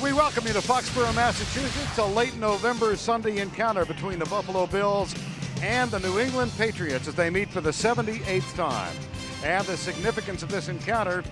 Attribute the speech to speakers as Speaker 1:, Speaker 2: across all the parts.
Speaker 1: We welcome you to Foxborough, Massachusetts, a late November Sunday encounter between the Buffalo Bills and the New England Patriots as they meet for the 78th time. And the significance of this encounter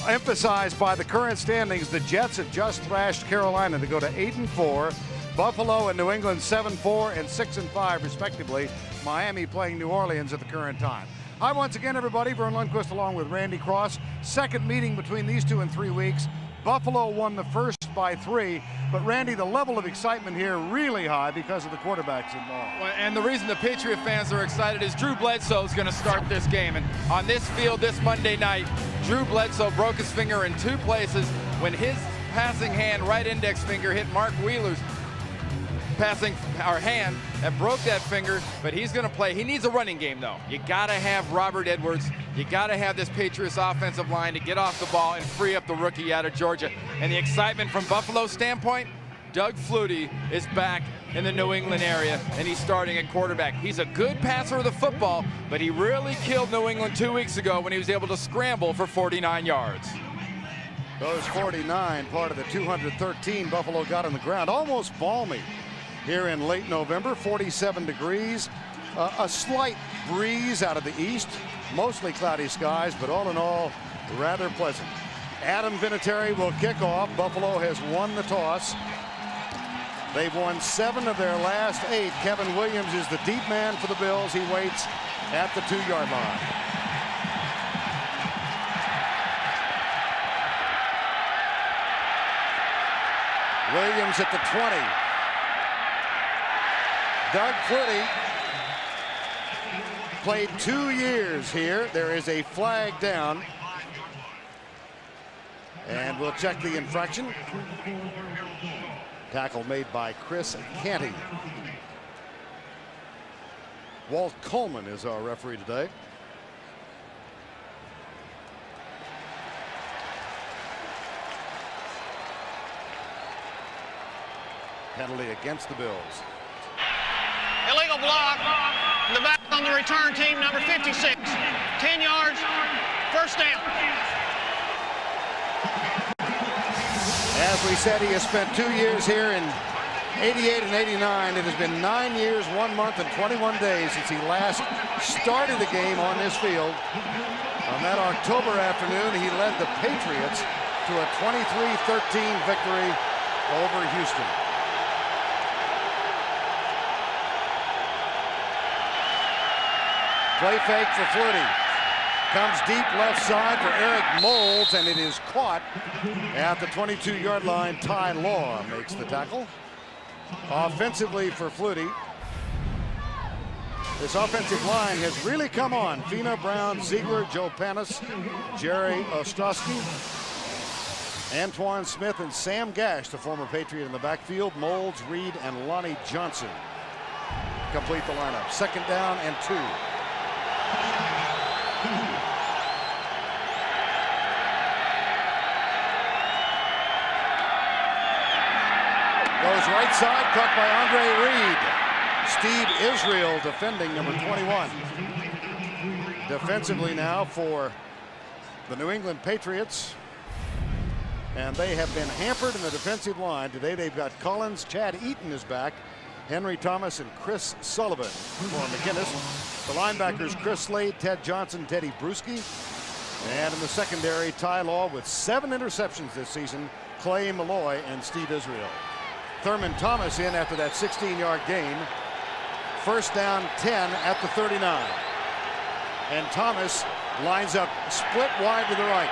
Speaker 1: emphasized by the current standings. The Jets have just thrashed Carolina to go to 8-4. Buffalo and New England 7-4 and 6-5 respectively. Miami playing New Orleans at the current time. Hi once again, everybody. Vern Lundquist along with Randy Cross. Second meeting between these two in 3 weeks. Buffalo won the first by 3, but Randy, the level of excitement here really high because of the quarterbacks involved.
Speaker 2: Well, and the reason the Patriot fans are excited is Drew Bledsoe is going to start this game. And on this field this Monday night, Drew Bledsoe broke his finger in 2 places when his passing hand, right index finger, hit Mark Wheeler's hand that broke that finger, but he's going to play. He needs a running game, though. You got to have Robert Edwards. You got to have this Patriots offensive line to get off the ball and free up the rookie out of Georgia. And the excitement from Buffalo's standpoint, Doug Flutie is back in the New England area, and he's starting at quarterback. He's a good passer of the football, but he really killed New England 2 weeks ago when he was able to scramble for 49 yards.
Speaker 1: Those 49, part of the 213 Buffalo got on the ground. Almost balmy here in late November, 47 degrees. A slight breeze out of the east, mostly cloudy skies, but all in all, rather pleasant. Adam Vinatieri will kick off. Buffalo has won the toss. They've won 7 of their last 8. Kevin Williams is the deep man for the Bills. He waits at the 2-yard line. Williams at the 20. Doug Flutie played 2 years here. There is a flag down. And we'll check the infraction. Tackle made by Chris Canty. Walt Coleman is our referee today. Penalty against the Bills.
Speaker 3: Illegal block. The back on the return team, number 56. 10 yards, first down.
Speaker 1: As we said, he has spent 2 years here in 88 and 89. It has been 9 years, 1 month, and 21 days since he last started the game on this field. On that October afternoon, he led the Patriots to a 23-13 victory over Houston. Play fake for Flutie. Comes deep left side for Eric Moulds, and it is caught at the 22-yard line. Ty Law makes the tackle. Offensively for Flutie, this offensive line has really come on. Fina, Brown, Ziegler, Joe Panis, Jerry Ostrowski, Antoine Smith, and Sam Gash, the former Patriot in the backfield. Moulds, Reed, and Lonnie Johnson complete the lineup. Second down and 2. Goes right side, caught by Andre Reed. Steve Israel defending, number 21. Defensively now for the New England Patriots. And they have been hampered in the defensive line. Today they've got Collins, Chad Eaton is back, Henry Thomas, and Chris Sullivan for McInnes. The linebackers, Chris Slade, Ted Johnson, Teddy Bruschi. And in the secondary, Ty Law with 7 interceptions this season, Clay Malloy and Steve Israel. Thurman Thomas in after that 16-yard gain. First down 10 at the 39. And Thomas lines up split wide to the right.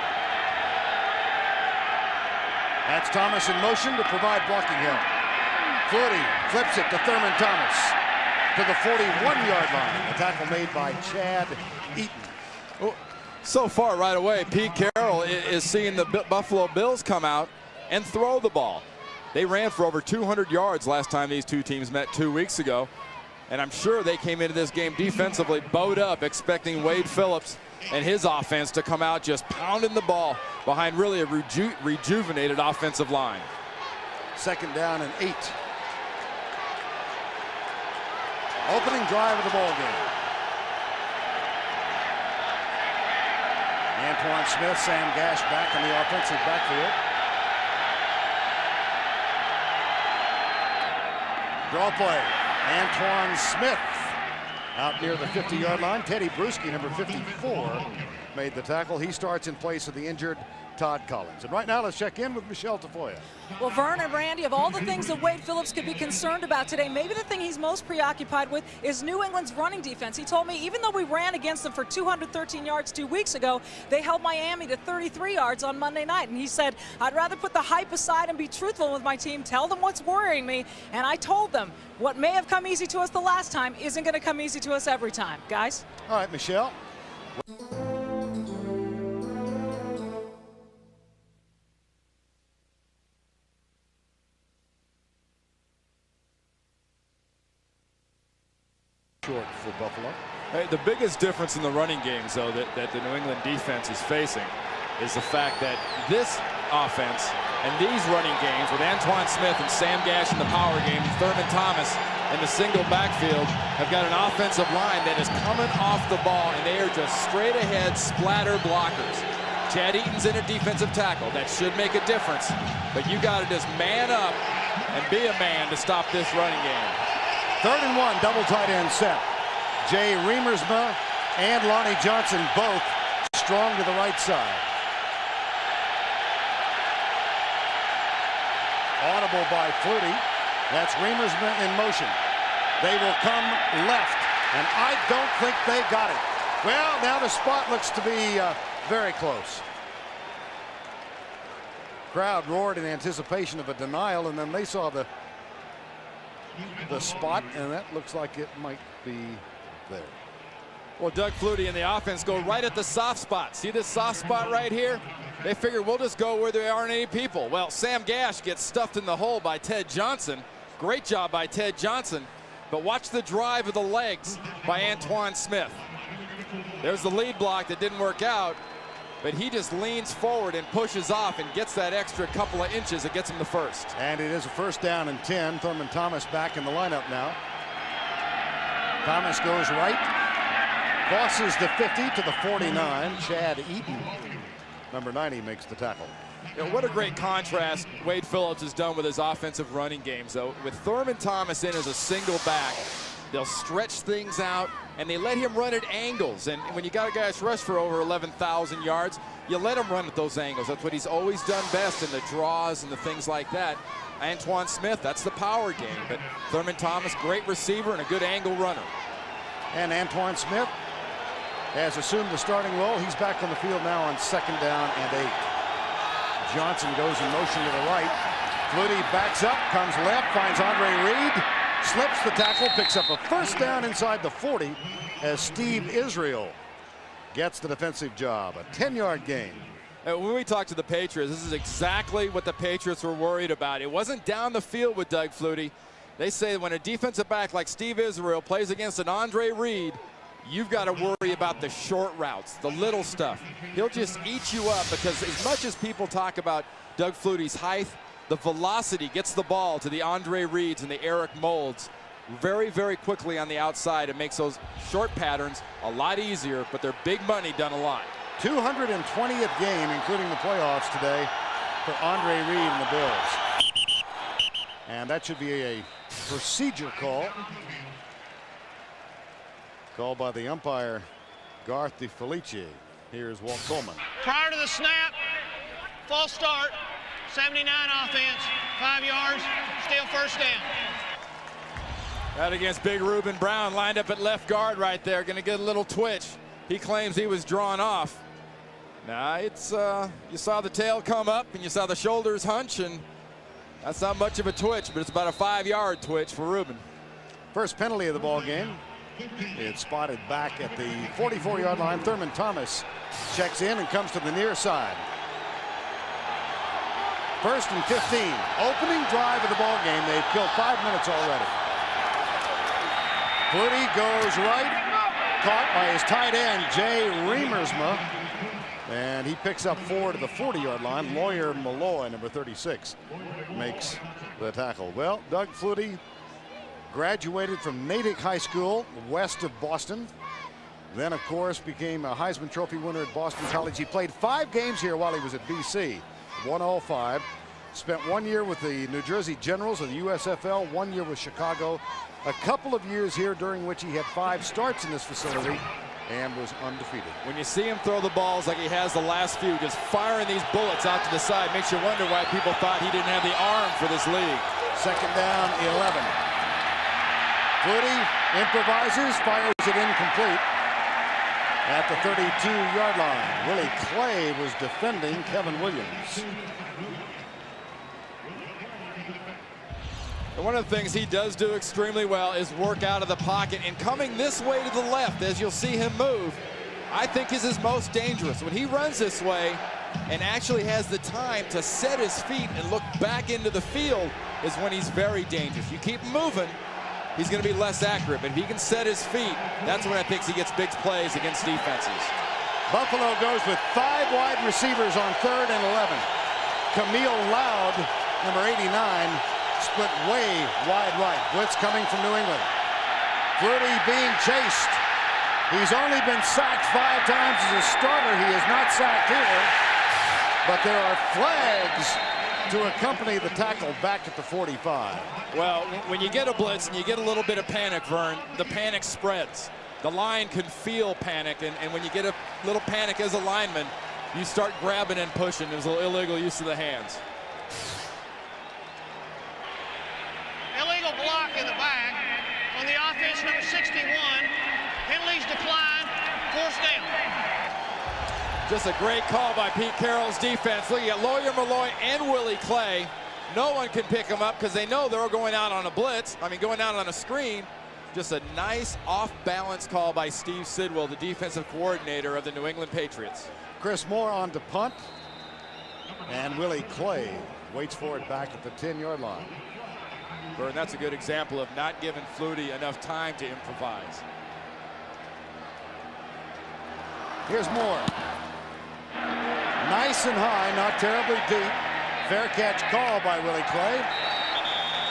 Speaker 1: That's Thomas in motion to provide blocking help. Flutie flips it to Thurman Thomas to the 41-yard line. A tackle made by Chad Eaton.
Speaker 2: Well, so far right away, Pete Carroll is seeing the Buffalo Bills come out and throw the ball. They ran for over 200 yards last time these two teams met 2 weeks ago. And I'm sure they came into this game defensively bowed up, expecting Wade Phillips and his offense to come out just pounding the ball behind really a rejuvenated offensive line.
Speaker 1: Second down and 8. Opening drive of the ball game. Antoine Smith, Sam Gash back in the offensive backfield. Draw play. Antoine Smith out near the 50-yard line. Teddy Bruschi, number 54, made the tackle. He starts in place of the injured Todd Collins. And right now, let's check in with Michelle Tafoya.
Speaker 4: Well, Vern and Randy, of all the things that Wade Phillips could be concerned about today, maybe the thing he's most preoccupied with is New England's running defense. He told me even though we ran against them for 213 yards 2 weeks ago, they held Miami to 33 yards on Monday night. And he said, I'd rather put the hype aside and be truthful with my team, tell them what's worrying me. And I told them what may have come easy to us the last time isn't going to come easy to us every time. Guys?
Speaker 1: All right, Michelle. Short for Buffalo.
Speaker 2: Hey, the biggest difference in the running games, though, that the New England defense is facing is the fact that this offense and these running games with Antoine Smith and Sam Gash in the power game and Thurman Thomas in the single backfield have got an offensive line that is coming off the ball, and they are just straight ahead splatter blockers. Chad Eaton's in a defensive tackle. That should make a difference, but you got to just man up and be a man to stop this running game.
Speaker 1: 3rd and 1, double tight end set. Jay Remersma and Lonnie Johnson both strong to the right side. Audible by Flutie. That's Remersma in motion. They will come left, and I don't think they got it. Well, now the spot looks to be very close. Crowd roared in anticipation of a denial, and then they saw the spot, and that looks like it might be there.
Speaker 2: Well, Doug Flutie and the offense go right at the soft spot. See this soft spot right here? They figure we'll just go where there aren't any people. Well, Sam Gash gets stuffed in the hole by Ted Johnson. Great job by Ted Johnson. But watch the drive of the legs by Antoine Smith. There's the lead block that didn't work out, but he just leans forward and pushes off and gets that extra couple of inches that gets him the first.
Speaker 1: And it is a 1st down and 10. Thurman Thomas back in the lineup now. Thomas goes right. Crosses the 50 to the 49. Chad Eaton, number 90, makes the tackle.
Speaker 2: You know, what a great contrast Wade Phillips has done with his offensive running games, though. With Thurman Thomas in as a single back, they'll stretch things out, and they let him run at angles. And when you got a guy that's rushed for over 11,000 yards, you let him run at those angles. That's what he's always done best in the draws and the things like that. Antoine Smith, that's the power game. But Thurman Thomas, great receiver and a good angle runner.
Speaker 1: And Antoine Smith has assumed the starting role. He's back on the field now on 2nd down and 8. Johnson goes in motion to the right. Flutie backs up, comes left, finds Andre Reed, slips the tackle, picks up a 1st down inside the 40 as Steve Israel gets the defensive job. A 10-yard gain.
Speaker 2: When we talk to the Patriots, this is exactly what the Patriots were worried about. It wasn't down the field with Doug Flutie. They say when a defensive back like Steve Israel plays against an Andre Reed, you've got to worry about the short routes, the little stuff. He'll just eat you up because as much as people talk about Doug Flutie's height, the velocity gets the ball to the Andre Reeds and the Eric Molds very, very quickly on the outside. It makes those short patterns a lot easier, but they're big money done a lot.
Speaker 1: 220th game, including the playoffs today, for Andre Reed and the Bills. And that should be a procedure call. Called by the umpire, Garth DeFelice. Here's Walt Coleman.
Speaker 3: Prior to the snap, false start, 79 offense, 5 yards, still 1st down.
Speaker 2: That against Big Reuben Brown, lined up at left guard right there, going to get a little twitch. He claims he was drawn off. Nah, it's you saw the tail come up and you saw the shoulders hunch, and that's not much of a twitch, but it's about a 5-yard twitch for Reuben.
Speaker 1: First penalty of the ball game. It's spotted back at the 44-yard line. Thurman Thomas checks in and comes to the near side. 1st and 15. Opening drive of the ball game. They've killed 5 minutes already. Flutie goes right. Caught by his tight end, Jay Remersma. And he picks up 4 to the 40-yard line. Lawyer Malloy, number 36, makes the tackle. Well, Doug Flutie graduated from Natick High School west of Boston. Then, of course, became a Heisman Trophy winner at Boston College. He played 5 games here while he was at BC. Won all 5. Spent 1 year with the New Jersey Generals of the USFL, 1 year with Chicago, a couple of years here during which he had 5 starts in this facility and was undefeated.
Speaker 2: When you see him throw the balls like he has the last few, just firing these bullets out to the side, makes you wonder why people thought he didn't have the arm for this league.
Speaker 1: Second down, 11. Flutie improvises, fires it incomplete at the 32-yard line. Willie Clay was defending Kevin Williams.
Speaker 2: And one of the things he does do extremely well is work out of the pocket, and coming this way to the left, as you'll see him move, I think is his most dangerous. When he runs this way and actually has the time to set his feet and look back into the field is when he's very dangerous. You keep moving, he's going to be less accurate, but if he can set his feet, that's when I think he gets big plays against defenses.
Speaker 1: Buffalo goes with 5 wide receivers on 3rd and 11. Camille Loud, number 89, split way wide right. Blitz coming from New England. Flutie being chased. He's only been sacked 5 times as a starter. He is not sacked here, but there are flags to accompany the tackle back at the 45.
Speaker 2: Well, when you get a blitz and you get a little bit of panic, Vern, the panic spreads. The line can feel panic, and when you get a little panic as a lineman, you start grabbing and pushing. There's a little illegal use of the hands.
Speaker 3: Illegal block in the back on the offense, number 61. Penalties decline, 4th down.
Speaker 2: Just a great call by Pete Carroll's defense. Looking at Lawyer Malloy and Willie Clay. No one can pick them up because they know they're going out on a blitz. Going out on a screen. Just a nice off-balance call by Steve Sidwell, the defensive coordinator of the New England Patriots.
Speaker 1: Chris Moore on to punt, and Willie Clay waits for it back at the 10-yard line.
Speaker 2: Vern, that's a good example of not giving Flutie enough time to improvise.
Speaker 1: Here's Moore. Nice and high, not terribly deep. Fair catch call by Willie Clay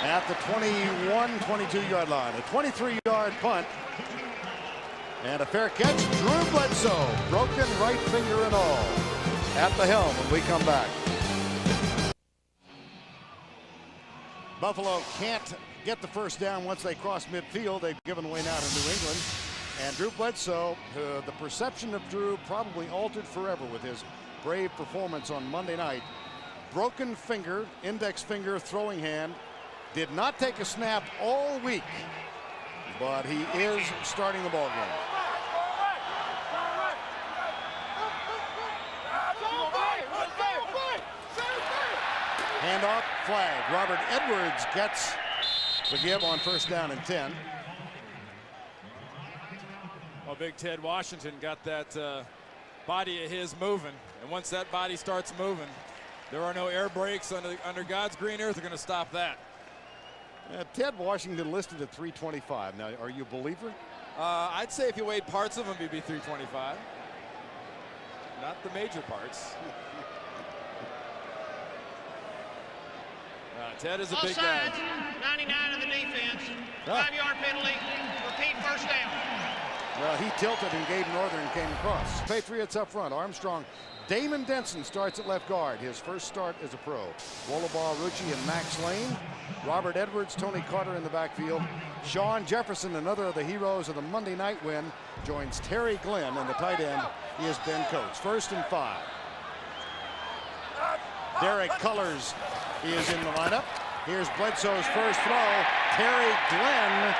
Speaker 1: at the 22-yard line. A 23-yard punt and a fair catch. Drew Bledsoe, broken right finger and all, at the helm when we come back. Buffalo can't get the first down once they cross midfield. They've given away now to New England. And Drew Bledsoe, the perception of Drew probably altered forever with his brave performance on Monday night. Broken finger, index finger, throwing hand. Did not take a snap all week, but he is starting the ball game. Handoff, flag. Robert Edwards gets the give on 1st down and 10.
Speaker 2: Well, big Ted Washington got that body of his moving, and once that body starts moving, there are no air brakes under God's green earth. They're going to stop that.
Speaker 1: Ted Washington listed at 325. Now, are you a believer?
Speaker 2: I'd say if you weighed parts of him, he'd be 325. Not the major parts. Ted is a big guy.
Speaker 3: 99 of the defense. 5-yard penalty. Repeat, 1st down.
Speaker 1: Well, he tilted and Gabe Northern came across. Patriots up front. Armstrong. Damon Denson starts at left guard. His first start as a pro. Wolabar Rucci and Max Lane. Robert Edwards, Tony Carter in the backfield. Sean Jefferson, another of the heroes of the Monday night win, joins Terry Glenn, and the tight end is Ben Coates. 1st and 5. Derek Cullors is in the lineup. Here's Bledsoe's first throw. Terry Glenn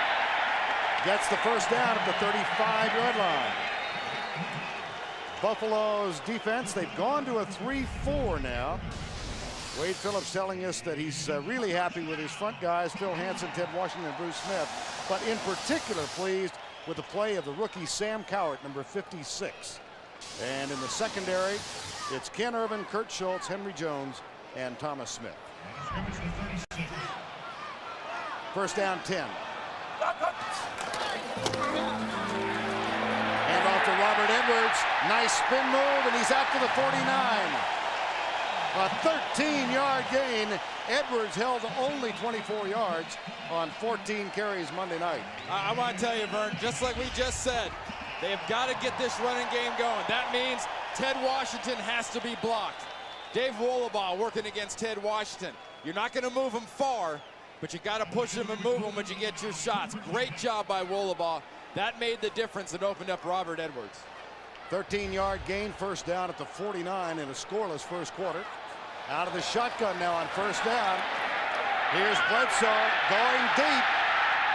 Speaker 1: gets the first down at the 35-yard line. Buffalo's defense, they've gone to a 3-4 now. Wade Phillips telling us that he's really happy with his front guys, Phil Hansen, Ted Washington, and Bruce Smith, but in particular pleased with the play of the rookie Sam Cowart, number 56. And in the secondary, it's Ken Irvin, Kurt Schultz, Henry Jones, and Thomas Smith. 1st down, 10. Hand off to Robert Edwards. Nice spin move, and he's out to the 49. A 13-yard gain. Edwards held only 24 yards on 14 carries Monday night.
Speaker 2: I want to tell you, Vern, just like we just said, they have got to get this running game going. That means Ted Washington has to be blocked. Dave Wollabaugh working against Ted Washington. You're not going to move him far, but you got to push him and move him when you get your shots. Great job by Wollabaugh. That made the difference and opened up Robert Edwards.
Speaker 1: 13-yard gain, first down at the 49 in a scoreless first quarter. Out of the shotgun now on first down. Here's Bledsoe going deep.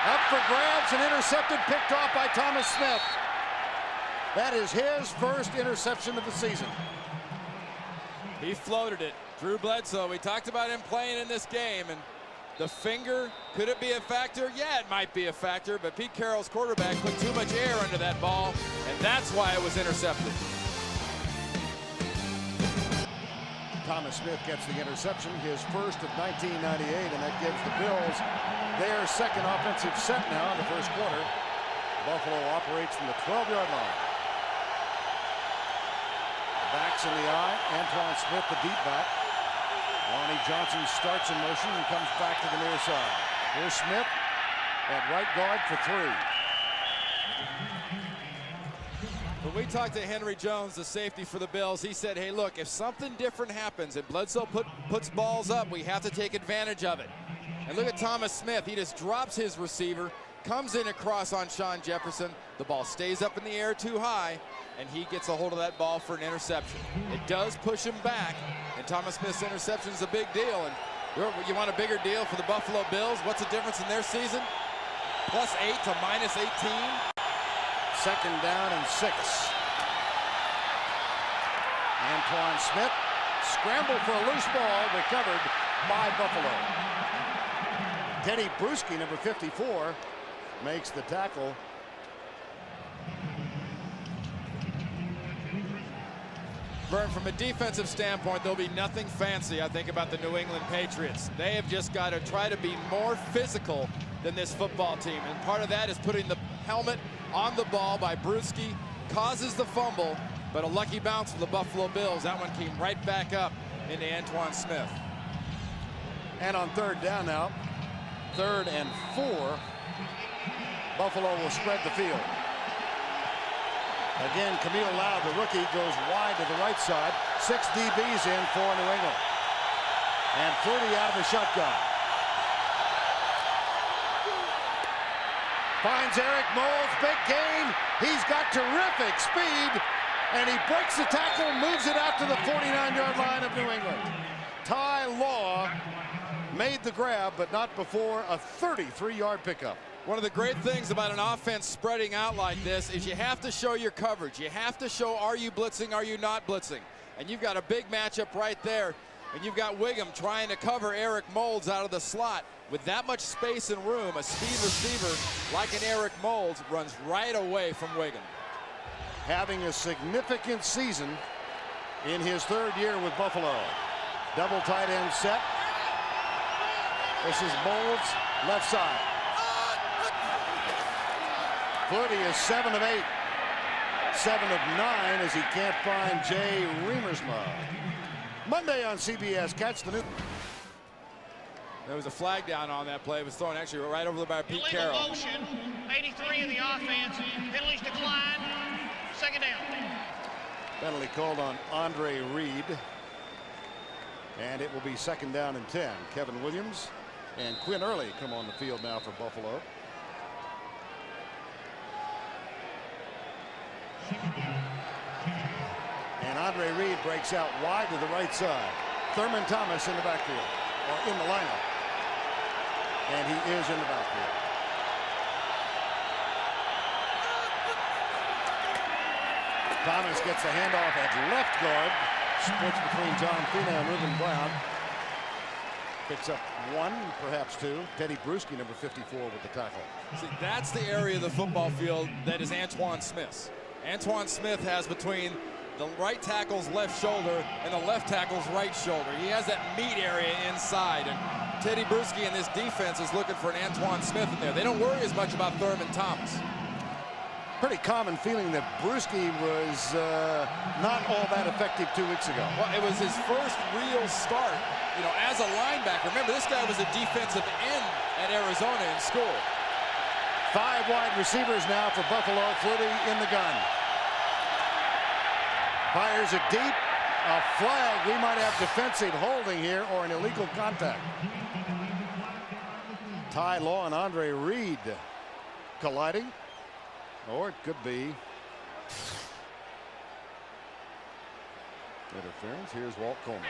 Speaker 1: Up for grabs and intercepted, picked off by Thomas Smith. That is his first interception of the season.
Speaker 2: He floated it. Drew Bledsoe, we talked about him playing in this game, and the finger, could it be a factor? Yeah, it might be a factor, but Pete Carroll's quarterback put too much air under that ball, and that's why it was intercepted.
Speaker 1: Thomas Smith gets the interception, his first of 1998, and that gives the Bills their second offensive set now in the first quarter. Buffalo operates from the 12-yard line. Backs in the eye, Antoine Smith, the deep back. Lonnie Johnson starts in motion and comes back to the near side. Here's Smith at right guard for 3.
Speaker 2: When we talked to Henry Jones, the safety for the Bills, he said, hey, look, if something different happens and Bledsoe puts balls up, we have to take advantage of it. And look at Thomas Smith. He just drops his receiver, comes in across on Sean Jefferson. The ball stays up in the air too high, and he gets a hold of that ball for an interception. It does push him back, and Thomas Smith's interception is a big deal. And you want a bigger deal for the Buffalo Bills? What's the difference in their season? +8 to -18.
Speaker 1: Second down and 6. Antoine Smith scrambled for a loose ball, recovered by Buffalo. Teddy Bruschi, number 54, makes the tackle.
Speaker 2: Vern, from a defensive standpoint, there'll be nothing fancy, I think, about the New England Patriots. They have just got to try to be more physical than this football team. And part of that is putting the helmet on the ball by Bruschi, causes the fumble, but a lucky bounce for the Buffalo Bills. That one came right back up into Antoine Smith.
Speaker 1: And on third down now, 3rd and 4, Buffalo will spread the field. Again, Camille Loud, the rookie, goes wide to the right side. 6 DBs in for New England. And 30 out of the shotgun. Finds Eric Moulds, big gain. He's got terrific speed, and he breaks the tackle, moves it out to the 49-yard line of New England. Ty Law made the grab, but not before a 33-yard pickup.
Speaker 2: One of the great things about an offense spreading out like this is you have to show your coverage. You have to show, are you blitzing, are you not blitzing? And you've got a big matchup right there, and you've got Wiggum trying to cover Eric Moulds out of the slot. With that much space and room, a speed receiver like an Eric Moulds runs right away from Wiggum.
Speaker 1: Having a significant season in his 3rd year with Buffalo. Double tight end set. This is Moulds, left side. Flutie is 7 of 8. 7 of 9 as he can't find Jay Remersma. Monday on CBS, catch the new.
Speaker 2: There was a flag down on that play. It was thrown actually right over by Pete Carroll.
Speaker 3: Illegal motion, 83 of the offense. Penalties decline. Second down.
Speaker 1: Penalty called on Andre Reed. And it will be 2nd down and 10. Kevin Williams and Quinn Early come on the field now for Buffalo. And Andre Reed breaks out wide to the right side. Thurman Thomas in the backfield, or in the lineup. And he is in the backfield. Thomas gets the handoff at left guard. Splits between John Fina and Reuben Brown. Picks up 1, perhaps 2. Teddy Bruschi, number 54, with the tackle.
Speaker 2: See, that's the area of the football field that is Antoine Smith's. Antoine Smith has between the right tackle's left shoulder and the left tackle's right shoulder. He has that meat area inside. And Teddy Bruschi in this defense is looking for an Antoine Smith in there. They don't worry as much about Thurman Thomas.
Speaker 1: Pretty common feeling that Bruschi was not all that effective 2 weeks ago.
Speaker 2: Well, it was his first real start, you know, as a linebacker. Remember, this guy was a defensive end at Arizona in school.
Speaker 1: 5 wide receivers now for Buffalo. Flutie in the gun. Fires it deep. A flag. We might have defensive holding here or an illegal contact. Ty Law and Andre Reed colliding. Or it could be interference. Here's Walt Coleman.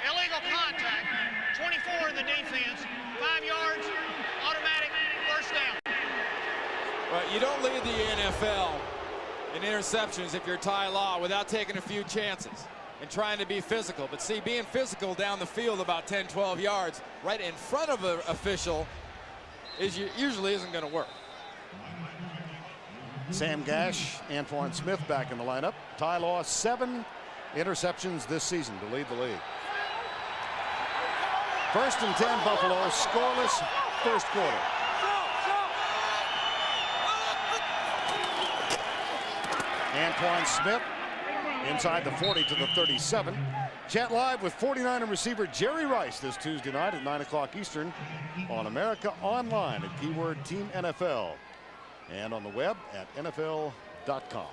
Speaker 3: Illegal contact, 24 in the defense, 5 yards, automatic first down.
Speaker 2: Well, you don't lead the NFL in interceptions if you're Ty Law without taking a few chances and trying to be physical. But see, being physical down the field about 10, 12 yards right in front of an official usually isn't going to work.
Speaker 1: Sam Gash, Antoine Smith back in the lineup. Ty Law, 7 interceptions this season to lead the league. 1st and 10 Buffalo, scoreless first quarter. Antoine Smith inside the 40 to the 37. Chat live with 49er receiver Jerry Rice this Tuesday night at 9 o'clock Eastern on America Online at keyword Team NFL and on the web at NFL.com.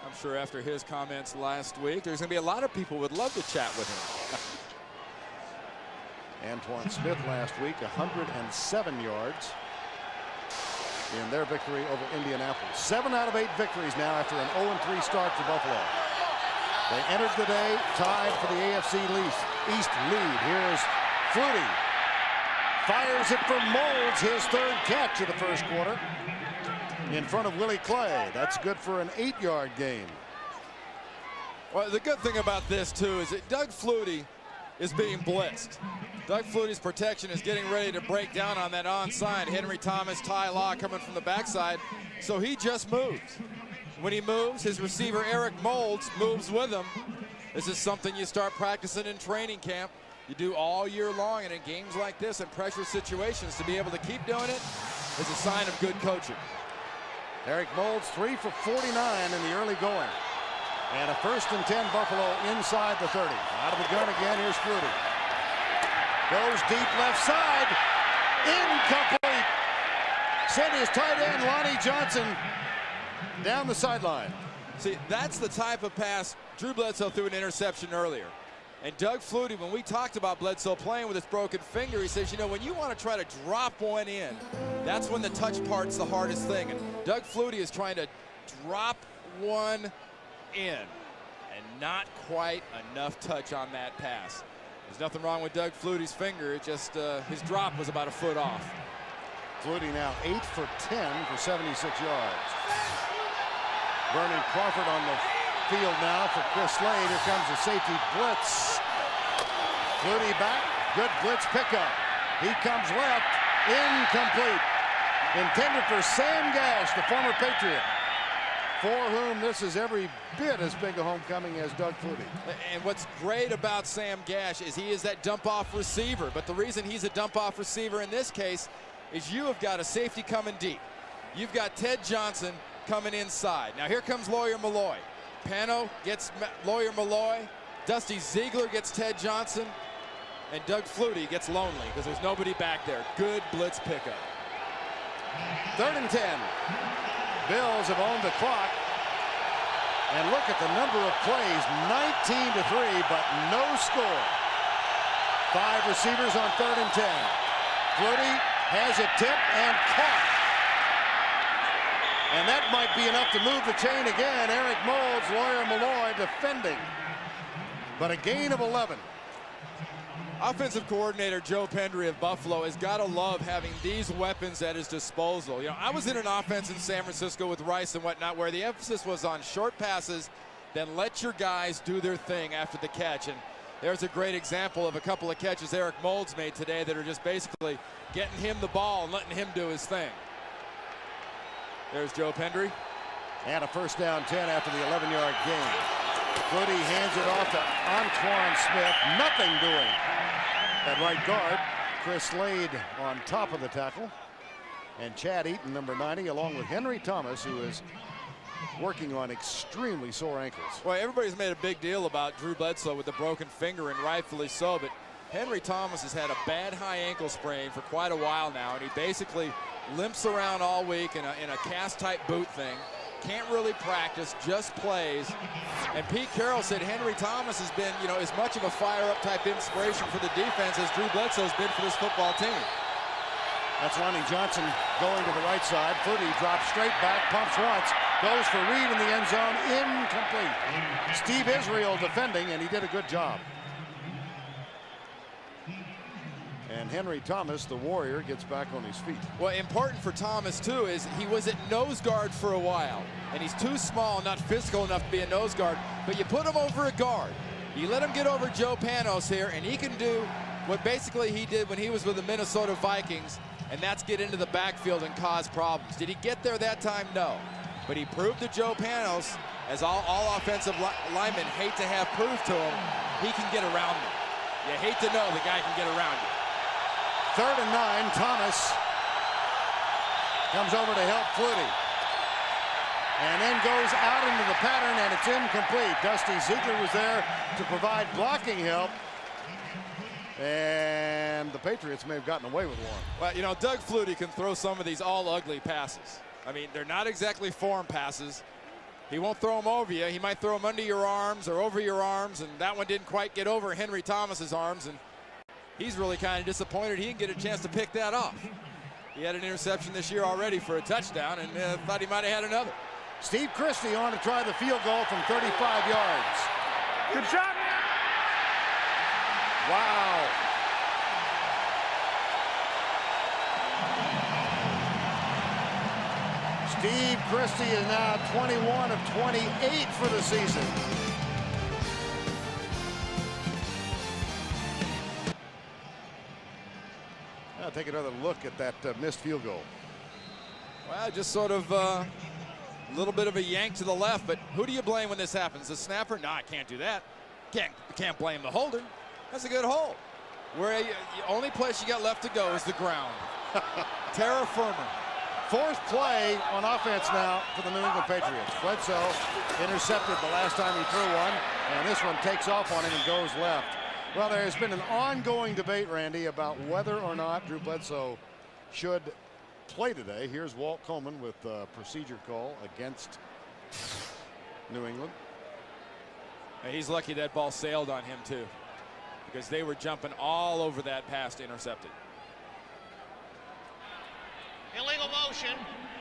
Speaker 2: I'm sure after his comments last week, there's going to be a lot of people who would love to chat with him.
Speaker 1: Antoine Smith last week, 107 yards in their victory over Indianapolis. 7 out of 8 victories now after an 0-3 start for Buffalo. They entered the day tied for the AFC East lead. Here's Flutie. Fires it for Moulds, his 3rd catch of the first quarter. In front of Willie Clay. That's good for an 8-yard gain.
Speaker 2: Well, the good thing about this, too, is that Doug Flutie is being blitzed. Doug Flutie's protection is getting ready to break down on that onside. Henry Thomas, Ty Law coming from the backside. So he just moves. When he moves, his receiver Eric Moulds moves with him. This is something you start practicing in training camp. You do all year long, and in games like this and pressure situations, to be able to keep doing it is a sign of good coaching.
Speaker 1: Eric Moulds 3 for 49 in the early going. And a 1st and 10 Buffalo inside the 30. Out of the gun again, here's Flutie. Goes deep left side. Incomplete. Sent his tight end, Lonnie Johnson, down the sideline.
Speaker 2: See, that's the type of pass. Drew Bledsoe threw an interception earlier. And Doug Flutie, when we talked about Bledsoe playing with his broken finger, he says, you know, when you want to try to drop one in, that's when the touch part's the hardest thing. And Doug Flutie is trying to drop one in, and not quite enough touch on that pass. There's nothing wrong with Doug Flutie's finger. It just his drop was about a foot off.
Speaker 1: Flutie now 8 for 10 for 76 yards. Vernon Crawford on the field now for Chris Slade. Here comes the safety blitz. Flutie back. Good blitz pickup. He comes left. Incomplete. Intended for Sam Gash, the former Patriot, for whom this is every bit as big a homecoming as Doug Flutie.
Speaker 2: And what's great about Sam Gash is he is that dump-off receiver. But the reason he's a dump-off receiver in this case is you have got a safety coming deep. You've got Ted Johnson coming inside. Now here comes Lawyer Malloy. Pano gets Lawyer Malloy. Dusty Ziegler gets Ted Johnson. And Doug Flutie gets lonely because there's nobody back there. Good blitz pickup.
Speaker 1: 3rd and 10. Bills have owned the clock. And look at the number of plays. 19-3, but no score. 5 receivers on 3rd and 10. Flutie has it tipped and caught. And that might be enough to move the chain again. Eric Moulds, Lawyer Malloy defending. But a gain of 11.
Speaker 2: Offensive coordinator Joe Pendry of Buffalo has got to love having these weapons at his disposal. You know, I was in an offense in San Francisco with Rice and whatnot where the emphasis was on short passes, then let your guys do their thing after the catch. And there's a great example of a couple of catches Eric Moulds made today that are just basically getting him the ball and letting him do his thing. There's Joe Pendry.
Speaker 1: And a 1st down 10 after the 11-yard gain. Flutie hands it off to Antoine Smith. Nothing doing at right guard. Chris Slade on top of the tackle. And Chad Eaton, number 90, along with Henry Thomas, who is working on extremely sore ankles.
Speaker 2: Well, everybody's made a big deal about Drew Bledsoe with the broken finger, and rightfully so, but Henry Thomas has had a bad high ankle sprain for quite a while now, and he basically limps around all week in a cast-type boot thing. can't really practice, just plays. And Pete Carroll said Henry Thomas has been, you know, as much of a fire-up type inspiration for the defense as Drew Bledsoe's been for this football team.
Speaker 1: That's Lonnie Johnson going to the right side. Flutie drops straight back, pumps once, goes for Reed in the end zone, incomplete. Steve Israel defending, and he did a good job. And Henry Thomas, the Warrior, gets back on his feet.
Speaker 2: Well, important for Thomas, too, is he was at nose guard for a while. And he's too small, not physical enough to be a nose guard. But you put him over a guard. You let him get over Joe Panos here, and he can do what basically he did when he was with the Minnesota Vikings, and that's get into the backfield and cause problems. Did he get there that time? No. But he proved to Joe Panos, as all offensive linemen hate to have proved to him, he can get around them. You hate to know the guy can get around you.
Speaker 1: 3rd and 9, Thomas comes over to help Flutie. And then goes out into the pattern, and it's incomplete. Dusty Ziegler was there to provide blocking help. And the Patriots may have gotten away with one.
Speaker 2: Well, you know, Doug Flutie can throw some of these all ugly passes. I mean, they're not exactly form passes. He won't throw them over you. He might throw them under your arms or over your arms, and that one didn't quite get over Henry Thomas's arms, and he's really kind of disappointed he didn't get a chance to pick that off. He had an interception this year already for a touchdown, and thought he might have had another.
Speaker 1: Steve Christie on to try the field goal from 35 yards.
Speaker 3: Good shot.
Speaker 1: Wow. Steve Christie is now 21 of 28 for the season. I'll take another look at that missed field goal.
Speaker 2: Well, just sort of a little bit of a yank to the left, but who do you blame when this happens? The snapper? No, I can't do that. Can't blame the holder. That's a good hold. The only place you got left to go is the ground. Terra firma.
Speaker 1: 4th play on offense now for the New England Patriots. Bledsoe intercepted the last time he threw one, and this one takes off on him and goes left. Well, there has been an ongoing debate, Randy, about whether or not Drew Bledsoe should play today. Here's Walt Coleman with a procedure call against New England.
Speaker 2: And he's lucky that ball sailed on him, too, because they were jumping all over that pass to intercept it.
Speaker 3: Illegal motion.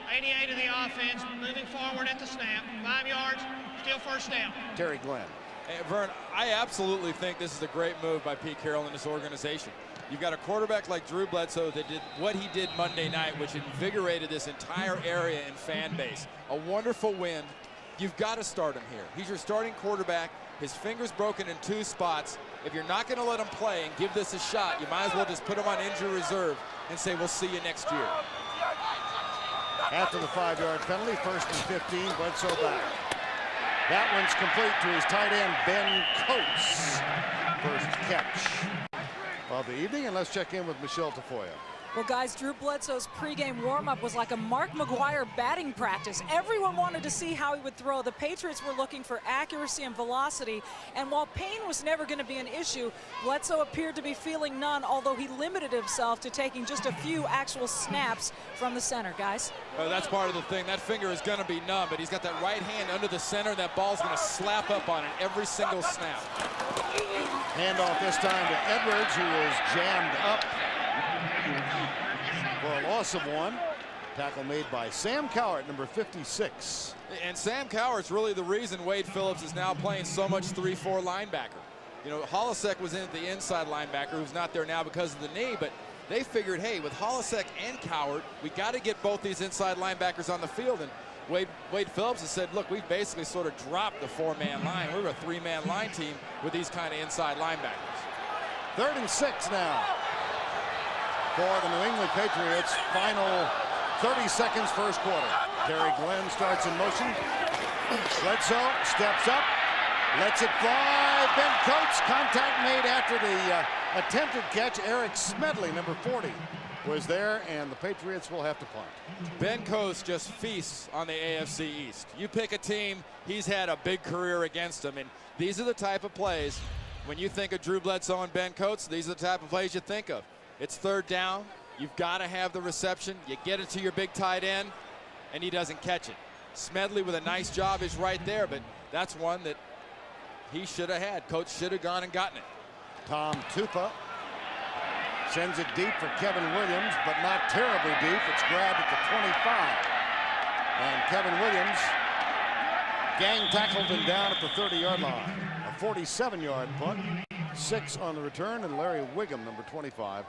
Speaker 3: 88 of the offense. Moving forward at the snap. 5 yards. Still first down.
Speaker 1: Terry Glenn.
Speaker 2: Hey, Vern, I absolutely think this is a great move by Pete Carroll and this organization. You've got a quarterback like Drew Bledsoe that did what he did Monday night, which invigorated this entire area and fan base. A wonderful win. You've got to start him here. He's your starting quarterback. His finger's broken in 2 spots. If you're not going to let him play and give this a shot, you might as well just put him on injury reserve and say, we'll see you next year.
Speaker 1: After the 5-yard penalty, 1st and 15, Bledsoe back. That one's complete to his tight end, Ben Coates. First catch of the evening, and let's check in with Michelle Tafoya.
Speaker 4: Well, guys, Drew Bledsoe's pregame warm-up was like a Mark McGuire batting practice. Everyone wanted to see how he would throw. The Patriots were looking for accuracy and velocity, and while pain was never going to be an issue, Bledsoe appeared to be feeling none, although he limited himself to taking just a few actual snaps from the center, guys.
Speaker 2: Well, that's part of the thing. That finger is going to be numb, but he's got that right hand under the center, and that ball's going to slap up on it every single snap.
Speaker 1: Handoff this time to Edwards, who is jammed up for a loss of 1. Tackle made by Sam Cowart, number 56.
Speaker 2: And Sam Cowart's really the reason Wade Phillips is now playing so much 3-4 linebacker. You know, Holisek was in at the inside linebacker, who's not there now because of the knee, but they figured, hey, with Holisek and Cowart, we got to get both these inside linebackers on the field. And Wade Phillips has said, look, we've basically sort of dropped the 4-man line. We're a 3-man line team with these kind of inside linebackers.
Speaker 1: 3rd and 6 now for the New England Patriots. Final 30 seconds, first quarter. Terry Glenn starts in motion. Bledsoe steps up, lets it fly. Ben Coates, contact made after the attempted catch. Eric Smedley, number 40, was there, and the Patriots will have to punt.
Speaker 2: Ben Coates just feasts on the AFC East. You pick a team, he's had a big career against them, and these are the type of plays, when you think of Drew Bledsoe and Ben Coates, these are the type of plays you think of. It's 3rd down. You've got to have the reception. You get it to your big tight end, and he doesn't catch it. Smedley with a nice job is right there, but that's one that he should have had. Coach should have gone and gotten it.
Speaker 1: Tom Tupa sends it deep for Kevin Williams, but not terribly deep. It's grabbed at the 25. And Kevin Williams gang tackled him down at the 30-yard line. A 47-yard punt, 6 on the return, and Larry Wiggum, number 25,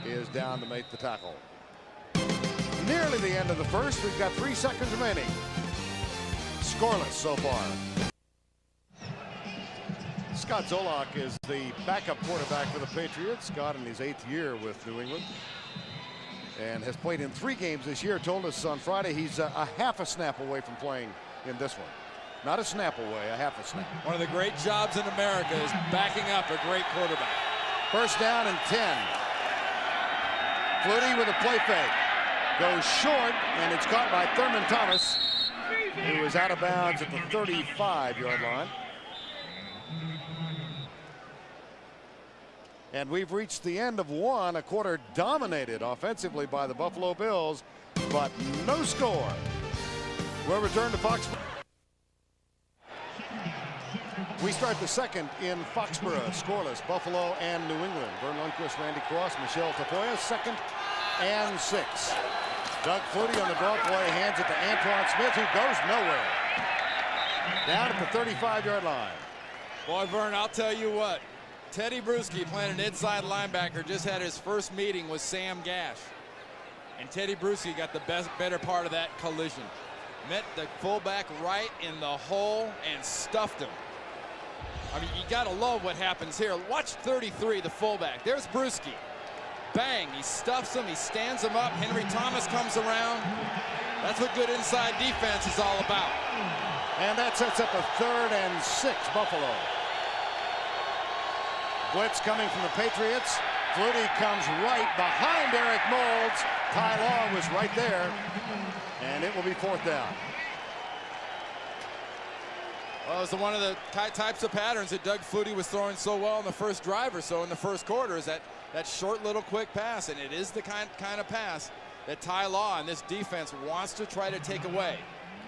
Speaker 1: is down to make the tackle. Nearly the end of the first. We've got 3 seconds remaining. Scoreless so far. Scott Zolak is the backup quarterback for the Patriots. Scott in his 8th year with New England and has played in 3 games this year. Told us on Friday he's a half a snap away from playing in this one. Not a snap away, a half a snap.
Speaker 2: One of the great jobs in America is backing up a great quarterback.
Speaker 1: First down and 10. Flutie with a play fake. Goes short, and it's caught by Thurman Thomas, who is out of bounds at the 35-yard line. And we've reached the end of one, a quarter dominated offensively by the Buffalo Bills, but no score. We'll return to Foxborough. We start the second in Foxborough, scoreless, Buffalo and New England. Vern Lundquist, Randy Cross, Michelle Tafoya, 2nd and 6. Doug Flutie on the draw play, hands it to Antoine Smith, who goes nowhere. Down at the 35-yard line.
Speaker 2: Boy, Vern, I'll tell you what. Teddy Bruschi, playing an inside linebacker, just had his first meeting with Sam Gash. And Teddy Bruschi got the better part of that collision. Met the fullback right in the hole and stuffed him. I mean, you got to love what happens here. Watch 33, the fullback. There's Bruschi. Bang, he stuffs him, he stands him up. Henry Thomas comes around. That's what good inside defense is all about.
Speaker 1: And that sets up a 3rd and 6, Buffalo. Blitz coming from the Patriots. Flutie comes right behind Eric Moulds. Ty Law was right there, and it will be 4th down.
Speaker 2: Well, it was one of the types of patterns that Doug Flutie was throwing so well in the first drive or so in the first quarter, is that short little quick pass, and it is the kind of pass that Ty Law and this defense wants to try to take away.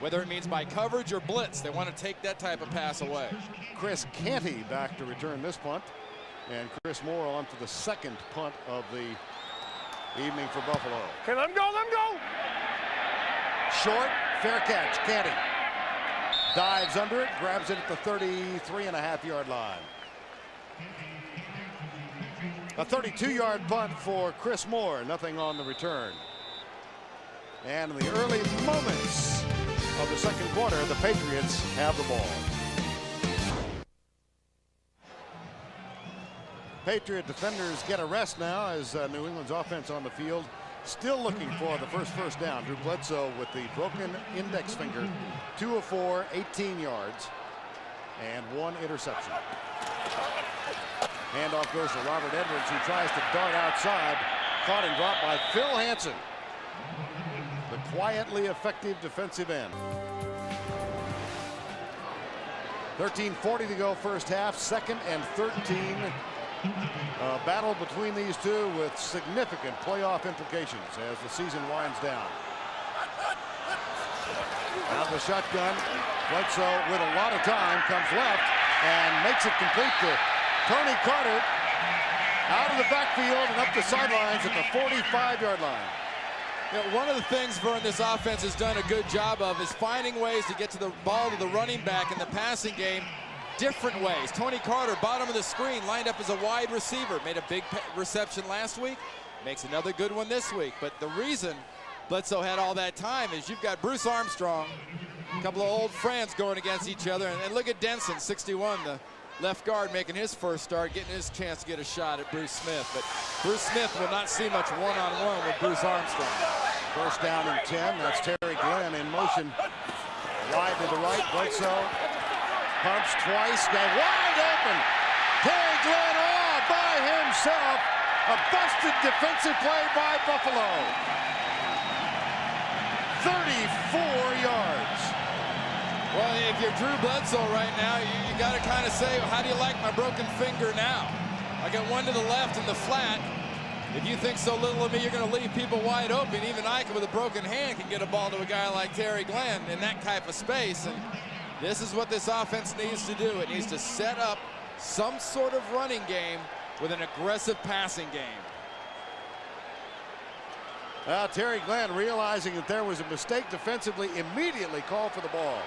Speaker 2: Whether it means by coverage or blitz, they want to take that type of pass away.
Speaker 1: Chris Canty back to return this punt. And Chris Moore on for the 2nd punt of the evening for Buffalo.
Speaker 5: Okay, let him go, let him go.
Speaker 1: Short, fair catch, Canty. Dives under it, grabs it at the 33.5-yard line. A 32-yard punt for Chris Moore, nothing on the return. And in the early moments of the second quarter, the Patriots have the ball. Patriot defenders get a rest now as New England's offense on the field, still looking for the first down. Drew Bledsoe with the broken index finger, 2 of 4, 18 yards, and 1 interception. Handoff goes to Robert Edwards, who tries to dart outside. Caught and dropped by Phil Hansen, the quietly effective defensive end. 13:40 to go first half, 2nd and 13. Battle between these two with significant playoff implications as the season winds down. Now the shotgun. Bledsoe with a lot of time comes left and makes it complete to Tony Carter out of the backfield and up the sidelines at the 45-yard line.
Speaker 2: You know, one of the things Vern this offense has done a good job of is finding ways to get to the ball to the running back in the passing game different ways. Tony Carter, bottom of the screen, lined up as a wide receiver. Made a big reception last week. Makes another good one this week. But the reason Bledsoe had all that time is you've got Bruce Armstrong, a couple of old friends going against each other. And look at Denson, 61, the left guard, making his first start, getting his chance to get a shot at Bruce Smith. But Bruce Smith will not see much one-on-one with Bruce Armstrong.
Speaker 1: First down and 10. That's Terry Glenn in motion. Wide to the right. Bledsoe pumps twice. Got wide open. Terry Glenn all by himself. A busted defensive play by Buffalo. 34 yards.
Speaker 2: Well, if you're Drew Bledsoe right now, you got to kind of say, how do you like my broken finger now? I got one to the left in the flat. If you think so little of me, you're going to leave people wide open. Even Ike with a broken hand can get a ball to a guy like Terry Glenn in that type of space. And this is what this offense needs to do. It needs to set up some sort of running game with an aggressive passing game.
Speaker 1: Terry Glenn, realizing that there was a mistake defensively, immediately called for the ball.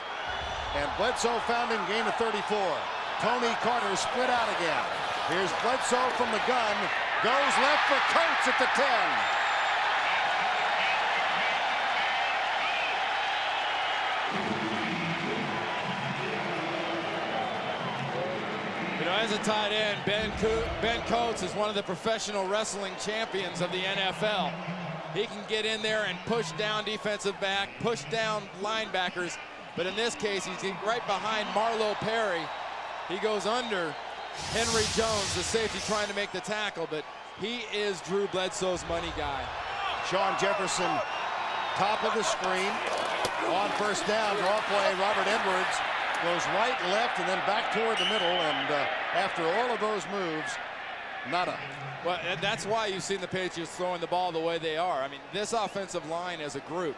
Speaker 1: And Bledsoe found him, gain of 34. Tony Carter split out again. Here's Bledsoe from the gun. Goes left for Coates at the 10.
Speaker 2: You know, as a tight end, Ben Coates is one of the professional wrestling champions of the NFL. He can get in there and push down defensive back, push down linebackers. But in this case, he's right behind Marlo Perry. He goes under Henry Jones, the safety, trying to make the tackle, but he is Drew Bledsoe's money guy.
Speaker 1: Sean Jefferson, top of the screen. On first down, draw play, Robert Edwards goes right, left, and then back toward the middle. And after all of those moves, nada.
Speaker 2: Well, and that's why you've seen the Patriots throwing the ball the way they are. I mean, this offensive line as a group,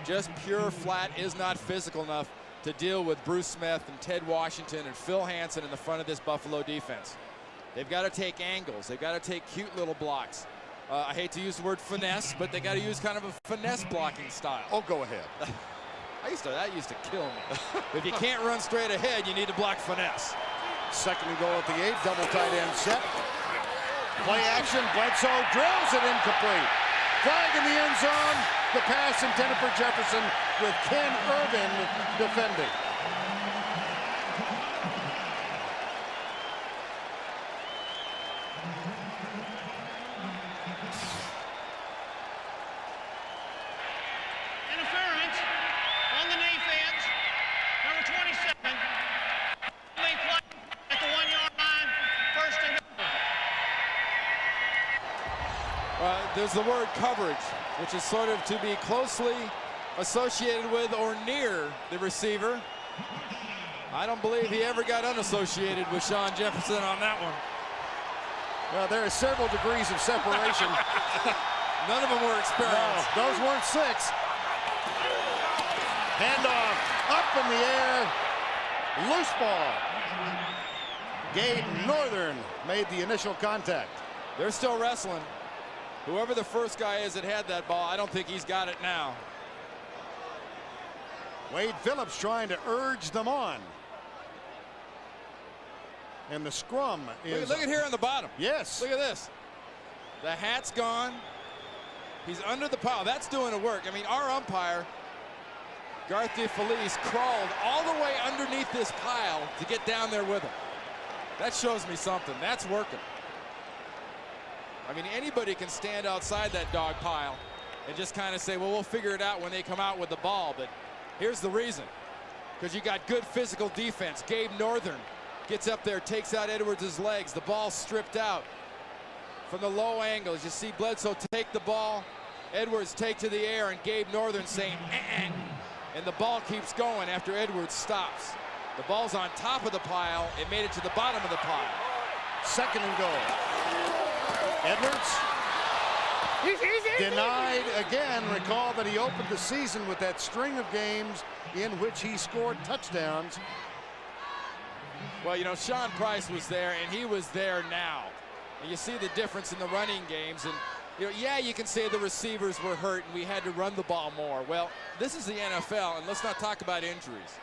Speaker 2: just pure flat, is not physical enough to deal with Bruce Smith and Ted Washington and Phil Hansen in the front of this Buffalo defense. They've got to take angles. They've got to take cute little blocks. I hate to use the word finesse, but they got to use kind of a finesse blocking style.
Speaker 1: Oh, go ahead.
Speaker 2: That used to kill me. If you can't run straight ahead, you need to block finesse.
Speaker 1: Second and goal at the 8, double tight end set. Play action, Bledsoe drills it incomplete. Flag in the end zone. The pass intended for Jefferson with Ken Irvin defending.
Speaker 3: Interference on the defense. Number 27. Being played at the 1-yard line. First and goal.
Speaker 2: There's the word coverage, which is sort of to be closely associated with or near the receiver. I don't believe he ever got unassociated with Sean Jefferson on that one.
Speaker 1: Well, there are several degrees of separation.
Speaker 2: None of them were experienced.
Speaker 1: No, those weren't 6. Handoff up in the air. Loose ball. Gabe Northern made the initial contact.
Speaker 2: They're still wrestling. Whoever the first guy is that had that ball, I don't think he's got it now.
Speaker 1: Wade Phillips trying to urge them on. And the scrum is...
Speaker 2: Look at here on the bottom.
Speaker 1: Yes.
Speaker 2: Look at this. The hat's gone. He's under the pile. That's doing the work. I mean, our umpire, Garth DeFelice, crawled all the way underneath this pile to get down there with him. That shows me something. That's working. I mean, anybody can stand outside that dog pile and just kind of say, well, we'll figure it out when they come out with the ball. But here's the reason. Because you got good physical defense. Gabe Northern gets up there, takes out Edwards' legs. The ball's stripped out from the low angles. You see Bledsoe take the ball, Edwards take to the air, and Gabe Northern saying, and the ball keeps going after Edwards stops. The ball's on top of the pile. It made it to the bottom of the pile.
Speaker 1: Second and goal. Edwards denied again. Recall that he opened the season with that string of games in which he scored touchdowns.
Speaker 2: Well, you know, Sean Price was there, and he was there now. And you see the difference in the running games. And, you know, yeah, you can say the receivers were hurt and we had to run the ball more. Well, this is the NFL, and let's not talk about injuries.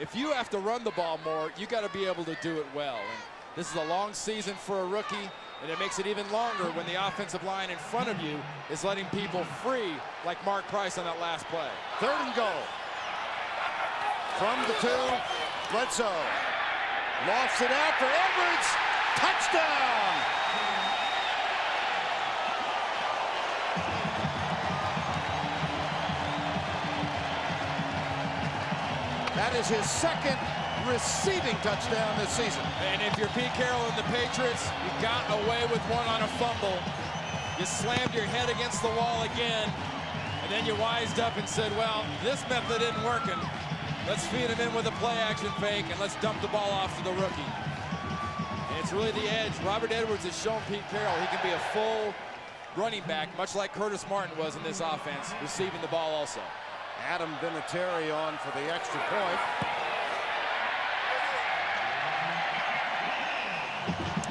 Speaker 2: If you have to run the ball more, you got to be able to do it well. And this is a long season for a rookie, and it makes it even longer when the offensive line in front of you is letting people free, like Mark Price on that last play.
Speaker 1: Third and goal. From the 2, Bledsoe lofts it out for Edwards. Touchdown! That is his second receiving touchdown this season.
Speaker 2: And if you're Pete Carroll and the Patriots, you got away with one on a fumble. You slammed your head against the wall again, and then you wised up and said, well, this method isn't working. Let's feed him in with a play-action fake, and let's dump the ball off to the rookie. And it's really the edge. Robert Edwards has shown Pete Carroll he can be a full running back, much like Curtis Martin was in this offense, receiving the ball also.
Speaker 1: Adam Vinatieri on for the extra point.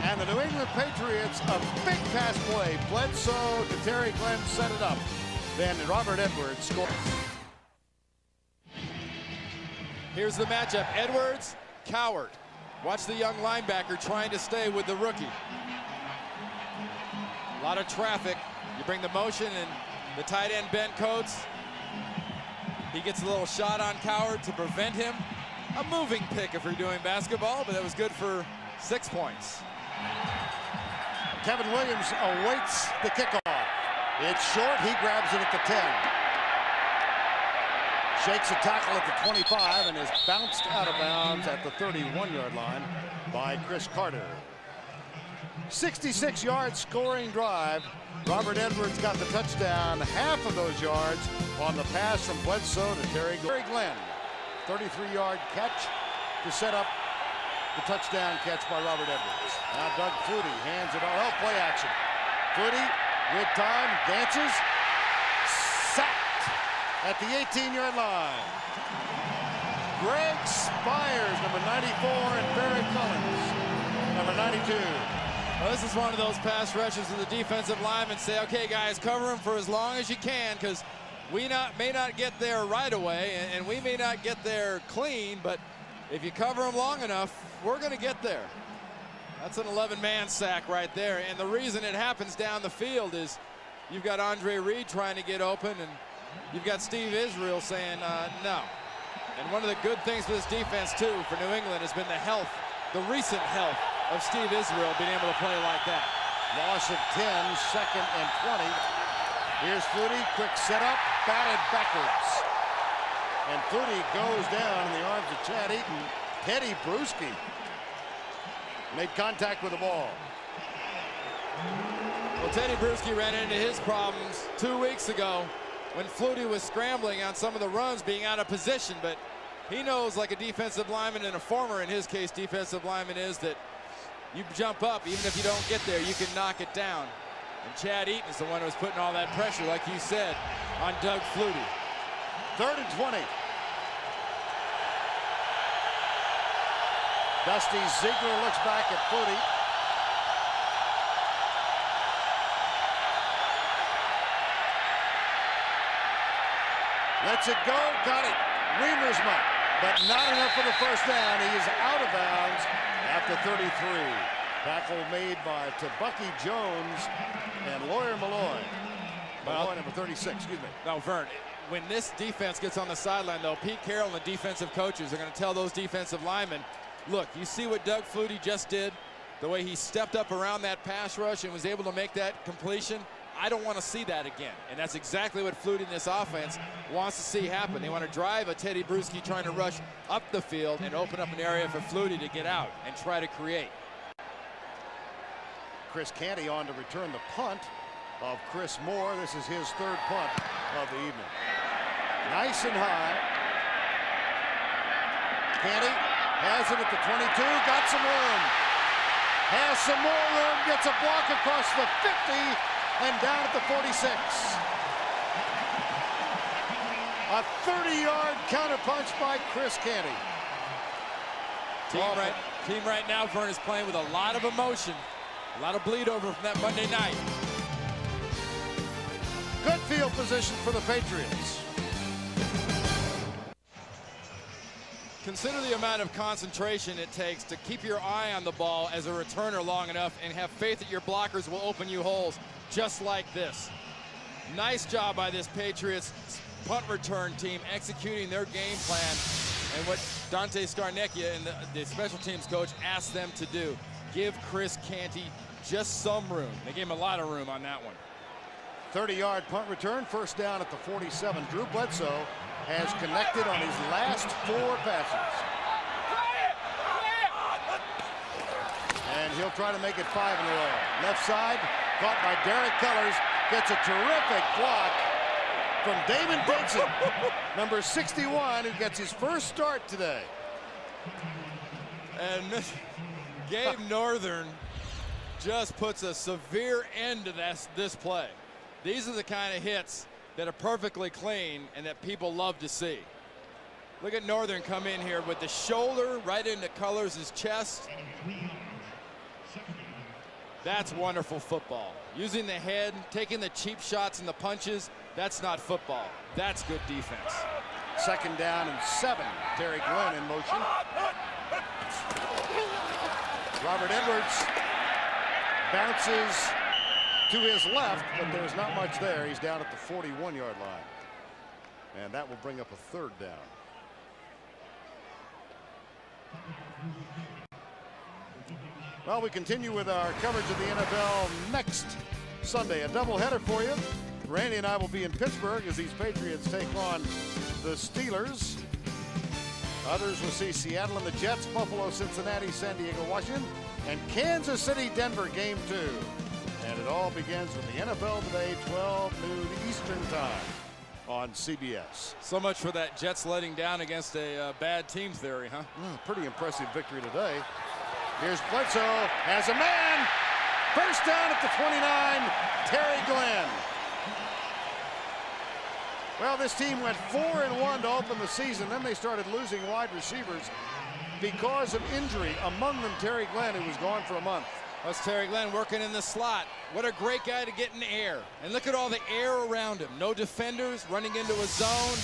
Speaker 1: And the New England Patriots, a big pass play. Bledsoe to Terry Glenn set it up. Then Robert Edwards scores.
Speaker 2: Here's the matchup. Edwards, Coward. Watch the young linebacker trying to stay with the rookie. A lot of traffic. You bring the motion and the tight end Ben Coates. He gets a little shot on Coward to prevent him. A moving pick if you're doing basketball, but that was good for 6 points.
Speaker 1: Kevin Williams awaits the kickoff. It's short. He grabs it at the 10. Shakes a tackle at the 25 and is bounced out of bounds at the 31-yard line by Chris Carter. 66-yard scoring drive. Robert Edwards got the touchdown, half of those yards on the pass from Bledsoe to Terry Glenn. 33-yard catch to set up the touchdown catch by Robert Edwards. Now Doug Flutie hands it off. Play action. Flutie with time, dances, sacked at the 18-yard line. Greg Spires, number 94, and Barry Collins, number 92.
Speaker 2: Well, this is one of those pass rushes where the defensive linemen say, okay, guys, cover him for as long as you can, because we may not get there right away, and we may not get there clean, but if you cover him long enough, we're going to get there. That's an 11-man sack right there, and the reason it happens down the field is you've got Andre Reed trying to get open, and you've got Steve Israel saying no. And one of the good things for this defense, too, for New England has been the health, the recent health of Steve Israel being able to play like that.
Speaker 1: Loss of 10, second and 20. Here's Flutie, quick setup, batted backwards. And Flutie goes down in the arms of Chad Eaton. Teddy Bruschi made contact with the ball.
Speaker 2: Well, Teddy Bruschi ran into his problems 2 weeks ago when Flutie was scrambling on some of the runs, being out of position, but he knows, like a defensive lineman and a former, in his case, defensive lineman, is that you jump up, even if you don't get there, you can knock it down. And Chad Eaton is the one who was putting all that pressure, like you said, on Doug Flutie.
Speaker 1: 3rd and 20. Dusty Ziegler looks back at Flutie. Lets it go, got it. Remersma, but not enough for the first down. He is out of bounds after 33. Tackle made by Tabucky Jones and Lawyer Malloy. Malloy, number 36, excuse me.
Speaker 2: Now, Vern, when this defense gets on the sideline, though, Pete Carroll and the defensive coaches are going to tell those defensive linemen, look, you see what Doug Flutie just did? The way he stepped up around that pass rush and was able to make that completion? I don't want to see that again. And that's exactly what Flutie in this offense wants to see happen. They want to drive a Teddy Bruschi trying to rush up the field and open up an area for Flutie to get out and try to create.
Speaker 1: Chris Canty on to return the punt of Chris Moore. This is his 3rd punt of the evening. Nice and high. Canty has it at the 22, got some room. Has some more room, gets a block across the 50 and down at the 46. A 30-yard counterpunch by Chris Canty.
Speaker 2: Team right now, Vern, is playing with a lot of emotion. A lot of bleed over from that Monday night.
Speaker 1: Good field position for the Patriots.
Speaker 2: Consider the amount of concentration it takes to keep your eye on the ball as a returner long enough and have faith that your blockers will open you holes just like this. Nice job by this Patriots punt return team executing their game plan and what Dante Scarnecchia and the special teams coach asked them to do. Give Chris Canty just some room. They gave him a lot of room on that one.
Speaker 1: 30-yard punt return, first down at the 47. Drew Bledsoe has connected on his last 4 passes. And he'll try to make it 5 in a row. Left side, caught by Derek Cullors, gets a terrific block from Damon Benson, number 61, who gets his first start today.
Speaker 2: And Gabe Northern just puts a severe end to this play. These are the kind of hits that are perfectly clean and that people love to see. Look at Northern come in here with the shoulder right into Colors' chest. That's wonderful football. Using the head, taking the cheap shots and the punches, that's not football. That's good defense.
Speaker 1: 2nd down and 7. Terry Glenn in motion. Robert Edwards bounces to his left, but there's not much there. He's down at the 41-yard line. And that will bring up a 3rd down. Well, we continue with our coverage of the NFL next Sunday. A doubleheader for you. Randy and I will be in Pittsburgh as these Patriots take on the Steelers. Others will see Seattle and the Jets, Buffalo, Cincinnati, San Diego, Washington, and Kansas City, Denver, game 2. And it all begins with the NFL today, 12 noon Eastern time on CBS.
Speaker 2: So much for that Jets letting down against a bad team theory, huh?
Speaker 1: Pretty impressive victory today. Here's Bledsoe as a man. 1st down at the 29, Terry Glenn. Well, this team went 4-1 to open the season. Then they started losing wide receivers because of injury. Among them, Terry Glenn, who was gone for a month.
Speaker 2: That's Terry Glenn working in the slot. What a great guy to get in the air. And look at all the air around him. No defenders running into a zone.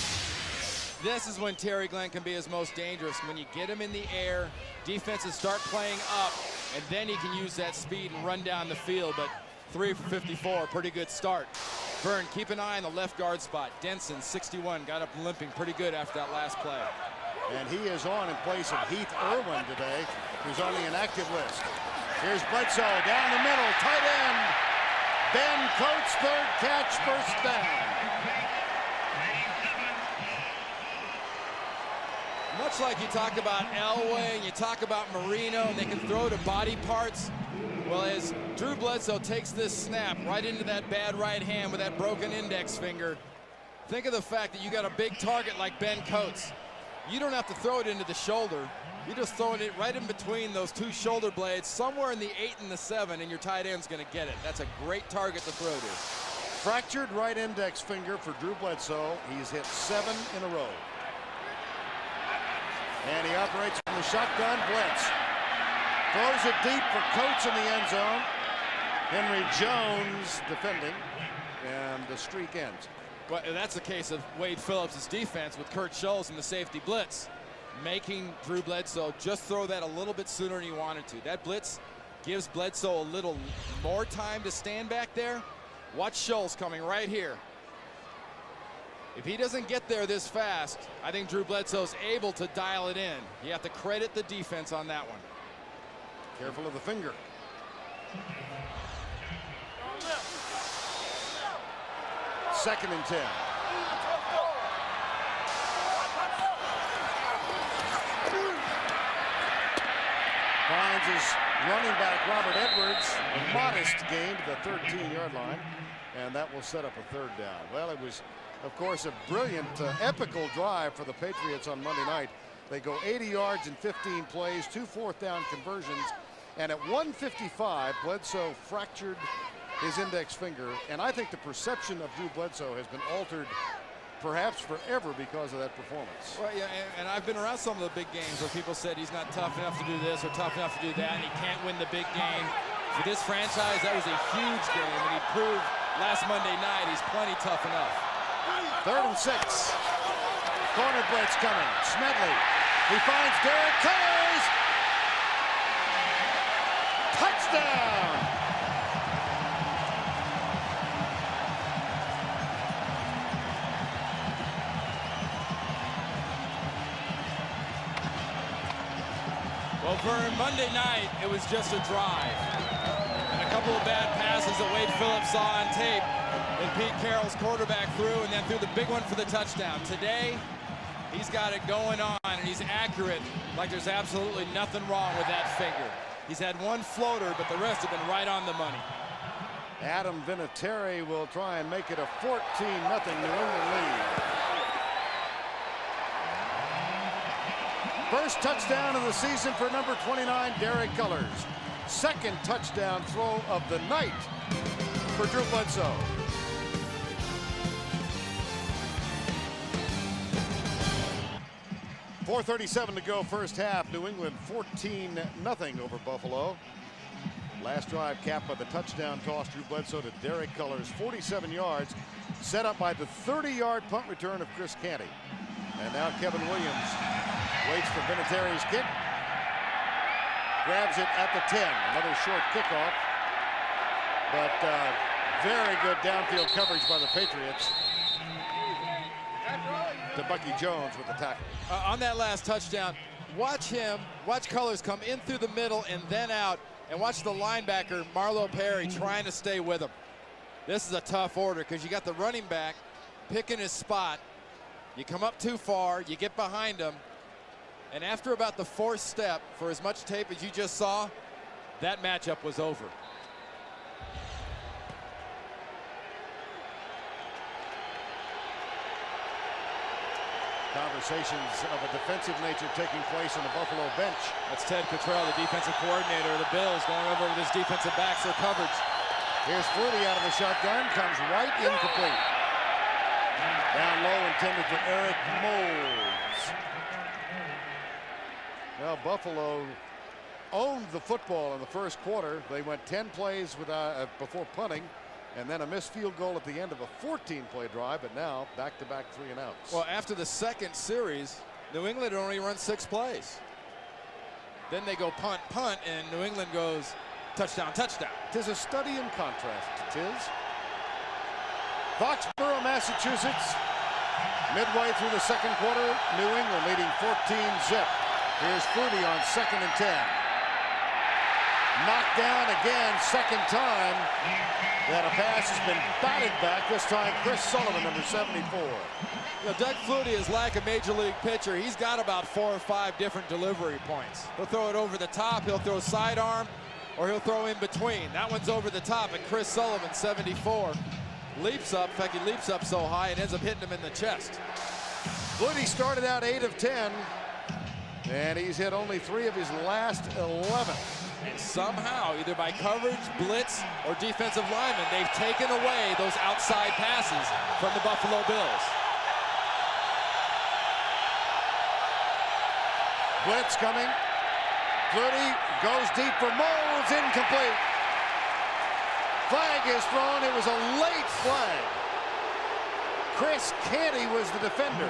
Speaker 2: This is when Terry Glenn can be his most dangerous. When you get him in the air, defenses start playing up, and then he can use that speed and run down the field. But 3 for 54, pretty good start. Vern, keep an eye on the left guard spot. Denson, 61, got up limping pretty good after that last play.
Speaker 1: And he is on in place of Heath Irwin today, who's on the inactive list. Here's Bledsoe down the middle, tight end. Ben Coates, 3rd catch, 1st down.
Speaker 2: Much like you talk about Elway and you talk about Marino, and they can throw to body parts. Well, as Drew Bledsoe takes this snap right into that bad right hand with that broken index finger, think of the fact that you got a big target like Ben Coates. You don't have to throw it into the shoulder. You're just throwing it right in between those 2 shoulder blades, somewhere in the 8 and the 7, and your tight end's going to get it. That's a great target to throw to.
Speaker 1: Fractured right index finger for Drew Bledsoe. He's hit 7 in a row. And he operates from the shotgun blitz. Throws it deep for Coates in the end zone. Henry Jones defending, and the streak ends.
Speaker 2: Well, that's a case of Wade Phillips' defense with Kurt Scholes in the safety blitz, making Drew Bledsoe just throw that a little bit sooner than he wanted to. That blitz gives Bledsoe a little more time to stand back there. Watch Scholes coming right here. If he doesn't get there this fast, I think Drew Bledsoe's able to dial it in. You have to credit the defense on that one.
Speaker 1: Careful of the finger. Second and 10. Finds his running back, Robert Edwards. A modest gain to the 13-yard line, and that will set up a 3rd down. Well, it was, of course, a brilliant, epical drive for the Patriots on Monday night. They go 80 yards in 15 plays, 2 4th down conversions, and at 1:55, Bledsoe fractured his index finger, and I think the perception of Drew Bledsoe has been altered perhaps forever because of that performance.
Speaker 2: Well, yeah, and I've been around some of the big games where people said he's not tough enough to do this or tough enough to do that, and he can't win the big game. For this franchise, that was a huge game, and he proved last Monday night he's plenty tough enough.
Speaker 1: 3rd and 6. Corner blitz coming. Smedley. He finds Derek Colors. Touchdown.
Speaker 2: Well, for Monday night, it was just a drive. And a couple of bad passes that Wade Phillips saw on tape. And Pete Carroll's quarterback threw, and then threw the big one for the touchdown. Today, he's got it going on, and he's accurate like there's absolutely nothing wrong with that finger. He's had one floater, but the rest have been right on the money.
Speaker 1: Adam Vinatieri will try and make it a 14-0 New England lead. First touchdown of the season for number 29, Derek Colors. second touchdown throw of the night for Drew Bledsoe. .437 to go first half. New England 14-0 over Buffalo. Last drive capped by the touchdown toss. Drew Bledsoe to Derek Cullors, 47 yards, set up by the 30-yard punt return of Chris Canty. And now Kevin Williams waits for Vinatieri's kick. Grabs it at the 10. Another short kickoff. But very good downfield coverage by the Patriots. To Bucky Jones with the tackle.
Speaker 2: On that last touchdown, watch Cullors come in through the middle and then out, and watch the linebacker, Marlo Perry, trying to stay with him. This is a tough order because you got the running back picking his spot. You come up too far, you get behind him, and after about the fourth step, for as much tape as you just saw, that matchup was over.
Speaker 1: Conversations of a defensive nature taking place on the Buffalo bench.
Speaker 2: That's Ted Cottrell, the defensive coordinator of the Bills, going over with his defensive backs for coverage.
Speaker 1: Here's Flutie out of the shotgun, comes right incomplete. Down low, intended for Eric Moulds. Now Buffalo owned the football in the first quarter. They went 10 plays without, before punting, and then a missed field goal at the end of a 14-play drive, but now back-to-back 3-and-outs.
Speaker 2: Well, after the second series, New England only run 6 plays. Then they go punt, and New England goes touchdown, touchdown.
Speaker 1: 'Tis a study in contrast, 'tis. Foxborough, Massachusetts. Midway through the second quarter, New England leading 14-0. Here's Flutie on 2nd and 10. Knocked down again, second time that a pass has been batted back. This time, Chris Sullivan, number 74.
Speaker 2: You know, Doug Flutie is like a major league pitcher. He's got about 4 or 5 different delivery points. He'll throw it over the top, he'll throw sidearm, or he'll throw in between. That one's over the top, and Chris Sullivan, 74, leaps up. In fact, he leaps up so high and ends up hitting him in the chest.
Speaker 1: Flutie started out 8 of 10, and he's hit only 3 of his last 11.
Speaker 2: And somehow, either by coverage, blitz, or defensive linemen, they've taken away those outside passes from the Buffalo Bills.
Speaker 1: Blitz coming. Flutie goes deep for Moulds, incomplete. Flag is thrown. It was a late flag. Chris Canty was the defender.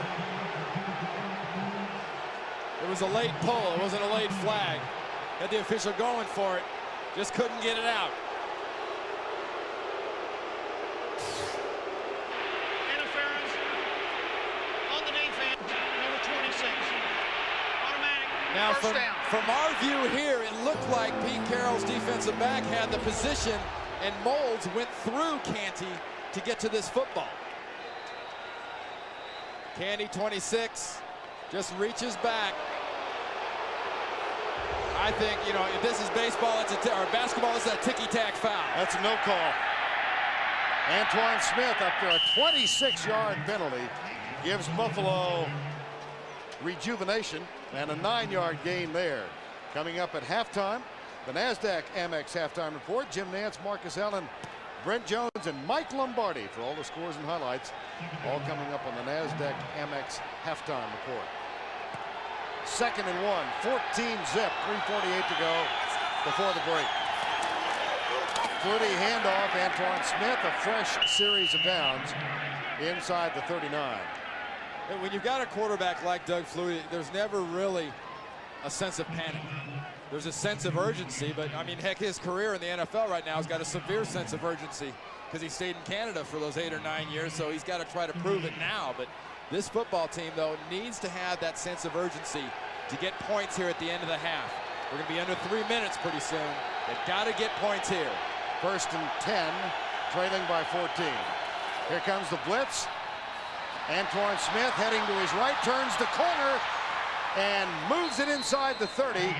Speaker 2: It was a late pull. It wasn't a late flag. Had the official going for it. Just couldn't get it out.
Speaker 3: Interference on the defense, number 26. Automatic.
Speaker 2: Now,
Speaker 3: First down.
Speaker 2: from our view here, it looked like Pete Carroll's defensive back had the position, and Moulds went through Canty to get to this football. Canty, 26, just reaches back. I think, you know, if this is baseball, or basketball, it's a ticky-tack foul.
Speaker 1: That's a no call. Antoine Smith, after a 26-yard penalty, gives Buffalo rejuvenation and a 9-yard gain there. Coming up at halftime, the NASDAQ Amex halftime report. Jim Nance, Marcus Allen, Brent Jones, and Mike Lombardi for all the scores and highlights. All coming up on the NASDAQ Amex halftime report. 2nd and 1, 14-0, 3:48 to go before the break. Flutie handoff, Antoine Smith, a fresh series of downs inside the 39.
Speaker 2: And when you've got a quarterback like Doug Flutie, there's never really a sense of panic. There's a sense of urgency, but I mean, heck, his career in the NFL right now has got a severe sense of urgency because he stayed in Canada for those 8 or 9 years, so he's got to try to prove it now. But this football team, though, needs to have that sense of urgency to get points here at the end of the half. We're going to be under 3 minutes pretty soon. They've got to get points here.
Speaker 1: 1st and 10, trailing by 14. Here comes the blitz. Antoine Smith heading to his right, turns the corner, and moves it inside the 30.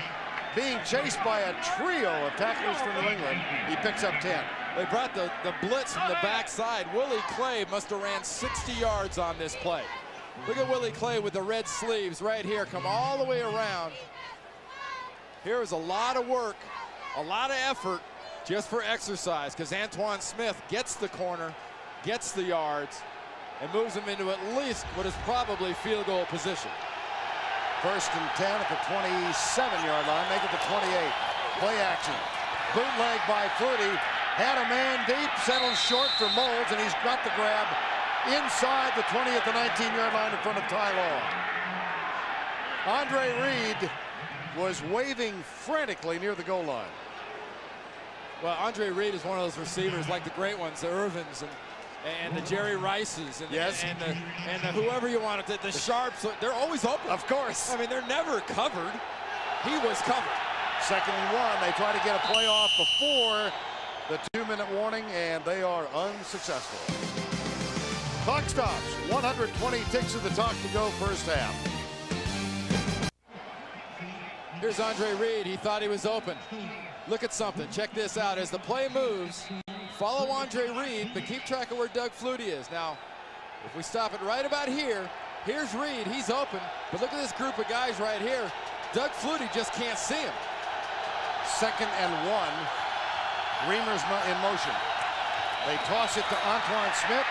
Speaker 1: Being chased by a trio of tacklers from New England. He picks up 10.
Speaker 2: They brought the blitz from the backside. Willie Clay must have ran 60 yards on this play. Look at Willie Clay with the red sleeves right here. Come all the way around. Here is a lot of work A lot of effort just for exercise, because Antoine Smith gets the corner, gets the yards, and moves them into at least what is probably field goal position.
Speaker 1: 1st and 10 at the 27-yard line. Make it the 28. Play action. Bootleg by Flutie. Had a man deep, settled short for Moulds, and he's got the grab inside the 20 at the 19-yard line in front of Ty Law. Andre Reed was waving frantically near the goal line.
Speaker 2: Well, Andre Reed is one of those receivers like the great ones, the Irvins and the Jerry Rices and,
Speaker 1: yes.
Speaker 2: and the whoever you want, the Sharps. They're always open.
Speaker 1: Of course.
Speaker 2: I mean, they're never covered. He was covered.
Speaker 1: 2nd and 1. They try to get a play off before the 2-minute warning, and they are unsuccessful. Clock stops. 120 ticks of the clock to go, first half.
Speaker 2: Here's Andre Reed. He thought he was open. Look at something. Check this out. As the play moves, follow Andre Reed, but keep track of where Doug Flutie is. Now, if we stop it right about here, here's Reed. He's open, but look at this group of guys right here. Doug Flutie just can't see him.
Speaker 1: 2nd and 1. Reamer's in motion. They toss it to Antoine Smith.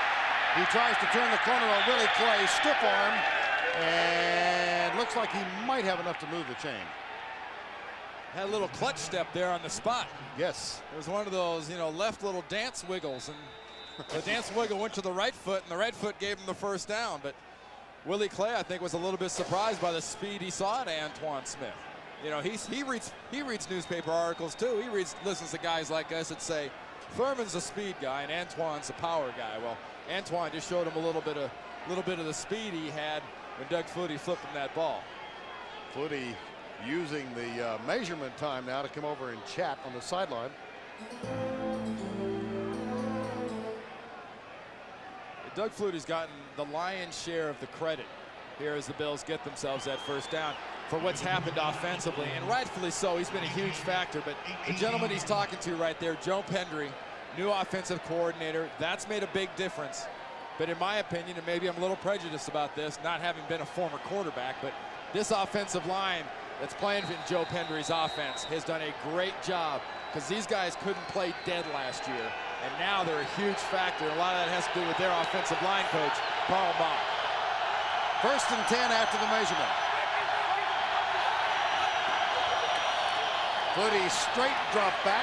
Speaker 1: He tries to turn the corner on Willie Clay. Stiff arm. And looks like he might have enough to move the chain.
Speaker 2: Had a little clutch step there on the spot.
Speaker 1: Yes.
Speaker 2: It was one of those, left little dance wiggles. And the dance wiggle went to the right foot, and the right foot gave him the first down. But Willie Clay, I think, was a little bit surprised by the speed he saw at Antoine Smith. He reads newspaper articles too. He listens to guys like us that say Thurman's a speed guy and Antoine's a power guy. Well, Antoine just showed him a little bit of the speed he had when Doug Flutie flipped him that ball.
Speaker 1: Flutie using the measurement time now to come over and chat on the sideline.
Speaker 2: Doug Flutie's gotten the lion's share of the credit here as the Bills get themselves that first down for what's happened offensively, and rightfully so. He's been a huge factor, but the gentleman he's talking to right there, Joe Pendry, new offensive coordinator, that's made a big difference. But in my opinion, and maybe I'm a little prejudiced about this, not having been a former quarterback, but this offensive line that's playing in Joe Pendry's offense has done a great job, because these guys couldn't play dead last year, and now they're a huge factor. A lot of that has to do with their offensive line coach, Carl Baum.
Speaker 1: 1st and 10 after the measurement. Flutie straight drop back.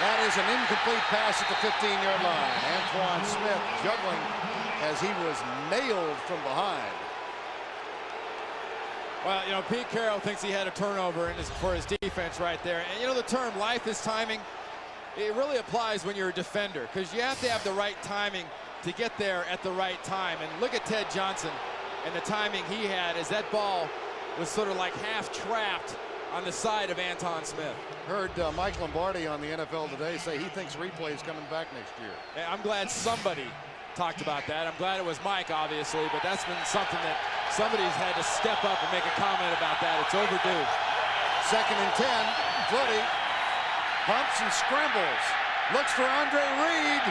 Speaker 1: That is an incomplete pass at the 15-yard line. Antoine Smith juggling as he was nailed from behind.
Speaker 2: Well, Pete Carroll thinks he had a turnover for his defense right there. And the term life is timing, it really applies when you're a defender, because you have to have the right timing to get there at the right time. And look at Ted Johnson and the timing he had as that ball was sort of like half trapped on the side of Antoine Smith.
Speaker 1: Heard Mike Lombardi on the NFL Today say he thinks replay is coming back next year.
Speaker 2: I'm glad somebody talked about that. I'm glad it was Mike, obviously, but that's been something that somebody's had to step up and make a comment about that. It's overdue.
Speaker 1: 2nd and 10. Flutie pumps and scrambles. Looks for Andre Reed.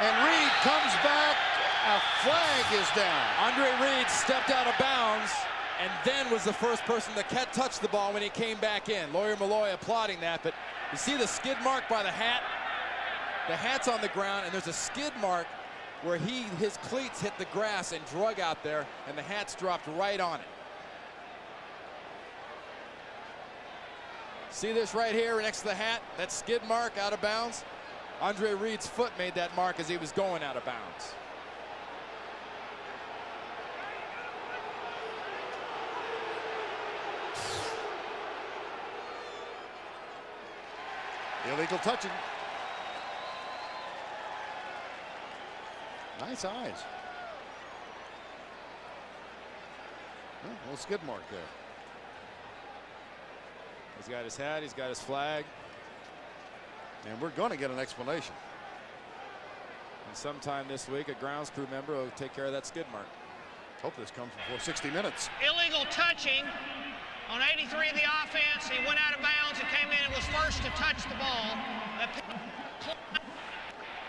Speaker 1: And Reed comes back. A flag is down.
Speaker 2: Andre Reed stepped out of bounds and then was the first person to touch the ball when he came back in. Lawyer Malloy applauding that, but you see the skid mark by the hat? The hat's on the ground, and there's a skid mark where his cleats hit the grass and drug out there, and the hat's dropped right on it. See this right here next to the hat? That skid mark out of bounds? Andre Reed's foot made that mark as he was going out of bounds.
Speaker 1: Illegal touching. Nice eyes. Oh, a little skid mark there.
Speaker 2: He's got his hat, he's got his flag.
Speaker 1: And we're going to get an explanation.
Speaker 2: And sometime this week, a grounds crew member will take care of that skid mark.
Speaker 1: Hope this comes before 60 minutes.
Speaker 3: Illegal touching on 83 of the offense. He went out of bounds and came in and was first to touch the ball.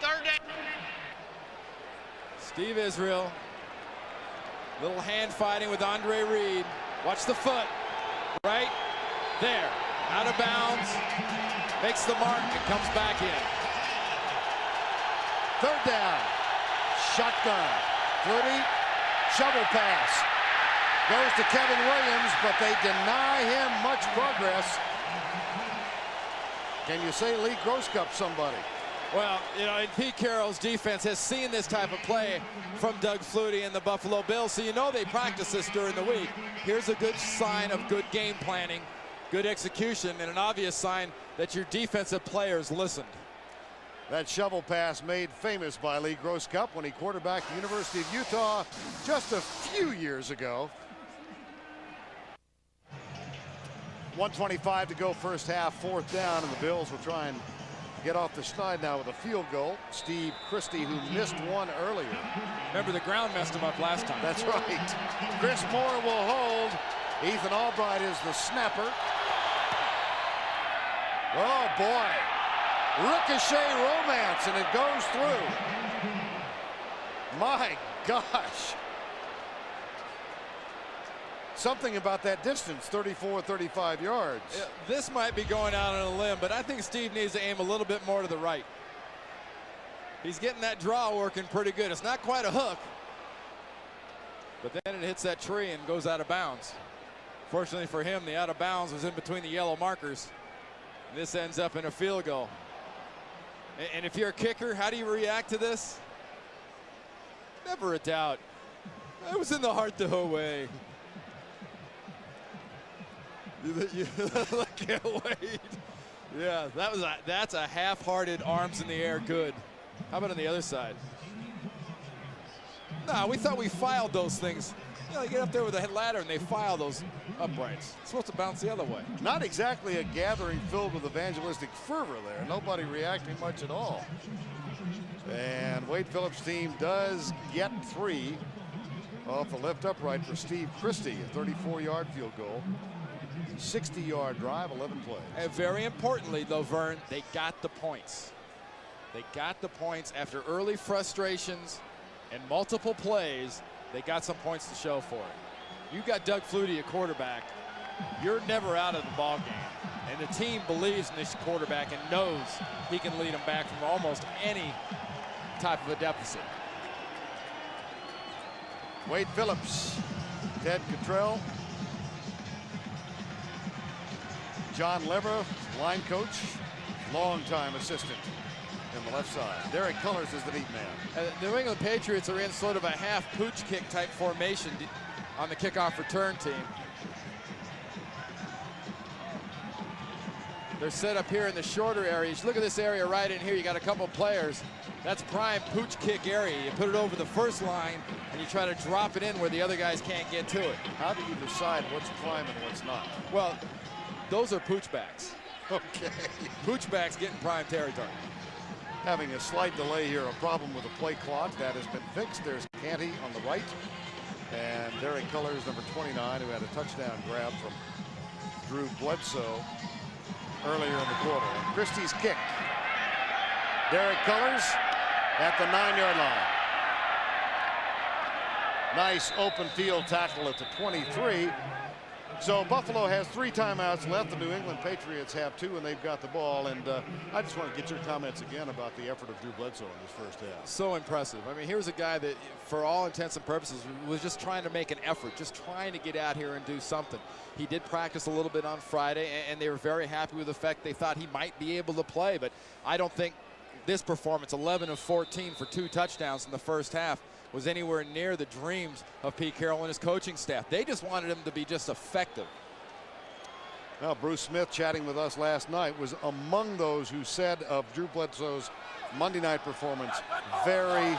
Speaker 3: 3rd down.
Speaker 2: Steve Israel. Little hand fighting with Andre Reed. Watch the foot. Right? There, out of bounds, makes the mark and comes back in.
Speaker 1: Third down. Shotgun. Flutie. Shovel pass. Goes to Kevin Williams, but they deny him much progress. Can you say Lee Groscup somebody?
Speaker 2: Well, you know, and Pete Carroll's defense has seen this type of play from Doug Flutie and the Buffalo Bills, so you know they practice this during the week. Here's a good sign of good game planning, good execution, and an obvious sign that your defensive players listened.
Speaker 1: That shovel pass made famous by Lee Groscup when he quarterbacked the University of Utah just a few years ago. 1:25 to go first half, fourth down, and the Bills will try and get off the schneid now with a field goal. Steve Christie, who missed one earlier.
Speaker 2: Remember, the ground messed him up last time.
Speaker 1: That's right. Chris Moore will hold. Ethan Albright is the snapper. Oh, boy. Ricochet romance, and it goes through. My gosh. Something about that distance, 34, 35 yards.
Speaker 2: Yeah, this might be going out on a limb, but I think Steve needs to aim a little bit more to the right. He's getting that draw working pretty good. It's not quite a hook, but then it hits that tree and goes out of bounds. Fortunately for him, the out of bounds was in between the yellow markers. This ends up in a field goal. And if you're a kicker, how do you react to this? Never a doubt. That was in the heart the whole way. I can't wait. Yeah, that's a half-hearted arms in the air good. How about on the other side? No, we thought we filed those things. You know, you get up there with a ladder and they file those uprights. It's supposed to bounce the other way.
Speaker 1: Not exactly a gathering filled with evangelistic fervor there. Nobody reacting much at all. And Wade Phillips' team does get 3 off the left upright for Steve Christie, a 34-yard field goal. 60-yard drive, 11 plays.
Speaker 2: And very importantly, though, Vern, they got the points. They got the points after early frustrations and multiple plays. They got some points to show for it. You got Doug Flutie at quarterback. You're never out of the ball game. And the team believes in this quarterback and knows he can lead them back from almost any type of a deficit.
Speaker 1: Wade Phillips, Ted Cottrell, John Lever, line coach, longtime assistant in the left side. Derek Cullors is the deep man.
Speaker 2: The New England Patriots are in sort of a half pooch kick type formation on the kickoff return team. They're set up here in the shorter areas. Look at this area right in here. You got a couple players. That's prime pooch kick area. You put it over the first line and you try to drop it in where the other guys can't get to it.
Speaker 1: How do you decide what's prime and what's not?
Speaker 2: Well, those are pooch backs.
Speaker 1: Okay.
Speaker 2: Pooch backs getting prime territory.
Speaker 1: Having a slight delay here, a problem with the play clock. That has been fixed. There's Canty on the right. And Derek Cullors, number 29, who had a touchdown grab from Drew Bledsoe earlier in the quarter. And Christie's kick. Derek Cullors at the 9-yard line. Nice open field tackle at the 23. So Buffalo has 3 timeouts left. The New England Patriots have 2, and they've got the ball. And I just want to get your comments again about the effort of Drew Bledsoe in this first half.
Speaker 2: So impressive. I mean, here's a guy that, for all intents and purposes, was just trying to make an effort, just trying to get out here and do something. He did practice a little bit on Friday, and they were very happy with the fact they thought he might be able to play. But I don't think this performance, 11 of 14 for 2 touchdowns in the first half, was anywhere near the dreams of Pete Carroll and his coaching staff. They just wanted him to be just effective.
Speaker 1: Now, Bruce Smith, chatting with us last night, was among those who said of Drew Bledsoe's Monday night performance, very,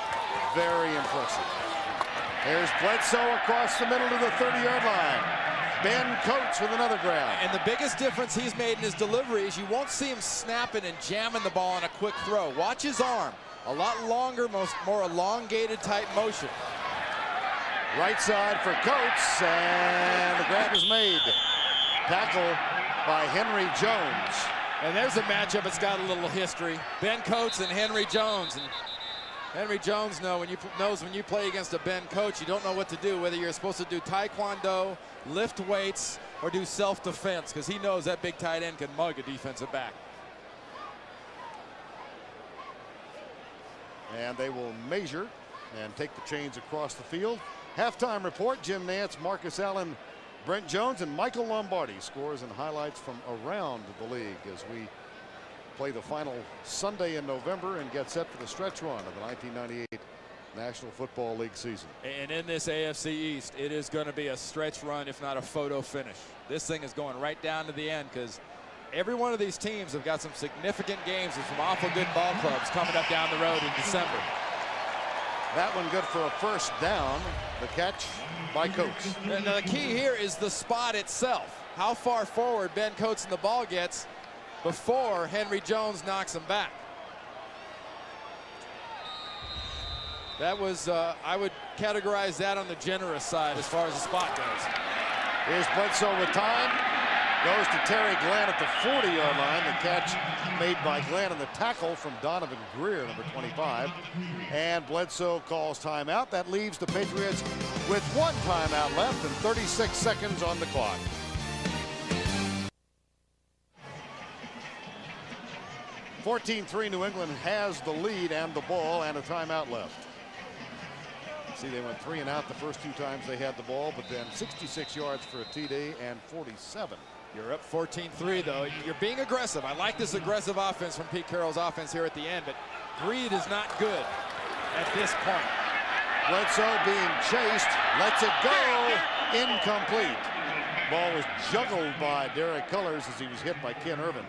Speaker 1: very impressive. There's Bledsoe across the middle to the 30-yard line. Ben Coates with another grab.
Speaker 2: And the biggest difference he's made in his delivery is you won't see him snapping and jamming the ball on a quick throw. Watch his arm. A lot longer, more elongated type motion.
Speaker 1: Right side for Coates, and the grab is made. Tackle by Henry Jones.
Speaker 2: And there's a matchup that's got a little history. Ben Coates and Henry Jones. And Henry Jones knows when you play against a Ben coach, you don't know what to do, whether you're supposed to do taekwondo, lift weights, or do self-defense, because he knows that big tight end can mug a defensive back.
Speaker 1: And they will measure and take the chains across the field. Halftime report, Jim Nantz, Marcus Allen, Brent Jones, and Michael Lombardi. Scores and highlights from around the league as we play the final Sunday in November and get set for the stretch run of the 1998 National Football League season.
Speaker 2: And in this AFC East, it is going to be a stretch run, if not a photo finish. This thing is going right down to the end, because every one of these teams have got some significant games and some awful good ball clubs coming up down the road in December.
Speaker 1: That one good for a first down. The catch by Coates.
Speaker 2: Now the key here is the spot itself. How far forward Ben Coates and the ball gets before Henry Jones knocks him back. That was, I would categorize that on the generous side as far as the spot goes.
Speaker 1: Here's Bledsoe with time. Goes to Terry Glenn at the 40-yard line. The catch made by Glenn and the tackle from Donovan Greer, number 25. And Bledsoe calls timeout. That leaves the Patriots with one timeout left and 36 seconds on the clock. (14-3) New England has the lead and the ball and a timeout left. See, they went 3 and out the first 2 times they had the ball, but then 66 yards for a TD and 47.
Speaker 2: You're up 14-3, though. You're being aggressive. I like this aggressive offense from Pete Carroll's offense here at the end, but greed is not good at this point.
Speaker 1: Bledsoe being chased, lets it go, incomplete. Ball was juggled by Derek Cullors as he was hit by Ken Irvin,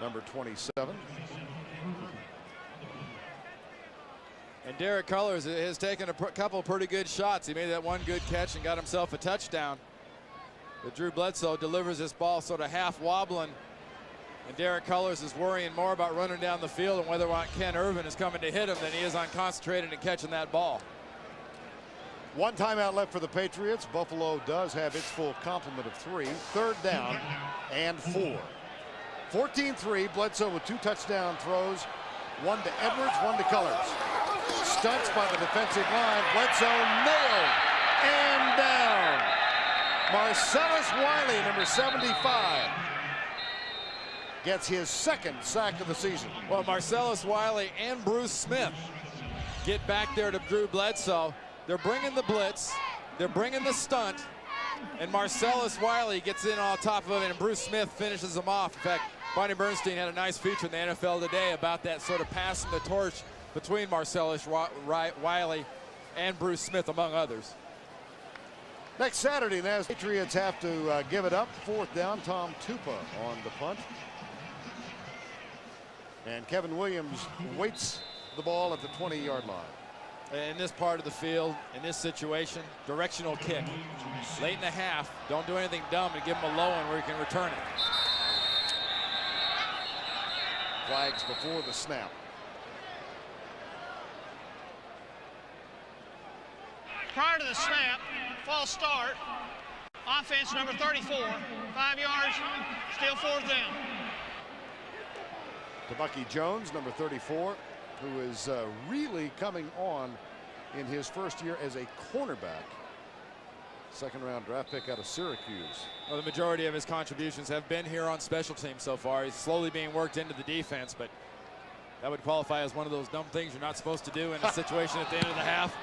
Speaker 1: number 27.
Speaker 2: And Derek Cullors has taken a couple pretty good shots. He made that one good catch and got himself a touchdown. But Drew Bledsoe delivers this ball sort of half wobbling. And Derek Cullors is worrying more about running down the field and whether or not Ken Irvin is coming to hit him than he is on concentrating and catching that ball.
Speaker 1: One timeout left for the Patriots. Buffalo does have its full complement of 3. 3rd down and 4. 14-3. Bledsoe with 2 touchdown throws. One to Edwards, one to Cullors. Stunts by the defensive line. Bledsoe nailed and down. Marcellus Wiley, number 75, gets his 2nd sack of the season.
Speaker 2: Well, Marcellus Wiley and Bruce Smith get back there to Drew Bledsoe. They're bringing the blitz, they're bringing the stunt, and Marcellus Wiley gets in on top of it, and Bruce Smith finishes him off. In fact, Bonnie Bernstein had a nice feature in the NFL today about that sort of passing the torch between Marcellus Wiley and Bruce Smith, among others.
Speaker 1: Next Saturday, now, the Patriots have to give it up. 4th down, Tom Tupa on the punt. And Kevin Williams waits the ball at the 20-yard line.
Speaker 2: In this part of the field, in this situation, directional kick. Late in the half, don't do anything dumb and give him a low one where he can return it.
Speaker 1: Flags before the snap.
Speaker 3: Prior to the snap, false start. Offense number 34, 5 yards, still 4th down.
Speaker 1: To Bucky Jones, number 34, who is really coming on in his first year as a cornerback. 2nd-round draft pick out of Syracuse.
Speaker 2: Well, the majority of his contributions have been here on special teams so far. He's slowly being worked into the defense, but that would qualify as one of those dumb things you're not supposed to do in a situation at the end of the half.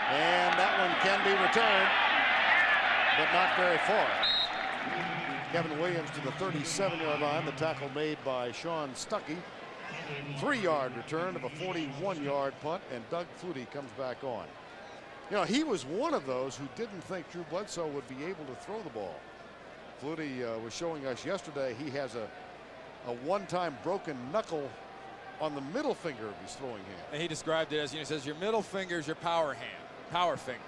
Speaker 1: And that one can be returned, but not very far. Kevin Williams to the 37-yard line. The tackle made by Sean Stuckey. 3-yard return of a 41-yard punt, and Doug Flutie comes back on. You know, he was one of those who didn't think Drew Bledsoe would be able to throw the ball. Flutie was showing us yesterday he has a one-time broken knuckle on the middle finger of his throwing hand.
Speaker 2: And he described it as, you know, he says your middle finger is your power hand, power finger.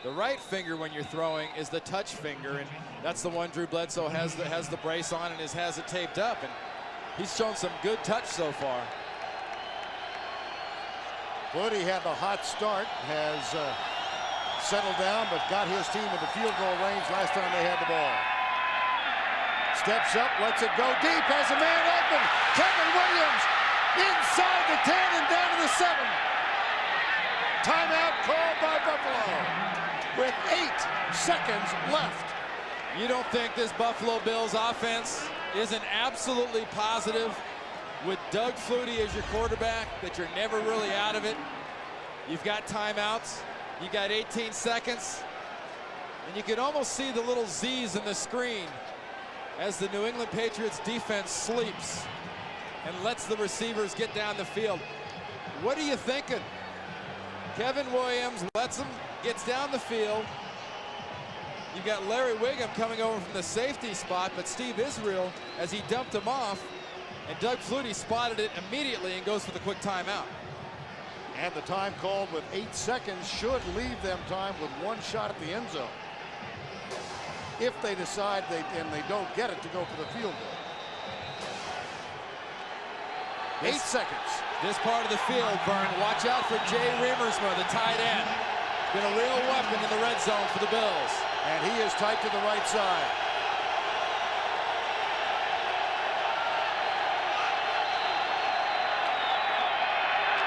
Speaker 2: The right finger when you're throwing is the touch finger, and that's the one Drew Bledsoe has the brace on and has it taped up, and he's shown some good touch so far.
Speaker 1: Flutie had the hot start, has settled down, but got his team into field goal range last time they had the ball. Steps up, lets it go deep, has a man open. Kevin Williams inside the 10 and down to the 7. Timeout called by Buffalo with 8 seconds left.
Speaker 2: You don't think this Buffalo Bills offense isn't absolutely positive with Doug Flutie as your quarterback, that you're never really out of it? You've got timeouts, you got 18 seconds, and you can almost see the little Z's in the screen as the New England Patriots defense sleeps and lets the receivers get down the field. What are you thinking? Kevin Williams gets down the field. You've got Larry Wiggum coming over from the safety spot, but Steve Israel, as he dumped him off, and Doug Flutie spotted it immediately and goes for the quick timeout.
Speaker 1: And the time called with 8 seconds should leave them time with 1 shot at the end zone. If they decide they don't get it, to go for the field goal. 8 seconds.
Speaker 2: This part of the field, Vern, watch out for Jay Riemersma, the tight end. Been a real weapon in the red zone for the Bills.
Speaker 1: And he is tight to the right side.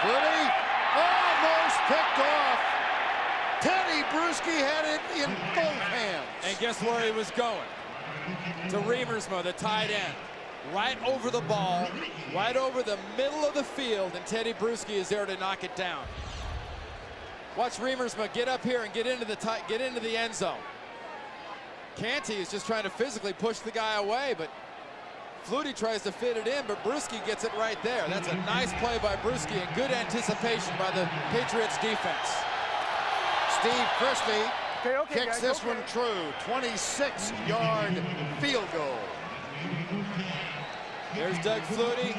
Speaker 1: Flutie almost picked off. Teddy Bruschi had it in both hands.
Speaker 2: And guess where he was going? To Riemersma, the tight end. Right over the ball, right over the middle of the field, and Teddy Bruschi is there to knock it down. Watch Riemersma get up here and get into the end zone. Canty is just trying to physically push the guy away, but Flutie tries to fit it in, but Bruschi gets it right there. That's a nice play by Bruschi and good anticipation by the Patriots defense.
Speaker 1: Steve Christie kicks this one true. 26-yard field goal.
Speaker 2: There's Doug Flutie.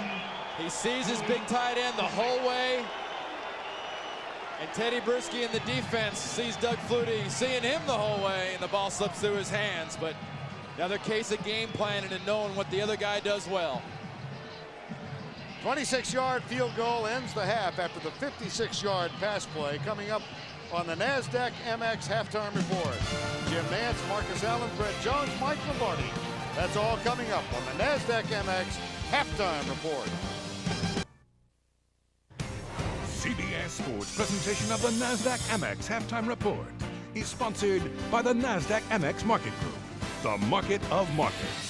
Speaker 2: He sees his big tight end the whole way. And Teddy Bruschi in the defense sees Doug Flutie seeing him the whole way, and the ball slips through his hands. But another case of game planning and knowing what the other guy does well.
Speaker 1: 26-yard field goal ends the half after the 56-yard pass play. Coming up on the NASDAQ MX halftime report. Jim Nance, Marcus Allen, Brett Jones, Mike Lombardi. That's all coming up on the NASDAQ MX halftime report.
Speaker 5: CBS Sports presentation of the NASDAQ MX halftime report is sponsored by the NASDAQ MX Market Group, the market of markets.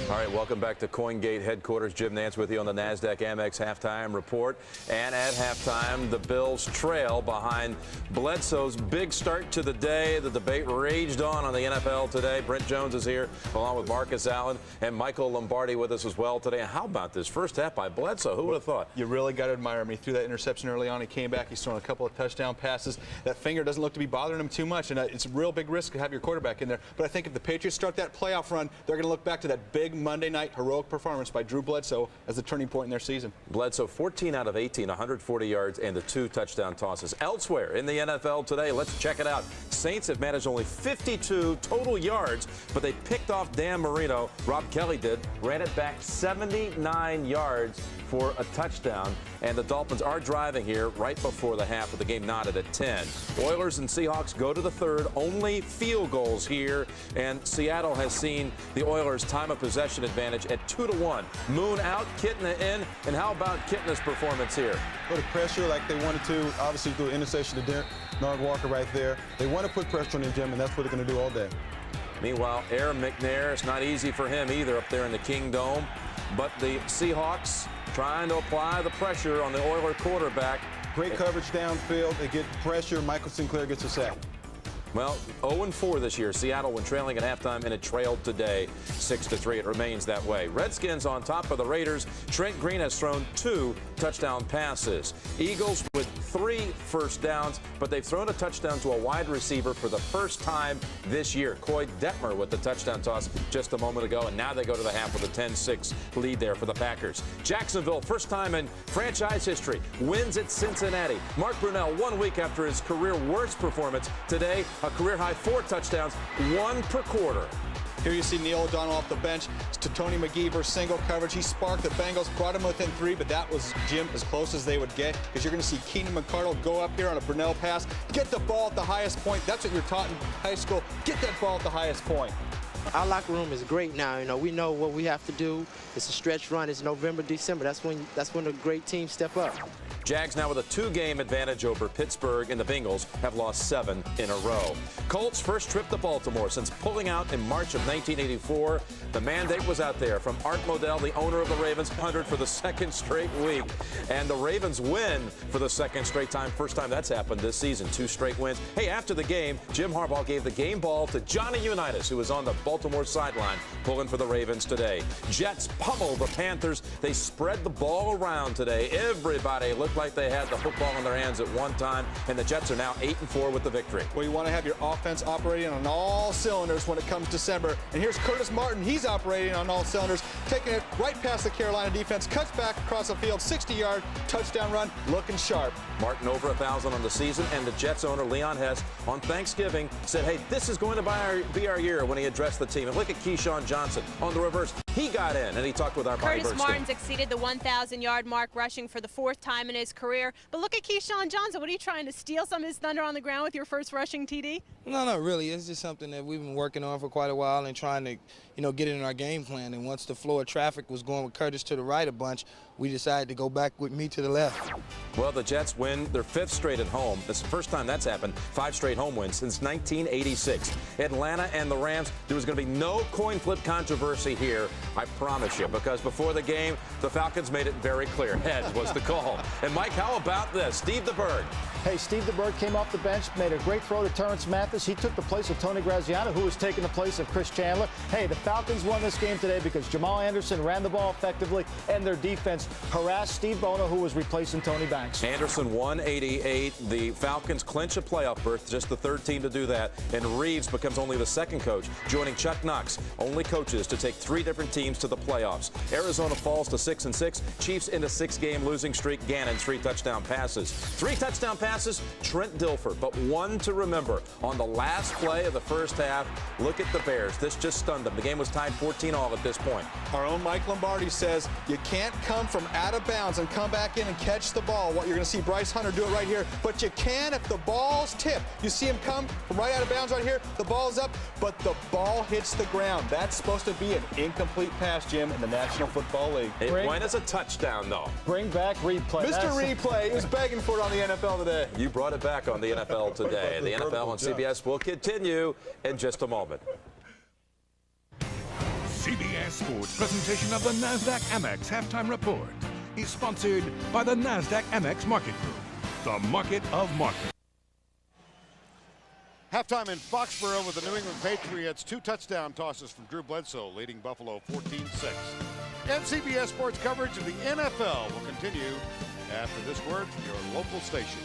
Speaker 6: All right, welcome back to CoinGate headquarters. Jim Nance with you on the NASDAQ Amex halftime report. And at halftime, the Bills trail behind Bledsoe's big start to the day. The debate raged on the NFL today. Brent Jones is here, along with Marcus Allen and Michael Lombardi with us as well today. And how about this first half by Bledsoe? Who would have thought?
Speaker 7: You really got to admire him. He threw that interception early on. He came back. He's thrown a couple of touchdown passes. That finger doesn't look to be bothering him too much, and it's a real big risk to have your quarterback in there. But I think if the Patriots start that playoff run, they're going to look back to that big Monday night heroic performance by Drew Bledsoe as the turning point in their season.
Speaker 6: Bledsoe 14 out of 18, 140 yards and the 2 touchdown tosses. Elsewhere in the NFL today, let's check it out. Saints have managed only 52 total yards, but they picked off Dan Marino. Rob Kelly did, ran it back 79 yards for a touchdown. And the Dolphins are driving here right before the half with the game knotted at 10. Oilers and Seahawks go to the third. Only field goals here. And Seattle has seen the Oilers' time of possession advantage at 2-1. Moon out, Kitna in. And how about Kitna's performance here?
Speaker 8: Put pressure like they wanted to. Obviously, through interception to Nard Walker right there. They want to put pressure on him, Jim, and that's what they're going to do all day.
Speaker 6: Meanwhile, Aaron McNair, it's not easy for him either up there in the King Dome. But the Seahawks trying to apply the pressure on the Oiler quarterback.
Speaker 8: Great coverage downfield. They get pressure. Michael Sinclair gets a sack.
Speaker 6: Well, 0-4 this year. Seattle, when trailing at halftime, and it trailed today 6-3. It remains that way. Redskins on top of the Raiders. Trent Green has thrown 2 touchdown passes. Eagles with 3 first downs, but they've thrown a touchdown to a wide receiver for the first time this year. Coy Detmer with the touchdown toss just a moment ago, and now they go to the half with a 10-6 lead there for the Packers. Jacksonville, first time in franchise history, wins at Cincinnati. Mark Brunell, 1 week after his career worst performance, today a career-high 4 touchdowns, 1 per quarter.
Speaker 7: Here you see Neil O'Donnell off the bench to Tony McGee for single coverage. He sparked the Bengals, brought him within 3, but that was, Jim, as close as they would get, because you're going to see Keenan McCardle go up here on a Brunell pass, get the ball at the highest point. That's what you're taught in high school. Get that ball at the highest point.
Speaker 9: Our locker room is great now. You know, we know what we have to do. It's a stretch run. It's November, December. That's when the great teams step up.
Speaker 6: Jags now with a 2-game advantage over Pittsburgh, and the Bengals have lost 7 in a row. Colts' first trip to Baltimore since pulling out in March of 1984. The mandate was out there from Art Modell, the owner of the Ravens, 100 for the second straight week. And the Ravens win for the second straight time. First time that's happened this season. 2 straight wins. Hey, after the game, Jim Harbaugh gave the game ball to Johnny Unitas, who was on the Baltimore sideline pulling for the Ravens today. Jets pummeled the Panthers. They spread the ball around today. Everybody looked like they had the football in their hands at one time, and the Jets are now 8-4 with the victory.
Speaker 7: Well, you want to have your offense operating on all cylinders when it comes December. And here's Curtis Martin. He's operating on all cylinders, taking it right past the Carolina defense, cuts back across the field, 60-yard touchdown run, looking sharp.
Speaker 6: Martin over 1,000 on the season, and the Jets owner Leon Hess on Thanksgiving said, hey, this is going to be our year when he addressed the team. And look at Keyshawn Johnson on the reverse. He got in, and he talked with our Bobby
Speaker 10: Curtis
Speaker 6: Bernstein.
Speaker 10: Martin's exceeded the 1,000-yard mark rushing for the 4th time in his career. But look at Keyshawn Johnson. What are you trying to steal some of his thunder on the ground with your first rushing TD?
Speaker 9: No, really. It's just something that we've been working on for quite a while and trying to, get in our game plan. And once the flow of traffic was going with Curtis to the right a bunch, we decided to go back with me to the left.
Speaker 6: Well, the Jets win their 5th straight at home. It's the first time that's happened. 5 straight home wins since 1986. Atlanta and the Rams, there was going to be no coin flip controversy here, I promise you, because before the game, the Falcons made it very clear. Heads was the call. And Mike, how about this? Steve DeBerg.
Speaker 11: Hey, Steve DeBerg came off the bench, made a great throw to Terrence Mathis. He took the place of Tony Graziano, who was taking the place of Chris Chandler. Hey, the Falcons won this game today because Jamal Anderson ran the ball effectively, and their defense harassed Steve Bono, who was replacing Tony Banks.
Speaker 6: Anderson 188. The Falcons clinch a playoff berth, just the 3rd team to do that. And Reeves becomes only the 2nd coach, joining Chuck Knox, only coaches to take 3 different teams to the playoffs. Arizona falls to 6-6. Chiefs in a 6-game losing streak. Gannon 3 touchdown passes. 3 touchdown passes, Trent Dilfer, but 1 to remember. On the last play of the first half, look at the Bears. This just stunned them. The game was tied 14-all at this point.
Speaker 7: Our own Mike Lombardi says you can't come from out of bounds and come back in and catch the ball. What you're going to see Bryce Hunter do it right here, but you can if the ball's tipped. You see him come from right out of bounds right here. The ball's up, but the ball hits the ground. That's supposed to be an incomplete pass, Jim, in the National Football League.
Speaker 6: It went as a touchdown, though.
Speaker 11: Bring back replay.
Speaker 7: Mr. Replay is begging for it on the NFL today.
Speaker 6: You brought it back on the NFL today. The NFL on CBS will continue in just a moment.
Speaker 5: CBS Sports presentation of the NASDAQ Amex Halftime Report is sponsored by the NASDAQ Amex Market Group, the market of markets.
Speaker 1: Halftime in Foxborough with the New England Patriots. 2 touchdown tosses from Drew Bledsoe, leading Buffalo 14-6. And CBS Sports coverage of the NFL will continue after this word from your local station.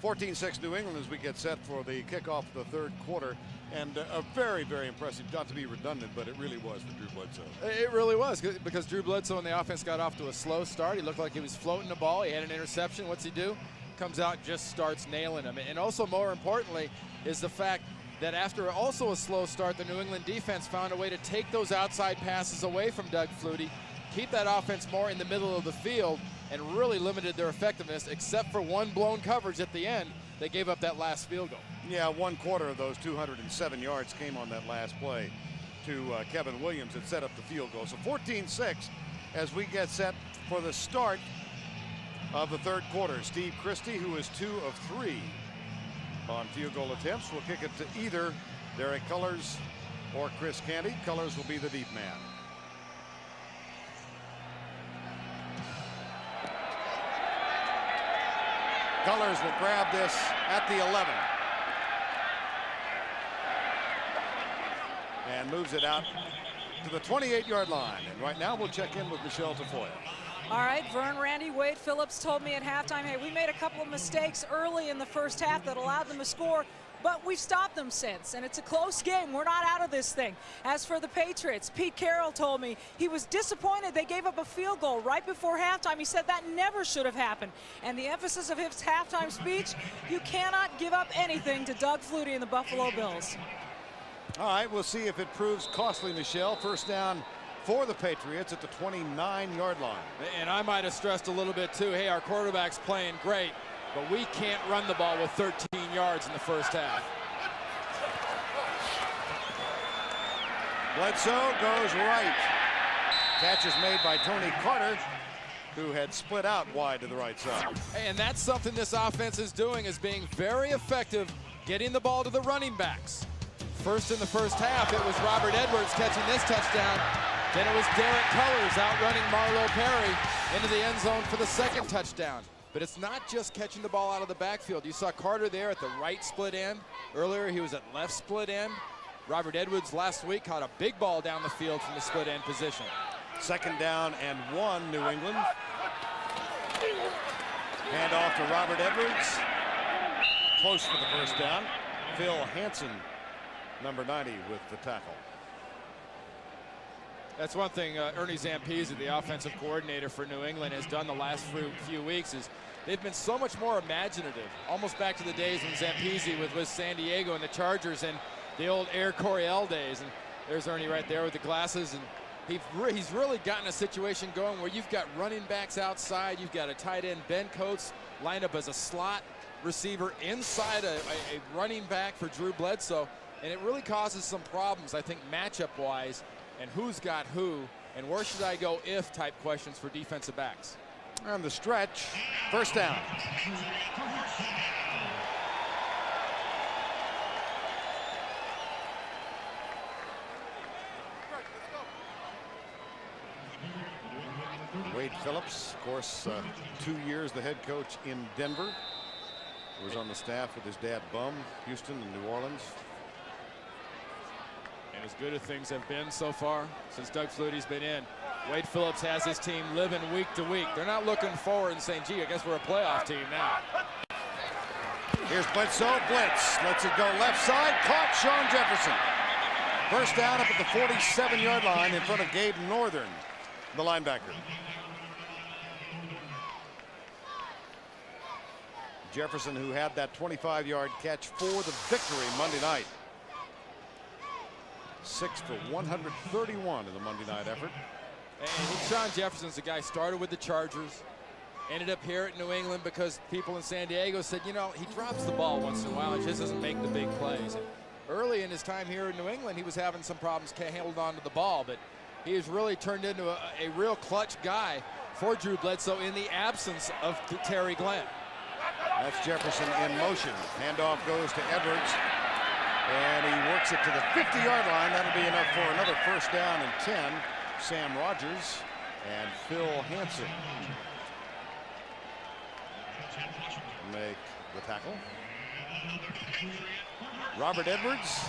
Speaker 1: 14-6 New England as we get set for the kickoff of the 3rd quarter. And a very, very impressive, not to be redundant, but it really was for Drew Bledsoe.
Speaker 2: It really was, because Drew Bledsoe and the offense got off to a slow start. He looked like he was floating the ball. He had an interception. What's he do? Comes out and just starts nailing them. And also, more importantly, is the fact that after also a slow start, the New England defense found a way to take those outside passes away from Doug Flutie, keep that offense more in the middle of the field, and really limited their effectiveness, except for 1 blown coverage at the end. They gave up that last field goal.
Speaker 1: Yeah, 1/4 of those 207 yards came on that last play to Kevin Williams that set up the field goal. So 14-6 as we get set for the start of the 3rd quarter. Steve Christie, who is 2 of 3 on field goal attempts, will kick it to either Derek Cullors or Chris Canty. Cullors will be the deep man. Cullors will grab this at the 11 and moves it out to the 28-yard line. And right now we'll check in with Michelle Tafoya.
Speaker 4: All right, Vern, Randy, Wade Phillips told me at halftime, hey, we made a couple of mistakes early in the first half that allowed them to score, but we've stopped them since, and it's a close game. We're not out of this thing. As for the Patriots, Pete Carroll told me he was disappointed they gave up a field goal right before halftime. He said that never should have happened. And the emphasis of his halftime speech, you cannot give up anything to Doug Flutie and the Buffalo Bills.
Speaker 1: All right, we'll see if it proves costly, Michelle. First down for the Patriots at the 29-yard line.
Speaker 2: And I might have stressed a little bit too, hey, our quarterback's playing great, but we can't run the ball with 13 yards in the first half.
Speaker 1: Bledsoe goes right. Catch is made by Tony Carter, who had split out wide to the right side.
Speaker 2: And that's something this offense is doing, is being very effective getting the ball to the running backs. First in the first half, it was Robert Edwards catching this touchdown. Then it was Derek Cullors outrunning Marlo Perry into the end zone for the second touchdown. But it's not just catching the ball out of the backfield. You saw Carter there at the right split end. Earlier, he was at left split end. Robert Edwards last week caught a big ball down the field from the split end position.
Speaker 1: Second down and 1, New England. Hand off to Robert Edwards. Close for the first down. Phil Hansen, number 90, with the tackle.
Speaker 2: That's one thing Ernie Zampese, the offensive coordinator for New England, has done the last few weeks is they've been so much more imaginative, almost back to the days when Zampese was with San Diego and the Chargers and the old Air Coryell days. And there's Ernie right there with the glasses. And he's really gotten a situation going where you've got running backs outside, you've got a tight end, Ben Coates, lined up as a slot receiver inside a running back for Drew Bledsoe. And it really causes some problems, I think, matchup-wise, and who's got who, and where should I go if type questions for defensive backs.
Speaker 1: On the stretch, first down. Wade Phillips, of course, 2 years the head coach in Denver. Was on the staff with his dad, Bum, Houston and New Orleans.
Speaker 2: And as good as things have been so far since Doug Flutie's been in, Wade Phillips has his team living week to week. They're not looking forward and saying, gee, I guess we're a playoff team now.
Speaker 1: Here's Bledsoe, blitz, lets it go left side, caught Sean Jefferson. First down up at the 47-yard line in front of Gabe Northern, the linebacker. Jefferson, who had that 25-yard catch for the victory Monday night. 6 for 131 in the Monday night effort.
Speaker 2: And Sean Jefferson's the guy started with the Chargers, ended up here at New England because people in San Diego said, you know, he drops the ball once in a while and just doesn't make the big plays. And early in his time here in New England, he was having some problems holding on to the ball, but he has really turned into a real clutch guy for Drew Bledsoe in the absence of Terry Glenn.
Speaker 1: That's Jefferson in motion. Handoff goes to Edwards. And he works it to the 50-yard line. That'll be enough for another first down and 10. Sam Rogers and Phil Hansen make the tackle. Robert Edwards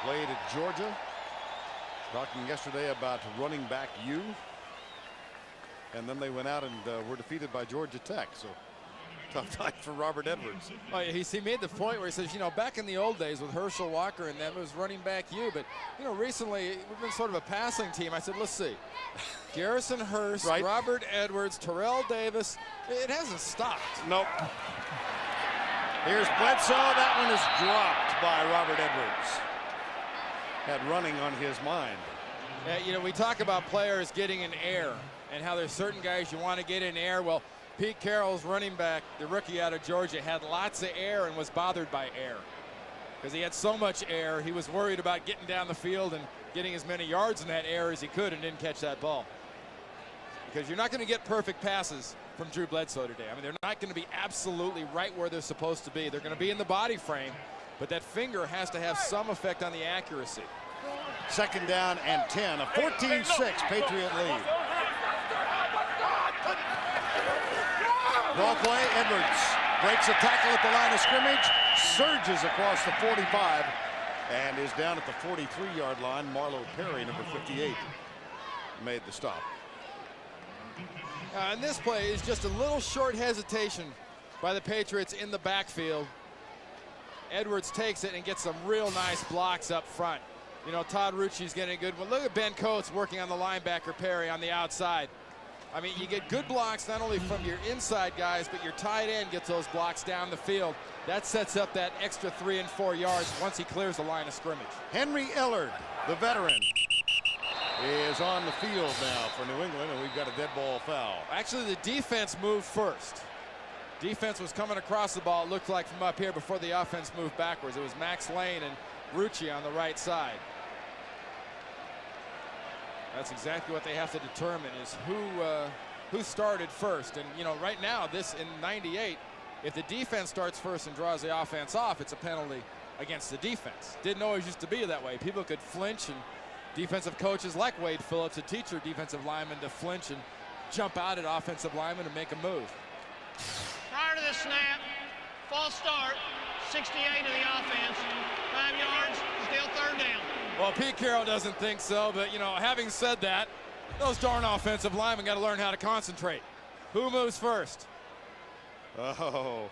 Speaker 1: played at Georgia. Talking yesterday about running back U. And then they went out and were defeated by Georgia Tech. So tough night for Robert Edwards.
Speaker 2: Oh, yeah, he made the point where he says, you know, back in the old days with Herschel Walker and them, it was running back you. But, you know, recently we've been sort of a passing team. I said, let's see. Garrison Hurst, right. Robert Edwards, Terrell Davis. It hasn't stopped.
Speaker 1: Nope. Here's Bledsoe. That one is dropped by Robert Edwards. Had running on his mind.
Speaker 2: You know, we talk about players getting in air and how there's certain guys you want to get in air. Well, Pete Carroll's running back, the rookie out of Georgia, had lots of air and was bothered by air. Because he had so much air, he was worried about getting down the field and getting as many yards in that air as he could and didn't catch that ball. Because you're not going to get perfect passes from Drew Bledsoe today. I mean, they're not going to be absolutely right where they're supposed to be. They're going to be in the body frame, but that finger has to have some effect on the accuracy.
Speaker 1: Second down and 10, a 14-6 Patriot lead. Ball play, Edwards breaks a tackle at the line of scrimmage, surges across the 45, and is down at the 43-yard line. Marlo Perry, number 58, made the stop.
Speaker 2: And this play is just a little short hesitation by the Patriots in the backfield. Edwards takes it and gets some real nice blocks up front. You know, Todd Rucci's getting a good one. Look at Ben Coates working on the linebacker Perry on the outside. I mean, you get good blocks not only from your inside guys, but your tight end gets those blocks down the field. That sets up that extra 3 and 4 yards once he clears the line of scrimmage.
Speaker 1: Henry Ellard, the veteran, is on the field now for New England, and we've got a dead ball foul.
Speaker 2: Actually, the defense moved first. Defense was coming across the ball, it looked like, from up here before the offense moved backwards. It was Max Lane and Rucci on the right side. That's exactly what they have to determine, is who started first. And, you know, right now, this in 98, if the defense starts first and draws the offense off, it's a penalty against the defense. Didn't always used to be that way. People could flinch, and defensive coaches like Wade Phillips would teach their defensive linemen to flinch and jump out at offensive linemen and make a move.
Speaker 3: Prior to this snap, false start, 68 of the offense, 5 yards, still third down.
Speaker 2: Well, Pete Carroll doesn't think so, but, you know, having said that, those darn offensive linemen got to learn how to concentrate. Who moves first? Oh.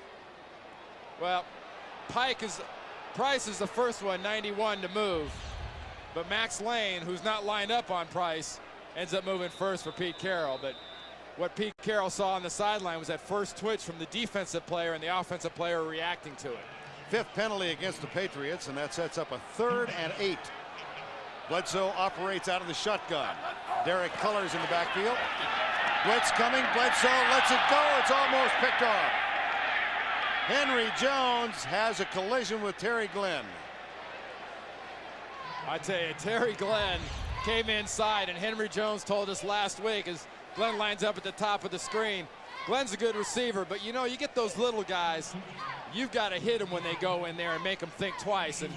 Speaker 2: Well, Price is the first one, 91, to move. But Max Lane, who's not lined up on Price, ends up moving first for Pete Carroll. But what Pete Carroll saw on the sideline was that first twitch from the defensive player and the offensive player reacting to it.
Speaker 1: 5th penalty against the Patriots, and that sets up a 3rd and 8. Bledsoe operates out of the shotgun. Derek Cullors in the backfield. Blitz coming. Bledsoe lets it go. It's almost picked off. Henry Jones has a collision with Terry Glenn.
Speaker 2: I tell you, Terry Glenn came inside, and Henry Jones told us last week as Glenn lines up at the top of the screen. Glenn's a good receiver, but you know, you get those little guys, you've got to hit them when they go in there and make them think twice. And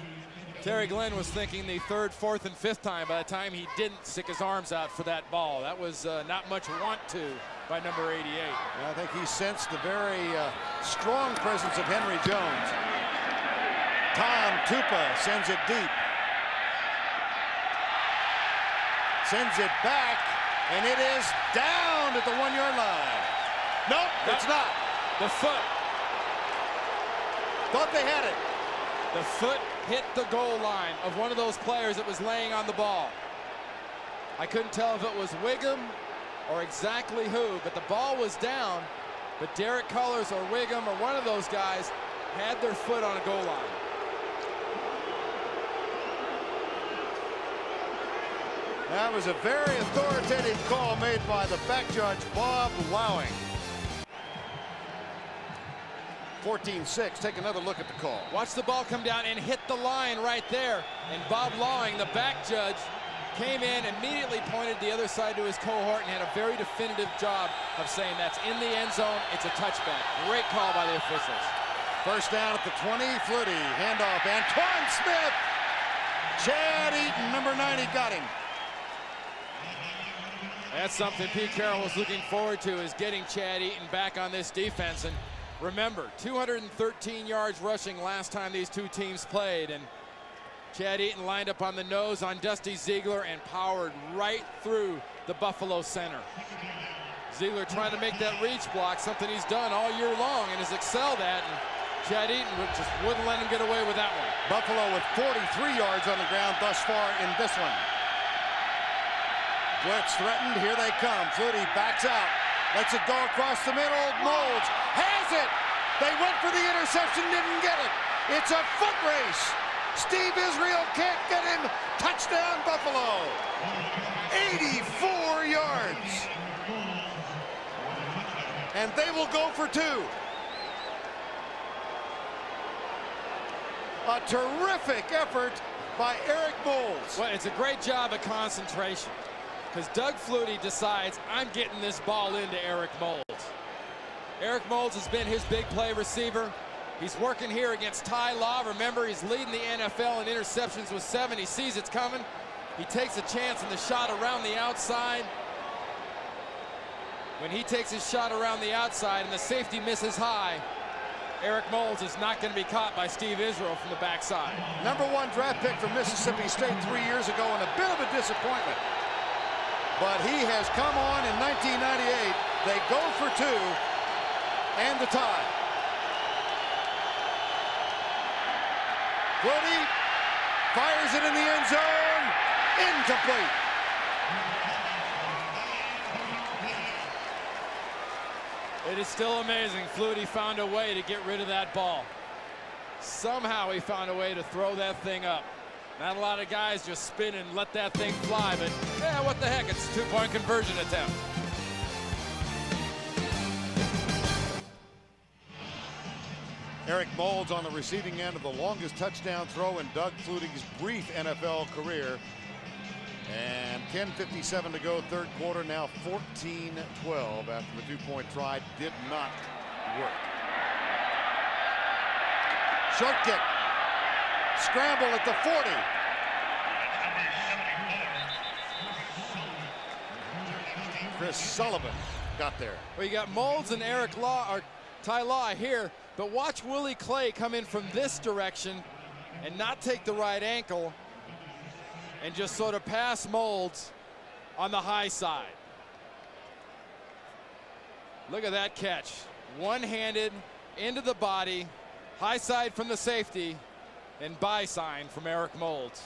Speaker 2: Terry Glenn was thinking the 3rd, 4th, and 5th time by the time he didn't stick his arms out for that ball. That was not much want to by number 88.
Speaker 1: I think he sensed the very strong presence of Henry Jones. Tom Tupa sends it deep. Sends it back, and it is down at the 1-yard line. Nope, it's not.
Speaker 2: The foot.
Speaker 1: Thought they had it.
Speaker 2: The foot hit the goal line of one of those players that was laying on the ball. I couldn't tell if it was Wiggum or exactly who, but the ball was down. But Derek Cullors or Wiggum or one of those guys had their foot on a goal line.
Speaker 1: That was a very authoritative call made by the back judge, Bob Lowing. 14-6, take another look at the call.
Speaker 2: Watch the ball come down and hit the line right there. And Bob Lowing, the back judge, came in, immediately pointed the other side to his cohort and had a very definitive job of saying that's in the end zone, it's a touchback. Great call by the officials.
Speaker 1: First down at the 20, Flutie, handoff, Antoine Smith. Chad Eaton, number 90, got him.
Speaker 2: That's something Pete Carroll was looking forward to, is getting Chad Eaton back on this defense. And remember, 213 yards rushing last time these two teams played, and Chad Eaton lined up on the nose on Dusty Ziegler and powered right through the Buffalo center. Ziegler trying to make that reach block, something he's done all year long and has excelled at, and Chad Eaton just wouldn't let him get away with that one.
Speaker 1: Buffalo with 43 yards on the ground thus far in this one. Blitz threatened, here they come. Flutie backs out, lets it go across the middle. Moulds has it. They went for the interception, didn't get it. It's a foot race. Steve Israel can't get him. Touchdown, Buffalo. 84 yards. And they will go for 2. A terrific effort by Eric Moulds.
Speaker 2: Well, it's a great job of concentration, because Doug Flutie decides, I'm getting this ball into Eric Moulds. Eric Moulds has been his big play receiver. He's working here against Ty Law. Remember, he's leading the NFL in interceptions with 7. He sees it's coming. He takes a chance in the shot around the outside. When he takes his shot around the outside and the safety misses high, Eric Moulds is not going to be caught by Steve Israel from the backside.
Speaker 1: Number 1 draft pick from Mississippi State 3 years ago, and a bit of a disappointment. But he has come on in 1998. They go for 2 and the tie. Flutie fires it in the end zone. Incomplete.
Speaker 2: It is still amazing. Flutie found a way to get rid of that ball. Somehow he found a way to throw that thing up. Not a lot of guys just spin and let that thing fly, but yeah, what the heck, it's a 2-point conversion attempt.
Speaker 1: Eric Moulds on the receiving end of the longest touchdown throw in Doug Flutie's brief NFL career. And 10:57 to go, third quarter, now 14-12 after the two-point try did not work. Short kick. Scramble at the 40. Chris Sullivan got there.
Speaker 2: Well, you got Moulds and Eric Law, or Ty Law here, but watch Willie Clay come in from this direction and not take the right ankle and just sort of pass Moulds on the high side. Look at that catch. One-handed into the body, high side from the safety, and buy sign from Eric Moulds.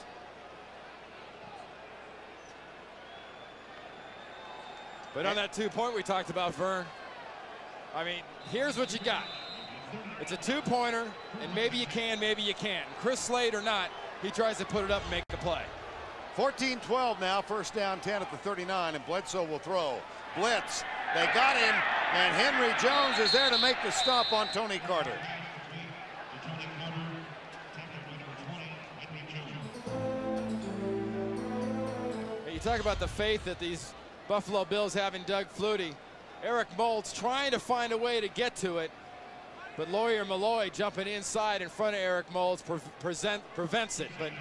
Speaker 2: But on that two-point we talked about, Vern, I mean, here's what you got. It's a two-pointer, and maybe you can, maybe you can't. Chris Slade or not, he tries to put it up and make a play.
Speaker 1: 14-12 now, first down 10 at the 39, and Bledsoe will throw. Blitz, they got him, and Henry Jones is there to make the stop on Tony Carter.
Speaker 2: You talk about the faith that these Buffalo Bills have in Doug Flutie. Eric Moulds trying to find a way to get to it, but Lawyer Malloy jumping inside in front of Eric Moulds prevents it. But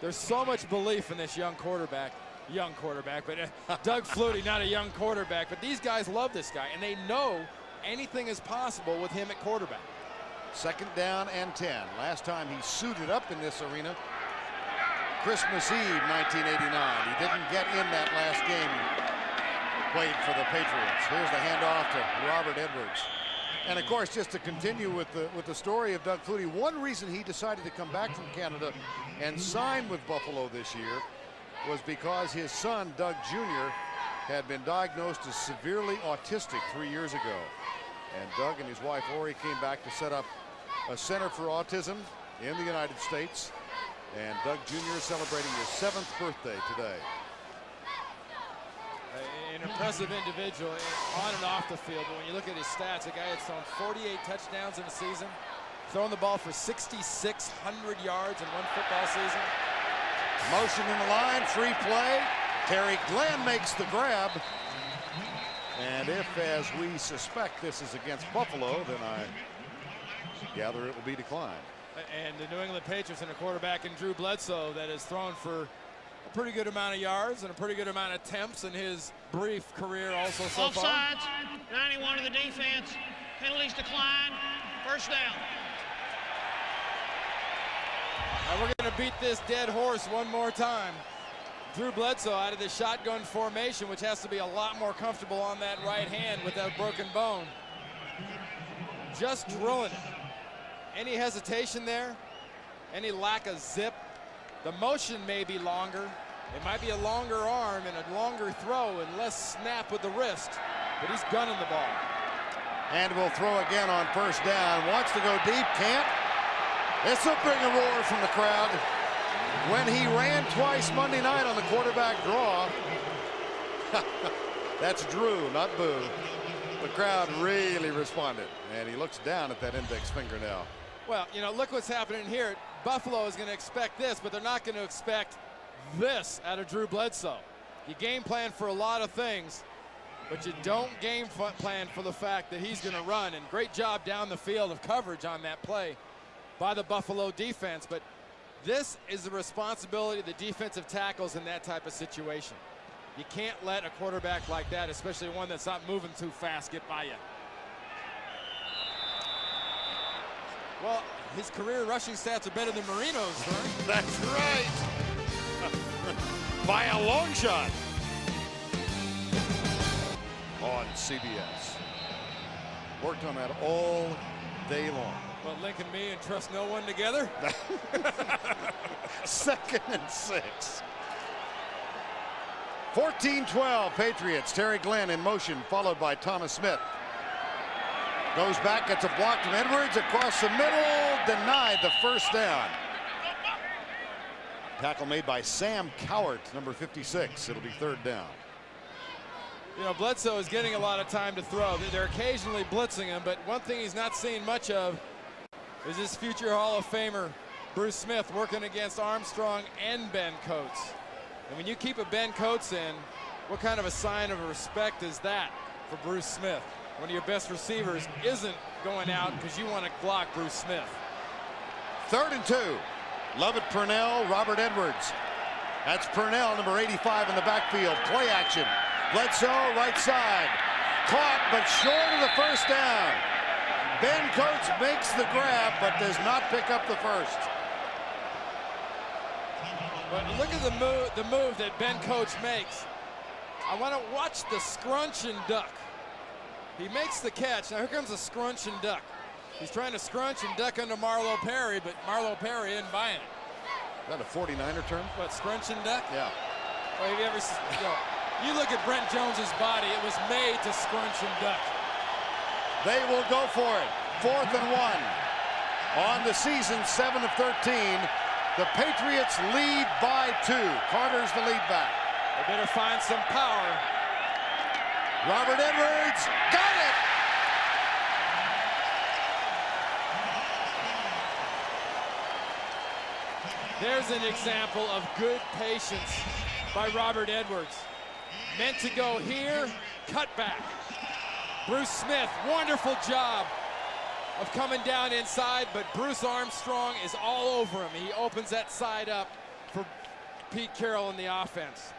Speaker 2: there's so much belief in this young quarterback, but Doug Flutie, not a young quarterback, but these guys love this guy, and they know anything is possible with him at quarterback.
Speaker 1: Second down and 10. Last time he suited up in this arena, Christmas Eve 1989. He didn't get in that last game played for the Patriots. Here's the handoff to Robert Edwards. And of course, just to continue with the story of Doug Flutie, one reason he decided to come back from Canada and sign with Buffalo this year was because his son, Doug Jr., had been diagnosed as severely autistic 3 years ago. And Doug and his wife Lori came back to set up a center for autism in the United States. And Doug Jr. is celebrating his 7th birthday today.
Speaker 2: An impressive individual on and off the field, but when you look at his stats, a guy that's thrown 48 touchdowns in a season, throwing the ball for 6,600 yards in one football season.
Speaker 1: Motion in the line, free play. Terry Glenn makes the grab. And if, as we suspect, this is against Buffalo, then I gather it will be declined.
Speaker 2: And the New England Patriots and a quarterback in Drew Bledsoe that has thrown for a pretty good amount of yards and a pretty good amount of attempts in his brief career also so far.
Speaker 3: Offsides, 91 to the defense. Penalties decline. First down.
Speaker 2: Now we're going to beat this dead horse one more time. Drew Bledsoe out of the shotgun formation, which has to be a lot more comfortable on that right hand with that broken bone. Just drilling it. Any hesitation there? Any lack of zip? The motion may be longer. It might be a longer arm and a longer throw and less snap with the wrist, but he's gunning the ball.
Speaker 1: And will throw again on first down. Wants to go deep, can't. This will bring a roar from the crowd. When he ran twice Monday night on the quarterback draw. That's Drew, not Boo. The crowd really responded, and he looks down at that index finger now.
Speaker 2: Well, you know, look what's happening here. Buffalo is going to expect this, but they're not going to expect this out of Drew Bledsoe. You game plan for a lot of things, but you don't game plan for the fact that he's going to run. And great job down the field of coverage on that play by the Buffalo defense. But this is the responsibility of the defensive tackles in that type of situation. You can't let a quarterback like that, especially one that's not moving too fast, get by you. Well, his career rushing stats are better than Marino's, right?
Speaker 1: That's right. By a long shot. On CBS. Worked on that all day long.
Speaker 2: But Lincoln me and trust no one together.
Speaker 1: 2nd and 6. 14-12 Patriots. Terry Glenn in motion, followed by Thomas Smith. Goes back, gets a block from Edwards across the middle, denied the first down. Tackle made by Sam Cowart, number 56. It'll be 3rd down.
Speaker 2: You know, Bledsoe is getting a lot of time to throw. They're occasionally blitzing him, but one thing he's not seeing much of is this future Hall of Famer, Bruce Smith, working against Armstrong and Ben Coates. And when you keep a Ben Coates in, what kind of a sign of respect is that for Bruce Smith? One of your best receivers isn't going out because you want to block Bruce Smith.
Speaker 1: 3rd and 2. Lovett Purnell, Robert Edwards. That's Purnell, number 85 in the backfield. Play action. Bledsoe, right side. Caught, but short of the first down. Ben Coates makes the grab, but does not pick up the first.
Speaker 2: But look at the move that Ben Coates makes. I want to watch the scrunch and duck. He makes the catch. Now here comes a scrunch and duck. He's trying to scrunch and duck into Marlo Perry, but Marlo Perry isn't buying it.
Speaker 1: Is that a 49er term?
Speaker 2: What, scrunch and duck?
Speaker 1: Yeah.
Speaker 2: Well, have you ever seen, you look at Brent Jones's body, it was made to scrunch and duck.
Speaker 1: They will go for it. 4th and 1. On the season, 7 of 13. The Patriots lead by 2. Carter's the lead back.
Speaker 2: They better find some power.
Speaker 1: Robert Edwards got it.
Speaker 2: There's an example of good patience by Robert Edwards. Meant to go here, cut back. Bruce Smith, wonderful job of coming down inside, but Bruce Armstrong is all over him. He opens that side up for Pete Carroll in the offense.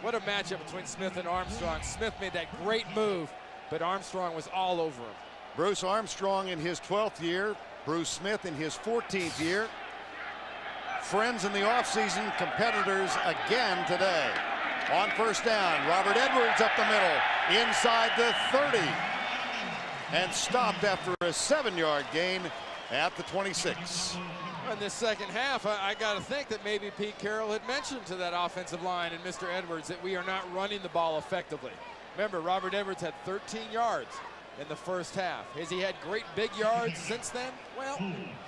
Speaker 2: What a matchup between Smith and Armstrong. Smith made that great move, but Armstrong was all over him.
Speaker 1: Bruce Armstrong in his 12th year. Bruce Smith in his 14th year. Friends in the offseason, competitors again today. On first down, Robert Edwards up the middle, inside the 30. And stopped after a 7-yard gain at the 26.
Speaker 2: In this second half, I got to think that maybe Pete Carroll had mentioned to that offensive line and Mr. Edwards that we are not running the ball effectively. Remember, Robert Edwards had 13 yards in the first half. Has he had great big yards since then? Well,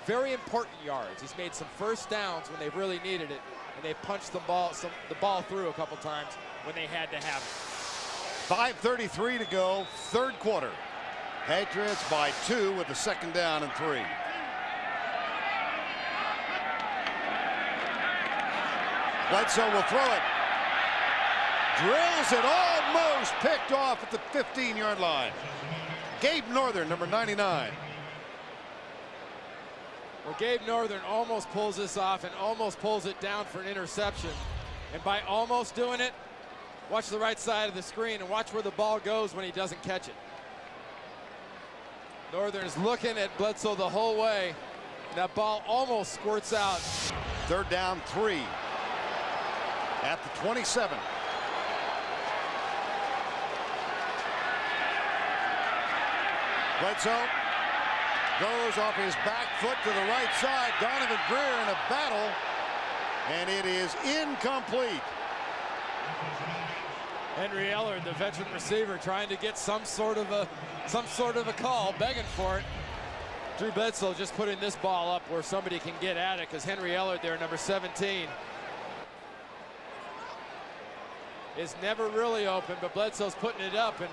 Speaker 2: very important yards. He's made some first downs when they've really needed it, and they punched the ball through a couple times when they had to have it.
Speaker 1: 5:33 to go, 3rd quarter. Patriots by 2 with the 2nd down and 3. Bledsoe will throw it. Drills it, almost picked off at the 15-yard line. Gabe Northern, number 99.
Speaker 2: Well, Gabe Northern almost pulls this off and almost pulls it down for an interception. And by almost doing it, watch the right side of the screen and watch where the ball goes when he doesn't catch it. Northern is looking at Bledsoe the whole way. And that ball almost squirts out.
Speaker 1: 3rd down, 3. At the 27. Bledsoe goes off his back foot to the right side. Donovan Greer in a battle, and it is incomplete.
Speaker 2: Henry Ellard, the veteran receiver, trying to get some sort of a call, begging for it. Drew Bledsoe just putting this ball up where somebody can get at it, because Henry Ellard there, number 17, is never really open, but Bledsoe's putting it up. And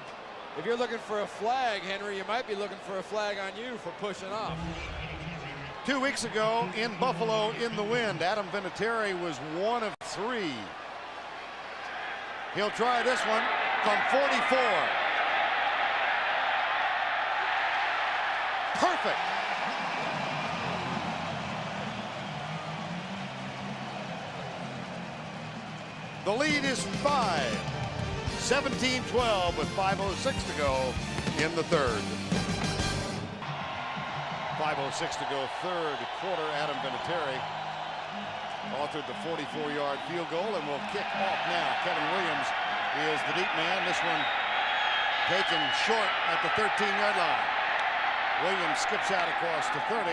Speaker 2: if you're looking for a flag, Henry, you might be looking for a flag on you for pushing off.
Speaker 1: 2 weeks ago in Buffalo in the wind, Adam Vinatieri was 1 of 3. He'll try this one from 44. Perfect. The lead is 5. 17-12 with 5:06 to go in the 3rd. 5:06 to go, 3rd quarter. Adam Vinatieri authored the 44-yard field goal and will kick off now. Kevin Williams is the deep man. This one taken short at the 13-yard line. Williams skips out across to 30,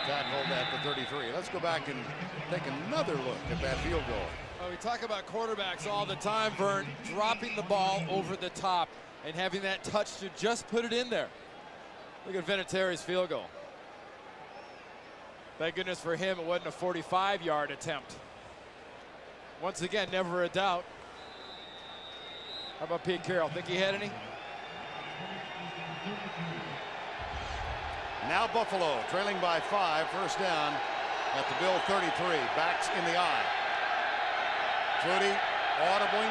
Speaker 1: tackled at the 33. Let's go back and take another look at that field goal.
Speaker 2: Well, we talk about quarterbacks all the time, Vern, dropping the ball over the top and having that touch to just put it in there. Look at Vinatieri's field goal. Thank goodness for him, it wasn't a 45-yard attempt. Once again, never a doubt. How about Pete Carroll? Think he had any?
Speaker 1: Now Buffalo trailing by 5, 1st down at the Bill 33. Backs in the eye. Flutie audibly.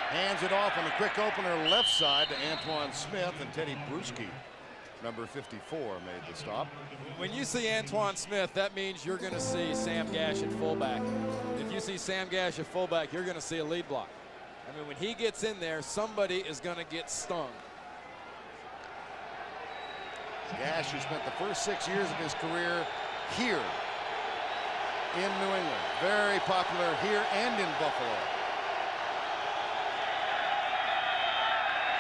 Speaker 1: Hands it off on a quick opener left side to Antoine Smith, and Teddy Bruschi, number 54, made the stop.
Speaker 2: When you see Antoine Smith, that means you're going to see Sam Gash at fullback. If you see Sam Gash at fullback, you're going to see a lead block. I mean, when he gets in there, somebody is going to get stung.
Speaker 1: Gash, who spent the first 6 years of his career here in New England. Very popular here and in Buffalo.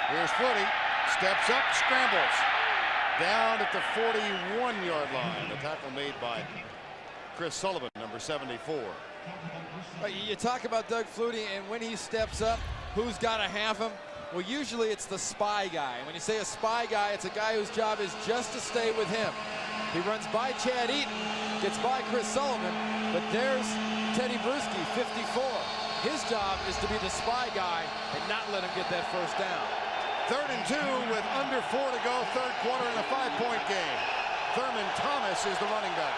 Speaker 1: Here's Flutie, steps up, scrambles. Down at the 41-yard line. The tackle made by Chris Sullivan, number 74.
Speaker 2: You talk about Doug Flutie, and when he steps up, who's got to have him? Well, usually it's the spy guy. When you say a spy guy, it's a guy whose job is just to stay with him. He runs by Chad Eaton, gets by Chris Sullivan, but there's Teddy Bruschi, 54. His job is to be the spy guy and not let him get that first down.
Speaker 1: 3rd and 2 with under 4 to go, third quarter in a 5-point game. Thurman Thomas is the running back.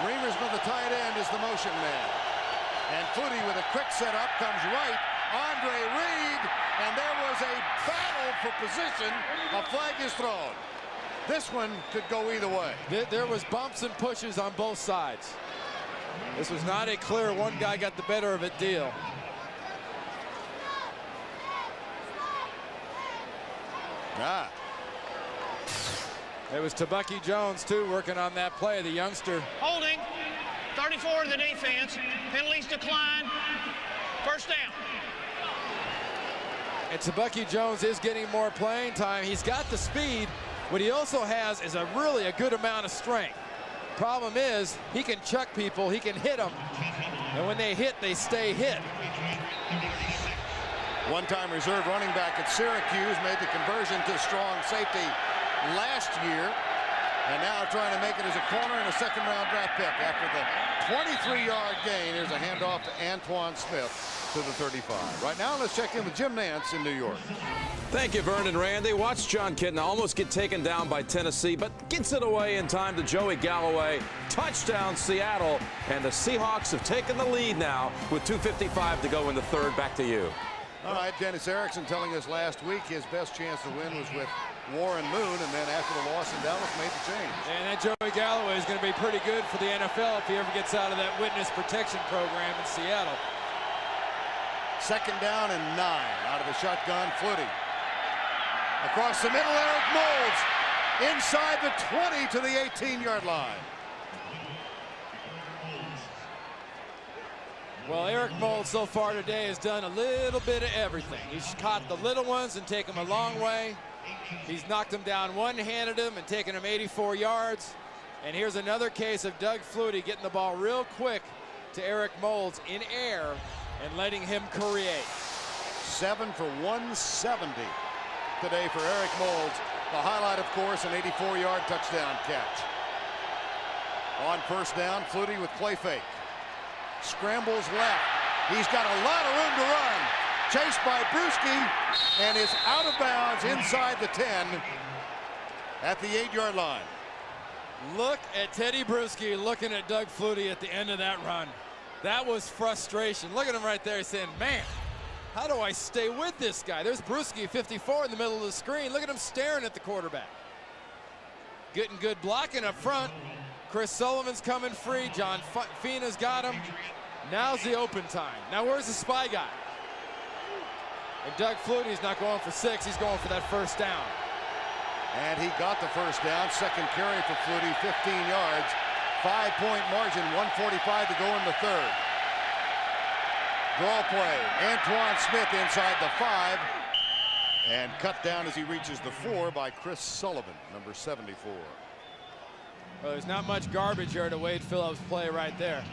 Speaker 1: Reamersman, the tight end, is the motion man. And Flutie with a quick setup comes right. Andre Reed, and there was a battle for position. A flag is thrown. This one could go either way.
Speaker 2: There was bumps and pushes on both sides. This was not a clear one guy got the better of it deal. It was Tabucky Jones, too, working on that play, the youngster.
Speaker 3: Holding, 34 to the defense. Penalties decline. First down.
Speaker 2: And Tabucky Jones is getting more playing time. He's got the speed. What he also has is really a good amount of strength. Problem is, he can chuck people, he can hit them, and when they hit, they stay hit.
Speaker 1: One-time reserve running back at Syracuse made the conversion to strong safety last year, and now trying to make it as a corner and a second-round draft pick. After the 23-yard gain, here's a handoff to Antoine Smith to the 35. Right now, let's check in with Jim Nantz in New York.
Speaker 6: Thank you, Vernon Randy. Watch John Kitna almost get taken down by Tennessee, but gets it away in time to Joey Galloway. Touchdown, Seattle, and the Seahawks have taken the lead now with 2:55 to go in the third. Back to you.
Speaker 1: All right, Dennis Erickson telling us last week his best chance to win was with Warren Moon, and then after the loss in Dallas made the change.
Speaker 2: And that Joey Galloway is going to be pretty good for the NFL if he ever gets out of that witness protection program in Seattle.
Speaker 1: 2nd down and 9 out of the shotgun. Flutie. Across the middle, Eric Moulds. Inside the 20 to the 18-yard line.
Speaker 2: Well, Eric Moulds so far today has done a little bit of everything. He's caught the little ones and taken them a long way. He's knocked them down one-handed them and taken them 84 yards. And here's another case of Doug Flutie getting the ball real quick to Eric Moulds in air and letting him create.
Speaker 1: 7 for 170 today for Eric Moulds. The highlight, of course, an 84-yard touchdown catch. On 1st down, Flutie with play fake. Scrambles left. He's got a lot of room to run. Chased by Bruschi, and is out of bounds inside the 10 at the 8-yard line.
Speaker 2: Look at Teddy Bruschi looking at Doug Flutie at the end of that run. That was frustration. Look at him right there. He's saying, man, how do I stay with this guy? There's Bruschi, 54, in the middle of the screen. Look at him staring at the quarterback. Getting good blocking up front. Chris Sullivan's coming free. John Fina's got him. Now's the open time. Now where's the spy guy? And Doug Flutie's not going for 6. He's going for that 1st down.
Speaker 1: And he got the 1st down. 2nd carry for Flutie, 15 yards. 5-point margin, 1:45 to go in the 3rd. Draw play. Antoine Smith inside the 5. And cut down as he reaches the 4 by Chris Sullivan, number 74.
Speaker 2: Well, there's not much garbage here to Wade Phillips' play right there.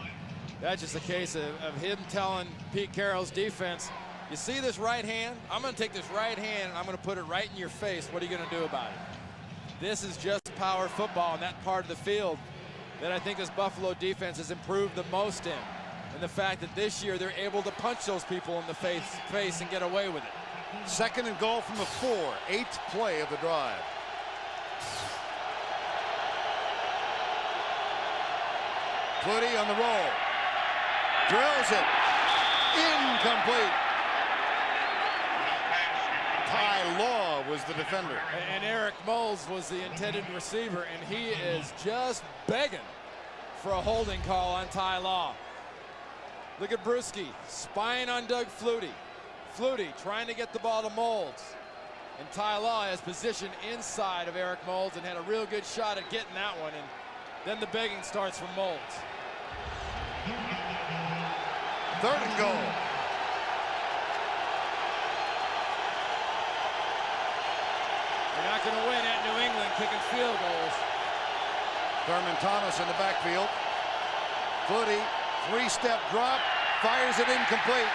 Speaker 2: That's just a case of him telling Pete Carroll's defense, you see this right hand? I'm going to take this right hand and I'm going to put it right in your face. What are you going to do about it? This is just power football in that part of the field that I think this Buffalo defense has improved the most in. And the fact that this year they're able to punch those people in the face and get away with it.
Speaker 1: 2nd and goal from the 4. 8th play of the drive. Flutie on the roll. Drills it. Incomplete. Ty Law was the defender.
Speaker 2: And Eric Moles was the intended receiver, and he is just begging for a holding call on Ty Law. Look at Bruschi spying on Doug Flutie. Flutie trying to get the ball to Moles. And Ty Law has position inside of Eric Moles and had a real good shot at getting that one. And then the begging starts from Moles.
Speaker 1: 3rd and goal.
Speaker 2: They're not going to win at New England kicking field goals.
Speaker 1: Thurman Thomas in the backfield. Flutie, 3-step drop, fires it incomplete.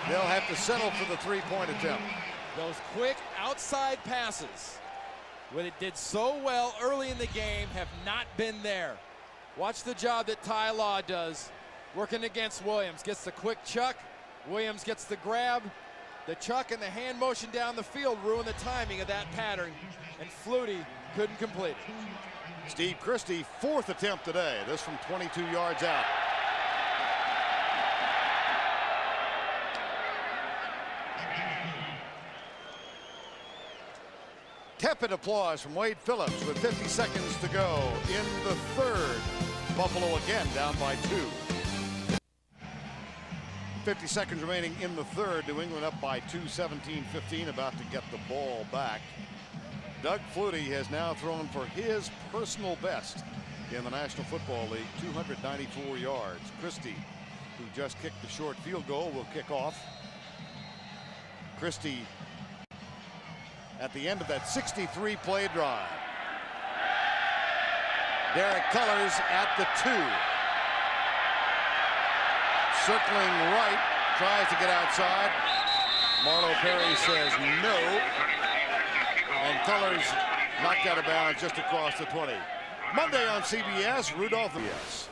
Speaker 1: They'll have to settle for the 3-point attempt.
Speaker 2: Those quick outside passes, what it did so well early in the game, have not been there. Watch the job that Ty Law does, working against Williams. Gets the quick chuck, Williams gets the grab. The chuck and the hand motion down the field ruined the timing of that pattern, and Flutie couldn't complete it.
Speaker 1: Steve Christie, 4th attempt today. This from 22 yards out. Tepid applause from Wade Phillips with 50 seconds to go in the 3rd. Buffalo again down by 2. 50 seconds remaining in the 3rd. New England up by 2, 17-15, about to get the ball back. Doug Flutie has now thrown for his personal best in the National Football League, 294 yards. Christie, who just kicked the short field goal, will kick off. Christie at the end of that 63-play drive. Derek Cullors at the 2. Circling right, tries to get outside. Marlo Perry says no. And Cullors knocked out of bounds just across the 20. Monday on CBS, Rudolph. Yes.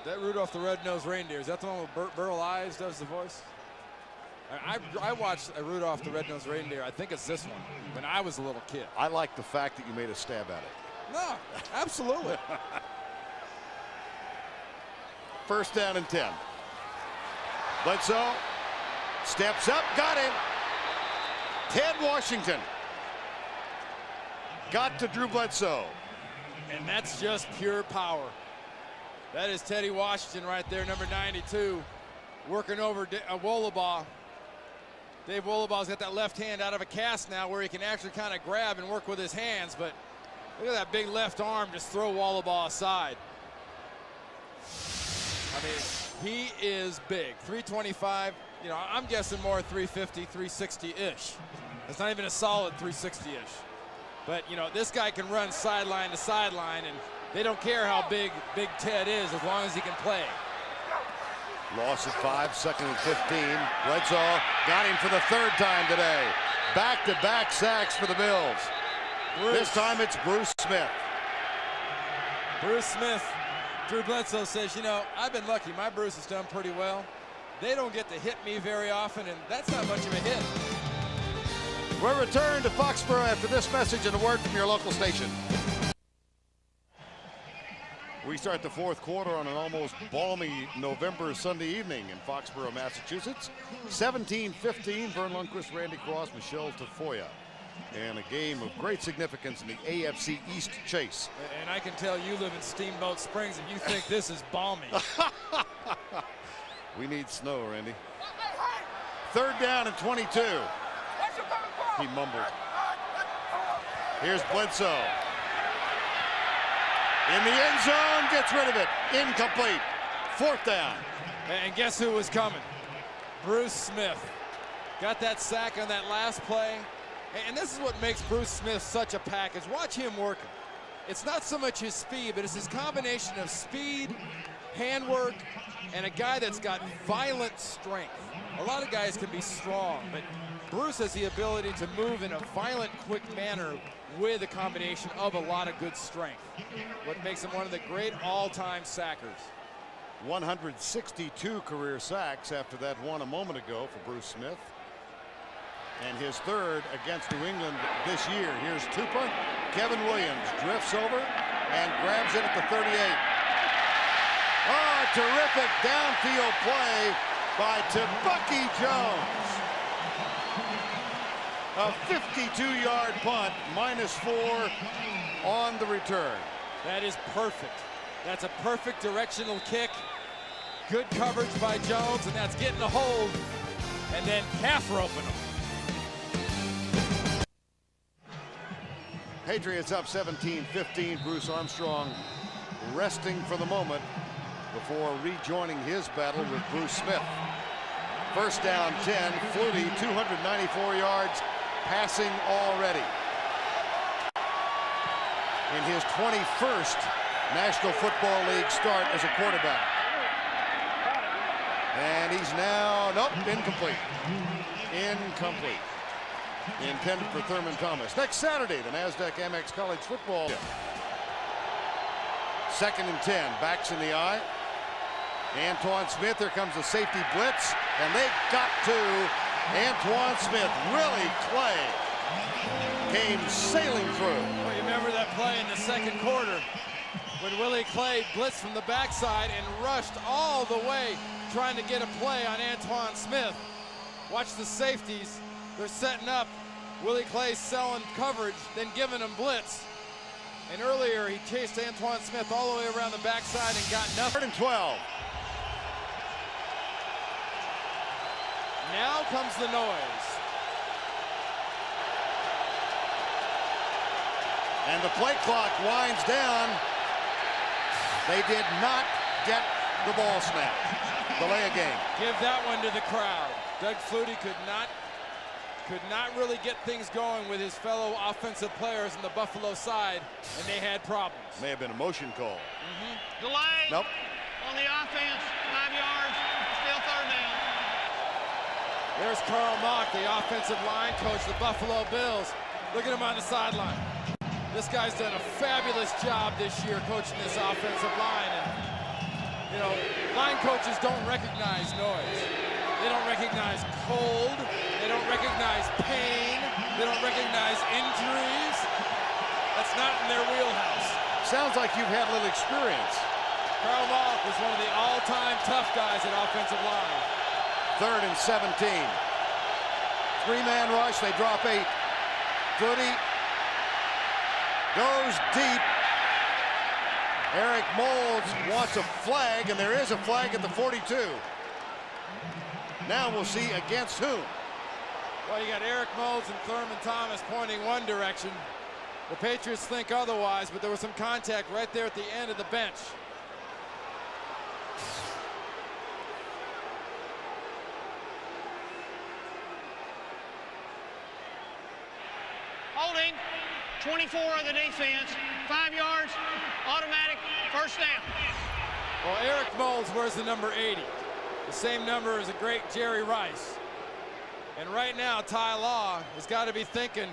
Speaker 2: That Rudolph the Red-Nosed Reindeer, is that the one with Burl Ives does the voice? I watched Rudolph the Red-Nosed Reindeer. I think it's this one, when I was a little kid.
Speaker 1: I like the fact that you made a stab at it.
Speaker 2: No, absolutely.
Speaker 1: 1st down and 10. Bledsoe steps up, got him. Ted Washington got to Drew Bledsoe.
Speaker 2: And that's just pure power. That is Teddy Washington right there, number 92, working over Wolabaugh. Dave Wolabaugh's got that left hand out of a cast now where he can actually kind of grab and work with his hands, but look at that big left arm just throw Wolabaugh aside. I mean, he is big. 325, you know, I'm guessing more 350, 360-ish. It's not even a solid 360-ish. But, you know, this guy can run sideline to sideline, and they don't care how big Ted is as long as he can play.
Speaker 1: Loss of 5, 2nd and 15. Bledsoe got him for the 3rd time today. Back-to-back sacks for the Bills. This time it's Bruce Smith.
Speaker 2: Bruce Smith. Drew Bledsoe says, you know, I've been lucky. My Bruce has done pretty well. They don't get to hit me very often, and that's not much of a hit.
Speaker 1: We'll return to Foxborough after this message and a word from your local station. We start the 4th quarter on an almost balmy November Sunday evening in Foxborough, Massachusetts. 17-15, Vern Lundquist, Randy Cross, Michelle Tafoya. And a game of great significance in the AFC East chase.
Speaker 2: And I can tell you live in Steamboat Springs if you think this is balmy.
Speaker 1: We need snow, Randy. 3rd down and 22. He mumbled. Here's Bledsoe. In the end zone, gets rid of it. Incomplete. 4th down.
Speaker 2: And guess who was coming? Bruce Smith. Got that sack on that last play. And this is what makes Bruce Smith such a package. Watch him working. It's not so much his speed, but it's his combination of speed, handwork, and a guy that's got violent strength. A lot of guys can be strong, but Bruce has the ability to move in a violent, quick manner with a combination of a lot of good strength. What makes him one of the great all-time sackers.
Speaker 1: 162 career sacks after that one a moment ago for Bruce Smith. And his 3rd against New England this year. Here's Tupa. Kevin Williams drifts over, and grabs it at the 38. Oh, terrific downfield play by Tebucky Jones. A 52-yard punt, -4 on the return.
Speaker 2: That is perfect. That's a perfect directional kick. Good coverage by Jones, and that's getting a hold and then half roping him.
Speaker 1: Patriots up 17-15. Bruce Armstrong resting for the moment before rejoining his battle with Bruce Smith. First down 10. Flutie, 294 yards passing already. In his 21st National Football League start as a quarterback. And he's now, nope, incomplete. Incomplete. Intended for Thurman Thomas. Next Saturday, the NASDAQ Amex College Football. 2nd and 10, backs in the eye. Antoine Smith, here comes the safety blitz, and they got to Antoine Smith. Willie Clay came sailing through.
Speaker 2: Well, you remember that play in the second quarter when Willie Clay blitzed from the backside and rushed all the way trying to get a play on Antoine Smith. Watch the safeties. They're setting up. Willie Clay's selling coverage, then giving him blitz. And earlier, he chased Antoine Smith all the way around the backside and got nothing.
Speaker 1: 3rd and 12.
Speaker 2: Now comes the noise.
Speaker 1: And the play clock winds down. They did not get the ball snap. Delay a game.
Speaker 2: Give that one to the crowd. Doug Flutie could not really get things going with his fellow offensive players on the Buffalo side, and they had problems.
Speaker 1: May have been a motion call.
Speaker 3: Delay.
Speaker 1: Nope.
Speaker 3: On the offense, 5 yards, still 3rd down.
Speaker 2: There's Carl Mock, the offensive line coach of the Buffalo Bills. Look at him on the sideline. This guy's done a fabulous job this year coaching this offensive line. And, you know, line coaches don't recognize noise. They don't recognize cold. They don't recognize pain. They don't recognize injuries. That's not in their wheelhouse.
Speaker 1: Sounds like you've had a little experience.
Speaker 2: Carl Mock was one of the all-time tough guys at offensive line.
Speaker 1: 3rd and 17. 3-man rush. They drop 8. Flutie goes deep. Eric Moulds wants a flag, and there is a flag at the 42. Now we'll see against whom.
Speaker 2: Well, you got Eric Moulds and Thurman Thomas pointing one direction. The Patriots think otherwise, but there was some contact right there at the end of the bench.
Speaker 3: Holding, 24 of the defense, 5 yards, automatic, 1st down.
Speaker 2: Well, Eric Moulds wears the number 80, the same number as the great Jerry Rice. And right now, Ty Law has got to be thinking,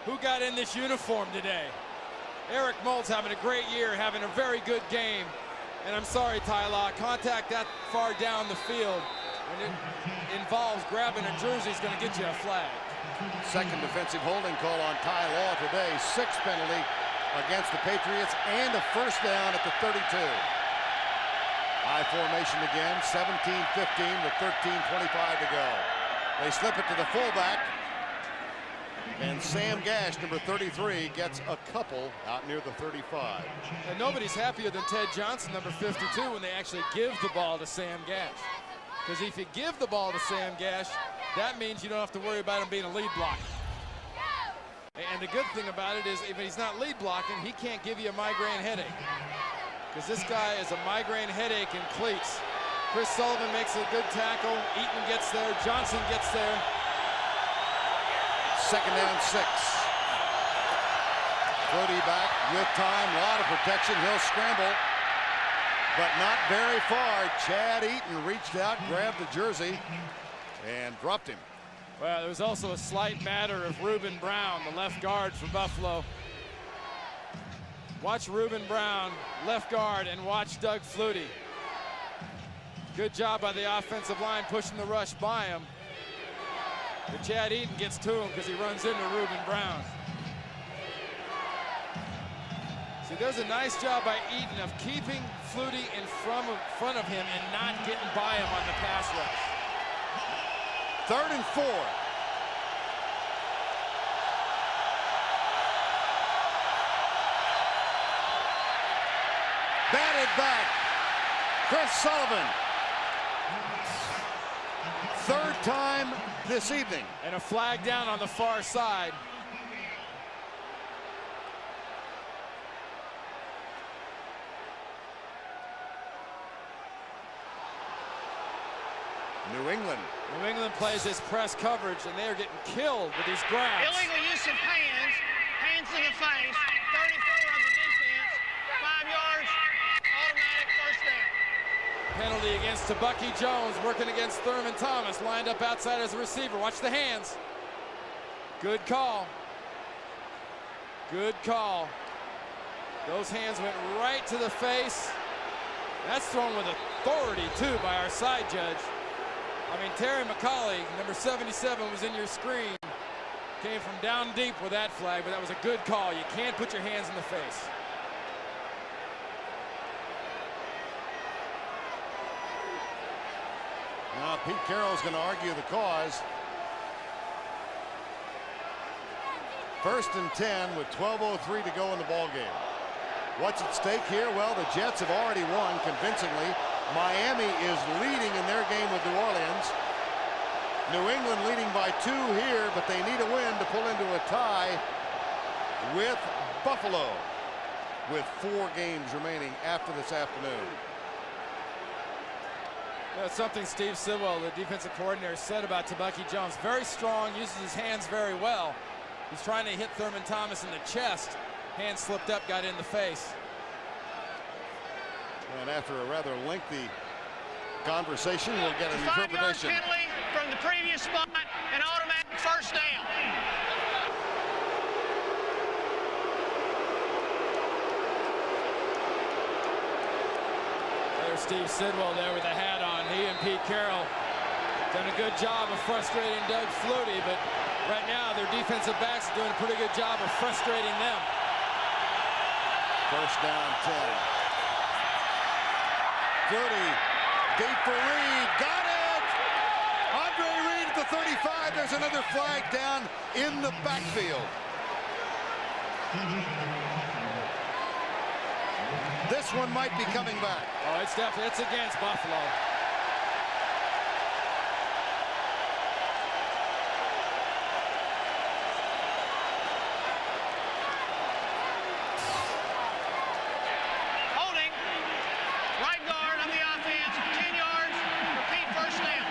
Speaker 2: who got in this uniform today? Eric Moulds having a great year, having a very good game. And I'm sorry, Ty Law, contact that far down the field, when it involves grabbing a jersey, is going to get you a flag.
Speaker 1: 2nd defensive holding call on Ty Law today. 6th penalty against the Patriots, and a 1st down at the 32. High formation again, 17-15 with 13:25 to go. They slip it to the fullback, and Sam Gash, number 33, gets a couple out near the 35.
Speaker 2: And nobody's happier than Ted Johnson, number 52, when they actually give the ball to Sam Gash. Because if you give the ball to Sam Gash, that means you don't have to worry about him being a lead blocker. And the good thing about it is, if he's not lead blocking, he can't give you a migraine headache. Because this guy is a migraine headache in cleats. Chris Sullivan makes a good tackle. Eaton gets there. Johnson gets there.
Speaker 1: 2nd down, 6. Flutie back with time. A lot of protection. He'll scramble, but not very far. Chad Eaton reached out, grabbed the jersey, and dropped him.
Speaker 2: Well, there was also a slight matter of Reuben Brown, the left guard for Buffalo. Watch Reuben Brown, left guard, and watch Doug Flutie. Good job by the offensive line pushing the rush by him. But Chad Eaton gets to him because he runs into Reuben Brown. See, there's a nice job by Eaton of keeping Flutie in front of him and not getting by him on the pass rush.
Speaker 1: 3rd and 4. Batted back. Chris Sullivan. 3rd time this evening.
Speaker 2: And a flag down on the far side.
Speaker 1: New England.
Speaker 2: New England plays this press coverage, and they are getting killed with these grabs.
Speaker 3: Illegal use of hands. Hands in the face. 34 of the defense. 5 yards. Automatic first down.
Speaker 2: Penalty against Bucky Jones, working against Thurman Thomas, lined up outside as a receiver. Watch the hands. Good call. Good call. Those hands went right to the face. That's thrown with authority, too, by our side judge. I mean, Terry McCauley, number 77, was in your screen. Came from down deep with that flag, but that was a good call. You can't put your hands in the face.
Speaker 1: Now Pete Carroll's going to argue the cause. 1st and 10 with 12:03 to go in the ball game. What's at stake here? Well, the Jets have already won convincingly. Miami is leading in their game with New Orleans. New England leading by 2 here, but they need a win to pull into a tie with Buffalo with 4 games remaining after this afternoon.
Speaker 2: That's something Steve Sidwell, the defensive coordinator, said about Bucky Jones. Very strong, uses his hands very well. He's trying to hit Thurman Thomas in the chest. Hand slipped up, got in the face.
Speaker 1: And after a rather lengthy conversation, we'll get an
Speaker 3: 5-yard
Speaker 1: interpretation.
Speaker 3: penalty from the previous spot, an automatic first down.
Speaker 2: There's Steve Sidwell there with a hat on. He and Pete Carroll done a good job of frustrating Doug Flutie, but right now their defensive backs are doing a pretty good job of frustrating them.
Speaker 1: 1st down 10. Flutie, deep for Reed, got it! Andre Reed at the 35, there's another flag down in the backfield. This one might be coming back.
Speaker 2: Oh, it's definitely, it's against Buffalo.
Speaker 3: Holding. Right guard of the offense. 10 yards. Repeat first down.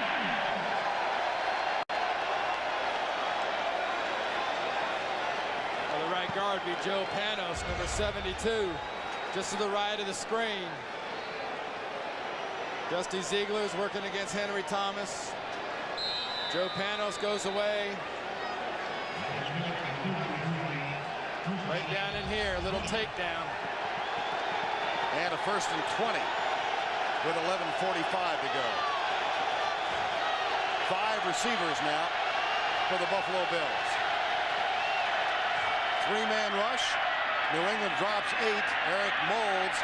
Speaker 2: Well, the right guard would be Joe Panos, number 72. Just to the right of the screen. Dusty Ziegler is working against Henry Thomas. Joe Panos goes away. Right down in here, a little takedown.
Speaker 1: And a 1st and 20 with 11:45 to go. 5 receivers now for the Buffalo Bills. 3-man rush. New England drops 8. Eric Moulds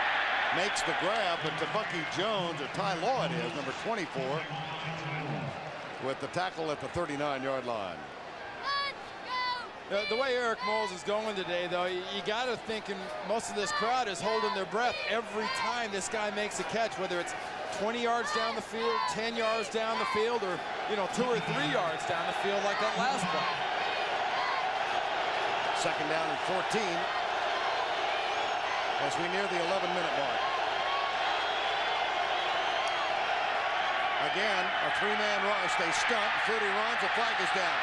Speaker 1: makes the grab, but Bucky Jones, or Ty Law it is, number 24, with the tackle at the 39-yard line.
Speaker 2: The way Eric Moulds is going today, though, you got to think most of this crowd is holding their breath every time this guy makes a catch, whether it's 20 yards down the field, 10 yards down the field, or 2 or 3 yards down the field like that last play.
Speaker 1: 2nd down and 14 as we near the 11-minute mark. Again, a 3-man rush. They stunt. Flutie runs. The flag is down.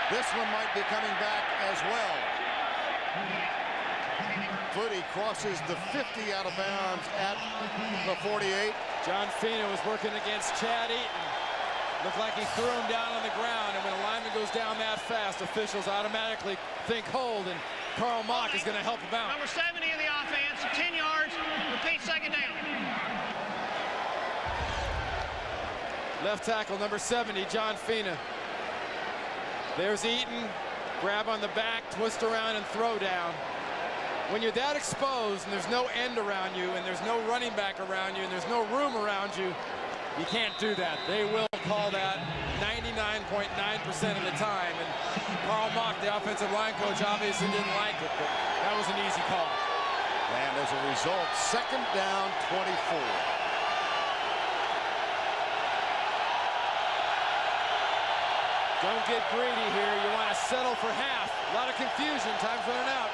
Speaker 1: This one might be coming back as well. Flutie crosses the 50 out of bounds at the 48.
Speaker 2: John Fina was working against Chad Eaton. Looked like he threw him down on the ground, and when a lineman goes down that fast, officials automatically think hold, and Carl Mock is going to help him out.
Speaker 3: Number 70 of the offense, 10 yards, repeat 2nd down.
Speaker 2: Left tackle, number 70, John Fina. There's Eaton, grab on the back, twist around, and throw down. When you're that exposed and there's no end around you and there's no running back around you and there's no room around you, you can't do that. They will call that 99.9% of the time. And Carl Mock, the offensive line coach, obviously didn't like it, but that was an easy call.
Speaker 1: And as a result, 2nd down, 24.
Speaker 2: Don't get greedy here. You want to settle for half. A lot of confusion. Time's running out.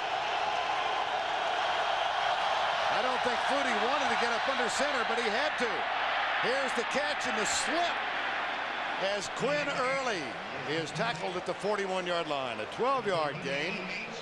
Speaker 1: I don't think Flutie wanted to get up under center, but he had to. Here's the catch and the slip as Quinn Early is tackled at the 41-yard line. A 12-yard gain.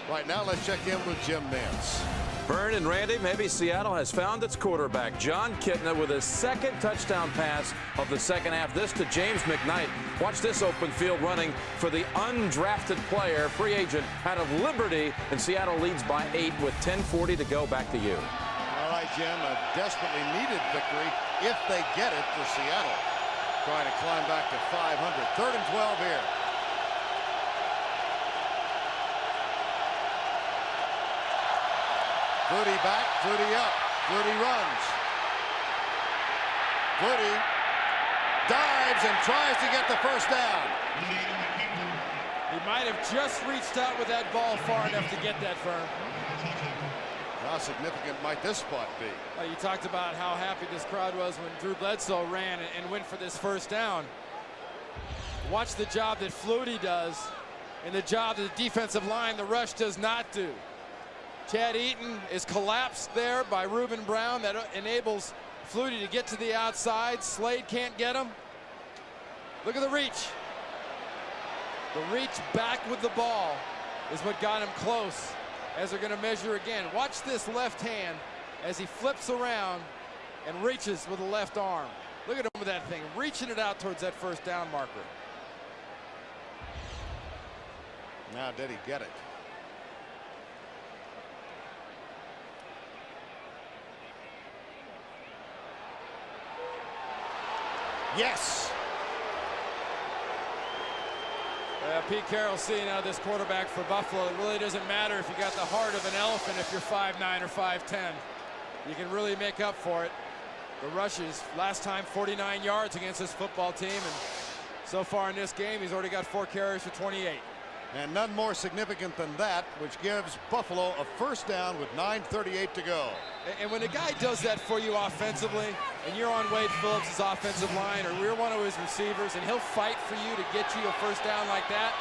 Speaker 1: Right now, let's check in with Jim Nantz.
Speaker 6: Vern and Randy, maybe Seattle has found its quarterback. John Kitna with his 2nd touchdown pass of the 2nd half. This to James McKnight. Watch this open field running for the undrafted player, free agent out of Liberty. And Seattle leads by 8 with 10:40 to go. Back to you.
Speaker 1: All right, Jim, a desperately needed victory if they get it for Seattle. Trying to climb back to 500. 3rd and 12 here. Flutie back, Flutie up. Flutie runs. Flutie dives and tries to get the 1st down.
Speaker 2: He might have just reached out with that ball far enough to get that, Vern.
Speaker 1: How significant might this spot be?
Speaker 2: Well, you talked about how happy this crowd was when Drew Bledsoe ran and went for this 1st down. Watch the job that Flutie does and the job that the defensive line, the rush, does not do. Chad Eaton is collapsed there by Reuben Brown. That enables Flutie to get to the outside. Slade can't get him. Look at the reach. The reach back with the ball is what got him close, as they're going to measure again. Watch this left hand as he flips around and reaches with the left arm. Look at him with that thing, reaching it out towards that 1st down marker.
Speaker 1: Now did he get it? Yes.
Speaker 2: Pete Carroll seeing out this quarterback for Buffalo. It really doesn't matter if you got the heart of an elephant if you're 5'9" or 5'10". You can really make up for it. The rushes, last time 49 yards against this football team, and so far in this game he's already got 4 carries for 28.
Speaker 1: And none more significant than that, which gives Buffalo a 1st down with 9:38 to go.
Speaker 2: And when a guy does that for you offensively, and you're on Wade Phillips' offensive line, or you're one of his receivers, and he'll fight for you to get you a 1st down like that,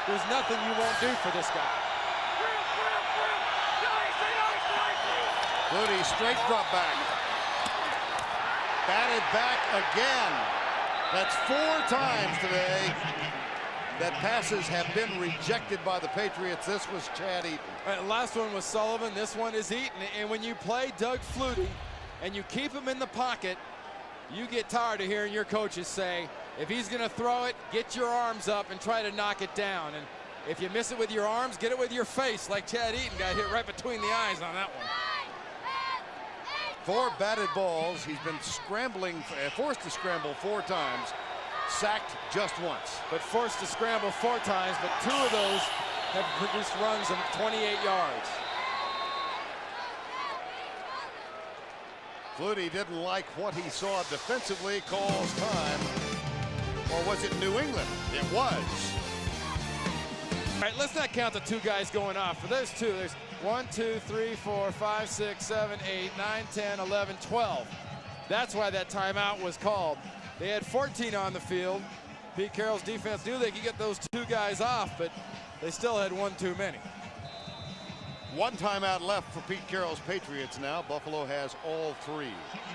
Speaker 2: there's nothing you won't do for this guy.
Speaker 1: Flutie straight drop back. Batted back again. That's 4 times today that passes have been rejected by the Patriots. This was Chad Eaton.
Speaker 2: Last one was Sullivan. This one is Eaton. And when you play Doug Flutie and you keep him in the pocket, you get tired of hearing your coaches say, if he's going to throw it, get your arms up and try to knock it down. And if you miss it with your arms, get it with your face, like Chad Eaton got hit right between the eyes on that one.
Speaker 1: 4 batted balls. He's been scrambling, forced to scramble 4 times. Sacked just once.
Speaker 2: But forced to scramble 4 times, but 2 of those have produced runs of 28 yards.
Speaker 1: Flutie didn't like what he saw defensively, calls time. Or was it New England? It was.
Speaker 2: All right, let's not count the 2 guys going off. For those 2, there's 1, 2, 3, 4, 5, 6, 7, 8, 9, 10, 11, 12. That's why that timeout was called. They had 14 on the field. Pete Carroll's defense knew they could get those 2 guys off, but they still had 1 too many.
Speaker 1: 1 timeout left for Pete Carroll's Patriots now. Buffalo has all 3.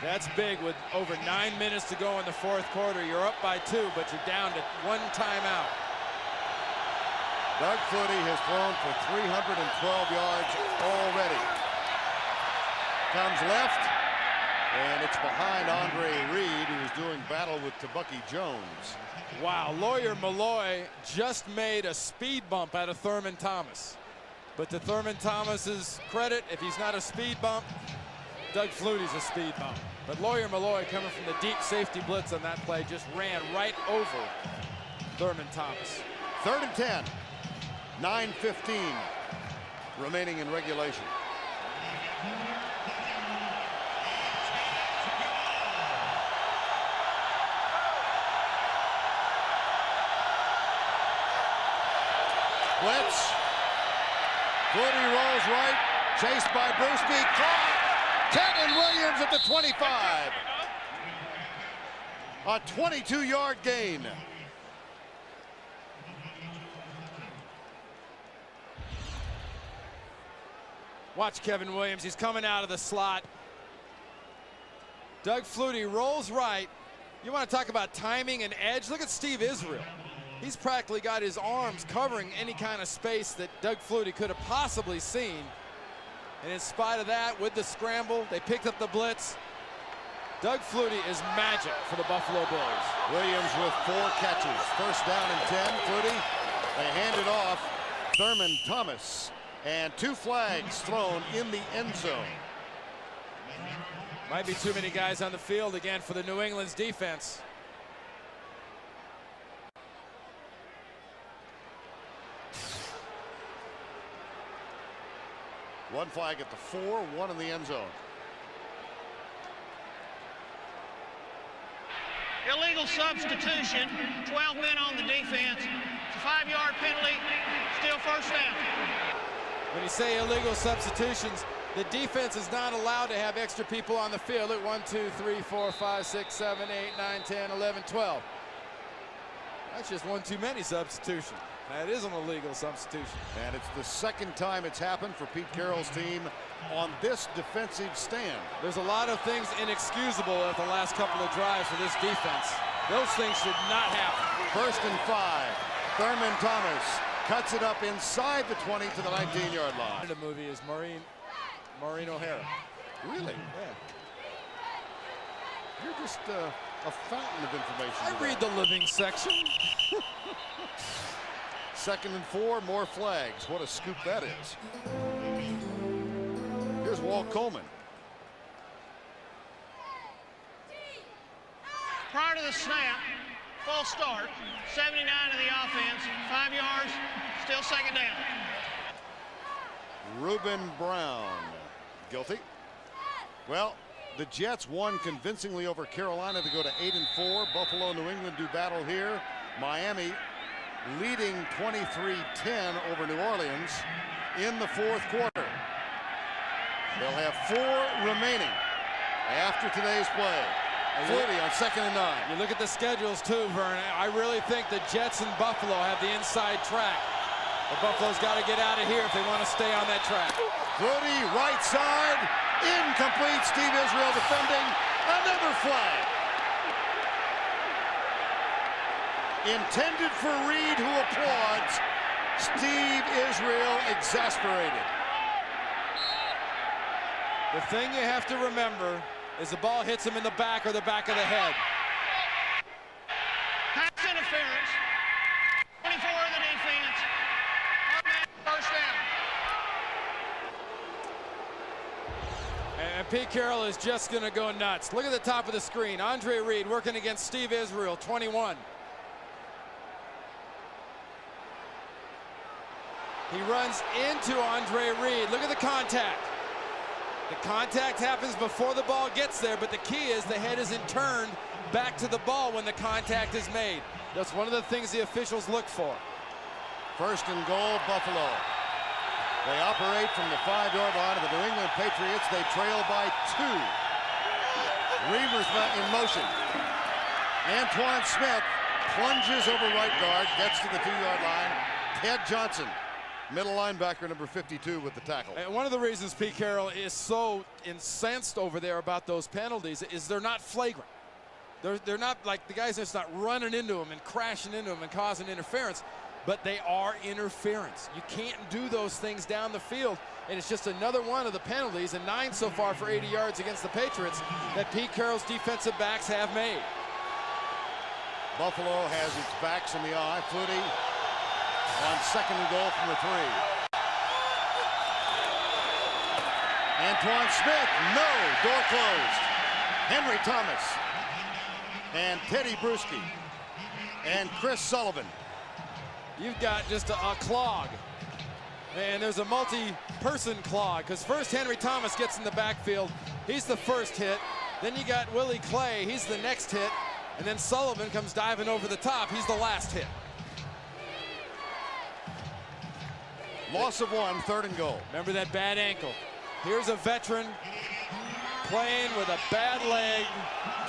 Speaker 2: That's big with over 9 minutes to go in the 4th quarter. You're up by 2, but you're down to 1 timeout.
Speaker 1: Doug Flutie has thrown for 312 yards already. Comes left, and it's behind Andre Reed, who is doing battle with Tebucky Jones.
Speaker 2: Wow, Lawyer Malloy just made a speed bump out of Thurman Thomas. But to Thurman Thomas's credit, if he's not a speed bump, Doug Flutie's a speed bump. But Lawyer Malloy, coming from the deep safety blitz on that play, just ran right over Thurman Thomas.
Speaker 1: 3rd and 10. 9:15 remaining in regulation. Blitz. Flutie rolls right. Chased by Brewski. Caught. Kevin Williams at the 25. A 22-yard gain.
Speaker 2: Watch Kevin Williams. He's coming out of the slot. Doug Flutie rolls right. You want to talk about timing and edge? Look at Steve Israel. He's practically got his arms covering any kind of space that Doug Flutie could have possibly seen. And in spite of that, with the scramble, they picked up the blitz. Doug Flutie is magic for the Buffalo Bills.
Speaker 1: Williams with 4 catches. First down and 10. Flutie, they hand it off. Thurman Thomas. And 2 flags thrown in the end zone.
Speaker 2: Might be too many guys on the field again for the New England's defense.
Speaker 1: One flag at the 4, 1 in the end zone.
Speaker 3: Illegal substitution, 12 men on the defense. It's a 5-yard penalty, still first down.
Speaker 2: When you say illegal substitutions, the defense is not allowed to have extra people on the field at 1, 2, 3, 4, 5, 6, 7, 8, 9, 10, 11, 12. That's just one too many substitution. That is an illegal substitution.
Speaker 1: And it's the second time it's happened for Pete Carroll's team on this defensive stand.
Speaker 2: There's a lot of things inexcusable at the last couple of drives for this defense. Those things should not happen.
Speaker 1: First and 5. Thurman Thomas cuts it up inside the 20 to the 19-yard line.
Speaker 2: The movie is Maureen O'Hara.
Speaker 1: Really?
Speaker 2: Yeah.
Speaker 1: You're just a fountain of information.
Speaker 2: I read the living section.
Speaker 1: Second and 4, more flags. What a scoop that is. Here's Walt Coleman.
Speaker 3: Prior to the snap, full start, 79 of the offense, 5 yards, still second down.
Speaker 1: Reuben Brown, guilty. Well, the Jets won convincingly over Carolina to go to 8-4. Buffalo, New England do battle here. Miami leading 23-10 over New Orleans in the 4th quarter. They'll have 4 remaining after today's play. Flutie on 2nd and 9.
Speaker 2: You look at the schedules too, Vern. I really think the Jets and Buffalo have the inside track. But Buffalo's got to get out of here if they want to stay on that track.
Speaker 1: Flutie, right side, incomplete. Steve Israel defending. Another flag. Intended for Reed, who applauds. Steve Israel exasperated.
Speaker 2: The thing you have to remember is the ball hits him in the back or the back of the head.
Speaker 3: Pass interference. 24 of the defense. First down.
Speaker 2: And Pete Carroll is just going to go nuts. Look at the top of the screen. Andre Reed working against Steve Israel, 21. He runs into Andre Reed. Look at the contact. The contact happens before the ball gets there, but the key is the head isn't turned back to the ball when the contact is made. That's one of the things the officials look for.
Speaker 1: First and goal, Buffalo. They operate from the 5-yard line of the New England Patriots. They trail by 2. Reavers in motion. Antoine Smith plunges over right guard, gets to the 2-yard line. Ted Johnson, middle linebacker, number 52, with the tackle.
Speaker 2: And one of the reasons Pete Carroll is so incensed over there about those penalties is they're not flagrant. They're not like the guys that's not running into them and crashing into them and causing interference, but they are interference. You can't do those things down the field, and it's just another one of the penalties, and 9 so far for 80 yards against the Patriots, that Pete Carroll's defensive backs have made.
Speaker 1: Buffalo has its backs in the eye. Flutie on 2nd and goal from the 3. Antoine Smith, no, door closed. Henry Thomas and Teddy Bruschi and Chris Sullivan.
Speaker 2: You've got just a clog. And there's a multi-person clog, because first Henry Thomas gets in the backfield. He's the first hit. Then you got Willie Clay. He's the next hit. And then Sullivan comes diving over the top. He's the last hit.
Speaker 1: Loss of 1, 3rd and goal.
Speaker 2: Remember that bad ankle. Here's a veteran playing with a bad leg.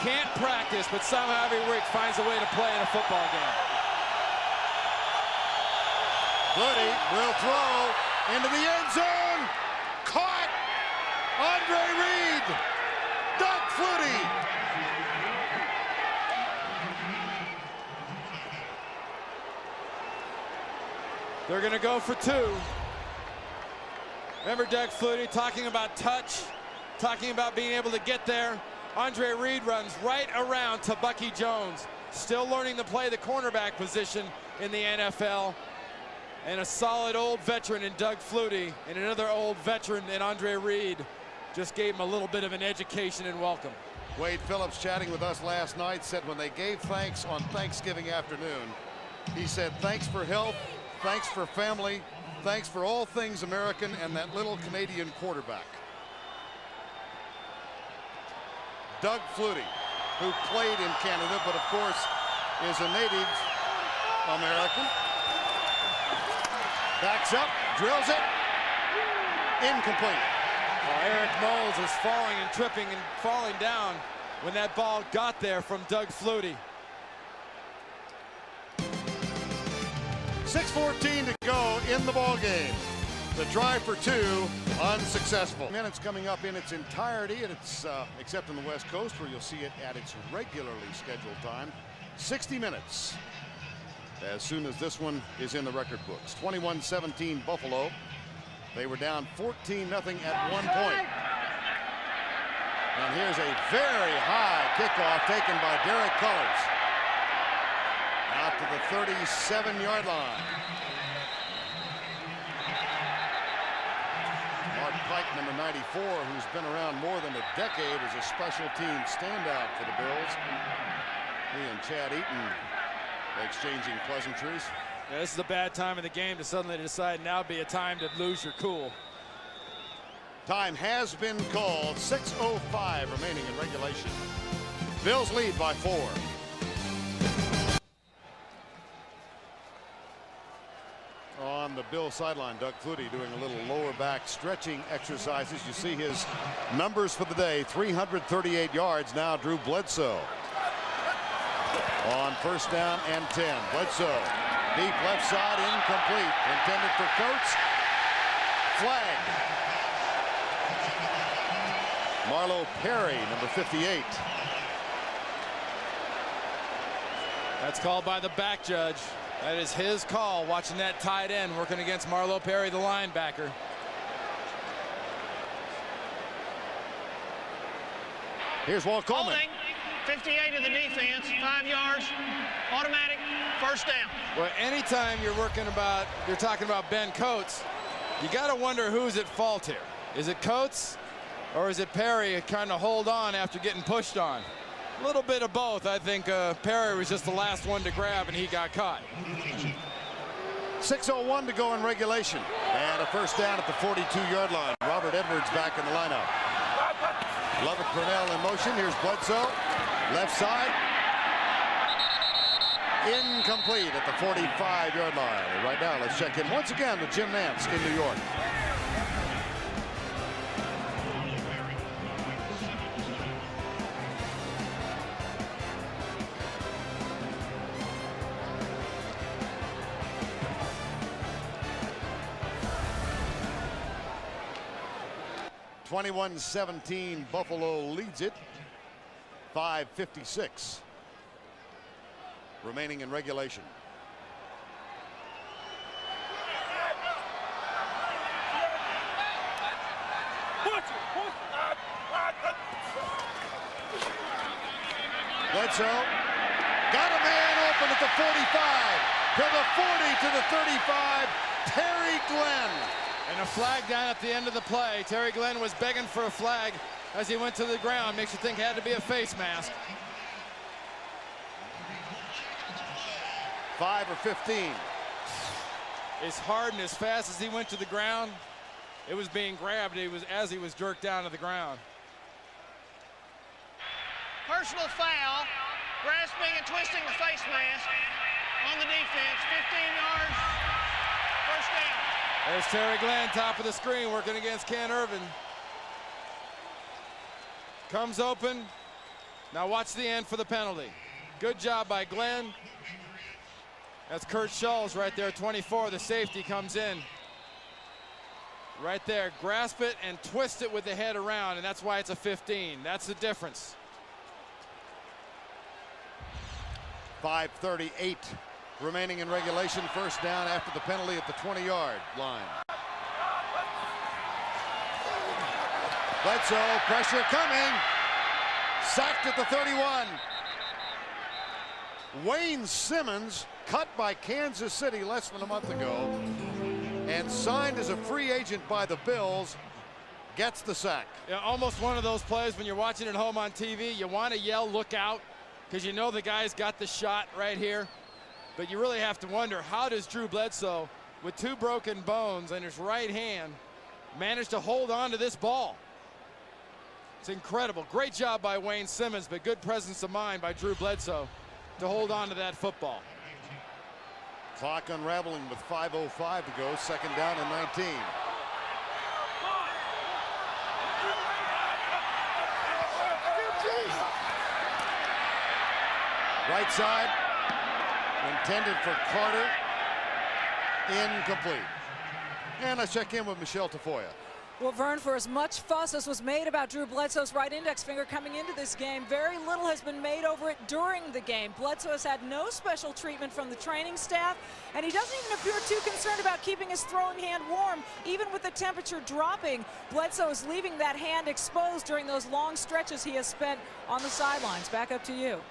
Speaker 2: Can't practice, but somehow every week finds a way to play in a football game.
Speaker 1: Flutie will throw into the end zone. Caught! Andre Reed! Doug Flutie!
Speaker 2: They're going to go for 2. Remember Doug Flutie talking about touch, talking about being able to get there. Andre Reed runs right around to Bucky Jones, still learning to play the cornerback position in the NFL. And a solid old veteran in Doug Flutie and another old veteran in Andre Reed just gave him a little bit of an education and welcome.
Speaker 1: Wade Phillips, chatting with us last night, said when they gave thanks on Thanksgiving afternoon, he said, thanks for health, thanks for family, thanks for all things American, and that little Canadian quarterback. Doug Flutie, who played in Canada, but of course is a native American. Backs up, drills it, incomplete.
Speaker 2: Eric Moles is falling and tripping and falling down when that ball got there from Doug Flutie.
Speaker 1: 6:14 to go in the ball game. The drive for 2 unsuccessful. Minutes coming up in its entirety, and it's except on the West Coast where you'll see it at its regularly scheduled time. 60 minutes as soon as this one is in the record books. 21-17 Buffalo. They were down 14-0 at one point. And here's a very high kickoff taken by Derek Cullors. Out to the 37-yard line. Mark Pike, number 94, who's been around more than a decade as a special team standout for the Bills. He and Chad Eaton exchanging pleasantries.
Speaker 2: Yeah, this is a bad time in the game to suddenly decide now would be a time to lose your cool.
Speaker 1: Time has been called. 6:05 remaining in regulation. Bills lead by 4. On the Bills sideline, Doug Flutie doing a little lower back stretching exercises. You see his numbers for the day. 338 yards now. Drew Bledsoe on 1st down and 10. Bledsoe deep left side, incomplete. Intended for Coates. Flag. Marlo Perry, number 58.
Speaker 2: That's called by the back judge. That is his call, watching that tight end working against Marlo Perry, the linebacker.
Speaker 1: Here's Walt Coleman.
Speaker 3: Holding, 58 of the defense, 5 yards, automatic, 1st down.
Speaker 2: Well, anytime you're talking about Ben Coates, you got to wonder who's at fault here. Is it Coates or is it Perry trying to hold on after getting pushed on? A little bit of both. I think Perry was just the last one to grab and he got caught.
Speaker 1: 6:01 to go in regulation. And a 1st down at the 42-yard line. Robert Edwards back in the lineup. Lovett Purnell in motion. Here's Bledsoe. Left side. Incomplete at the 45-yard line. And right now, let's check in once again with Jim Nantz in New York. (21-17) Buffalo leads it. 5:56 remaining in regulation. Bledsoe got a man open at the 45, to the 40, to the 35. Terry Glenn.
Speaker 2: And a flag down at the end of the play. Terry Glenn was begging for a flag as he went to the ground. Makes you think it had to be a face mask.
Speaker 1: 5 or 15.
Speaker 2: As hard and as fast as he went to the ground, it was being grabbed. As he was jerked down to the ground.
Speaker 3: Personal foul, grasping and twisting the face mask on the defense, 15 yards, 1st down.
Speaker 2: There's Terry Glenn, top of the screen, working against Ken Irvin. Comes open. Now watch the end for the penalty. Good job by Glenn. That's Kurt Schulz right there, 24. The safety comes in. Right there, grasp it and twist it with the head around, and that's why it's a 15. That's the difference.
Speaker 1: 5:38 remaining in regulation. First down after the penalty at the 20-yard line. Bledsoe, pressure coming. Sacked at the 31. Wayne Simmons, cut by Kansas City less than a month ago and signed as a free agent by the Bills, gets the sack.
Speaker 2: Yeah, almost one of those plays when you're watching at home on TV, you want to yell, look out, because you know the guy's got the shot right here. But you really have to wonder, how does Drew Bledsoe, with 2 broken bones in his right hand, manage to hold on to this ball? It's incredible. Great job by Wayne Simmons, but good presence of mind by Drew Bledsoe to hold on to that football.
Speaker 1: Clock unraveling with 5:05 to go. Second down and 19. Right side, intended for Carter. Incomplete. And let's check in with Michelle Tafoya.
Speaker 4: Well, Vern, for as much fuss as was made about Drew Bledsoe's right index finger coming into this game, very little has been made over it during the game. Bledsoe has had no special treatment from the training staff, and he doesn't even appear too concerned about keeping his throwing hand warm, even with the temperature dropping. Bledsoe is leaving that hand exposed during those long stretches he has spent on the sidelines. Back up to you.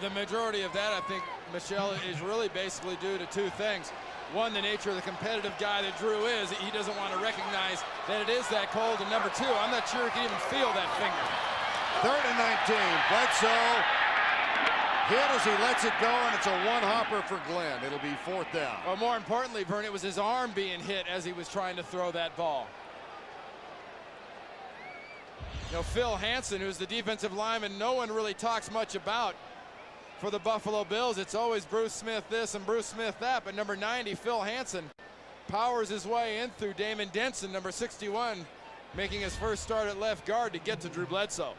Speaker 2: The majority of that, I think, Michelle, is really basically due to 2 things. One, the nature of the competitive guy that Drew is. He doesn't want to recognize that it is that cold. And number 2, I'm not sure he can even feel that finger.
Speaker 1: 3rd and 19. Bledsoe hit as he lets it go, and it's a one-hopper for Glenn. It'll be 4th down.
Speaker 2: Well, more importantly, Vern, it was his arm being hit as he was trying to throw that ball. You know, Phil Hansen, who's the defensive lineman no one really talks much about for the Buffalo Bills. It's always Bruce Smith this and Bruce Smith that, but number 90, Phil Hansen, powers his way in through Damon Denson, number 61, making his first start at left guard to get to Drew Bledsoe.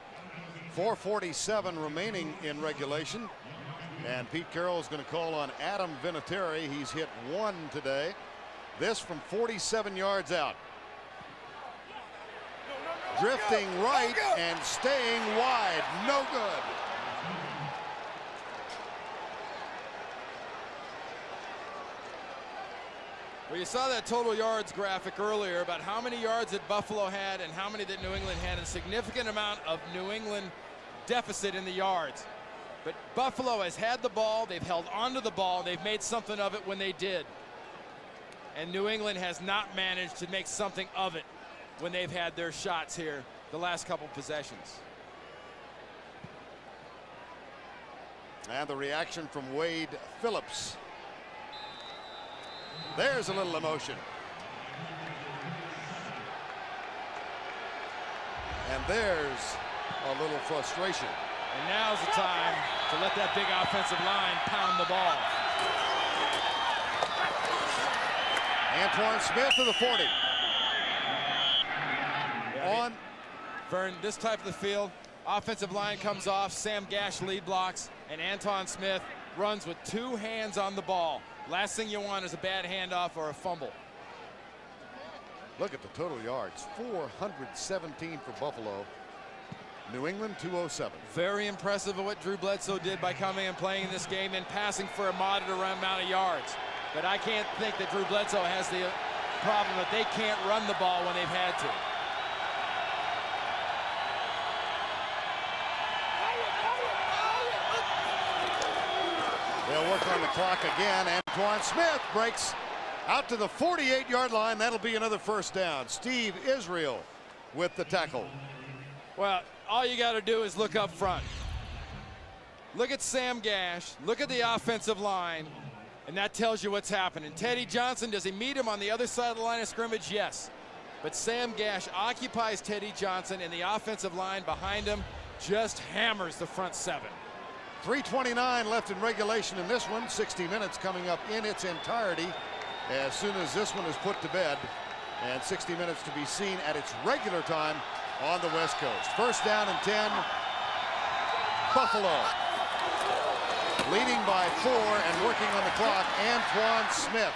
Speaker 1: 4:47 remaining in regulation, and Pete Carroll is going to call on Adam Vinatieri. He's hit 1 today. This from 47 yards out. Drifting right and staying wide. No good.
Speaker 2: Well, you saw that total yards graphic earlier about how many yards that Buffalo had and how many that New England had. A significant amount of New England deficit in the yards. But Buffalo has had the ball. They've held onto the ball. They've made something of it when they did. And New England has not managed to make something of it when they've had their shots here the last couple possessions.
Speaker 1: And the reaction from Wade Phillips. There's a little emotion. And there's a little frustration.
Speaker 2: And now's the time to let that big offensive line pound the ball.
Speaker 1: Antoine Smith to the 40.
Speaker 2: On. Vern, this type of the field, offensive line comes off, Sam Gash lead blocks, and Antoine Smith runs with 2 hands on the ball. Last thing you want is a bad handoff or a fumble.
Speaker 1: Look at the total yards. 417 for Buffalo. New England 207.
Speaker 2: Very impressive of what Drew Bledsoe did by coming and playing in this game and passing for a moderate amount of yards. But I can't think that Drew Bledsoe has the problem that they can't run the ball when they've had to.
Speaker 1: They'll work on the clock again. Antoine Smith breaks out to the 48-yard line. That'll be another first down. Steve Israel with the tackle.
Speaker 2: Well, all you got to do is look up front. Look at Sam Gash. Look at the offensive line. And that tells you what's happening. Teddy Johnson, does he meet him on the other side of the line of scrimmage? Yes. But Sam Gash occupies Teddy Johnson, and the offensive line behind him just hammers the front 7.
Speaker 1: 3:29 left in regulation in this one. 60 minutes coming up in its entirety. as soon as this one is put to bed, and 60 minutes to be seen at its regular time on the West Coast. First down and 10. Buffalo leading by 4 and working on the clock, Antoine Smith.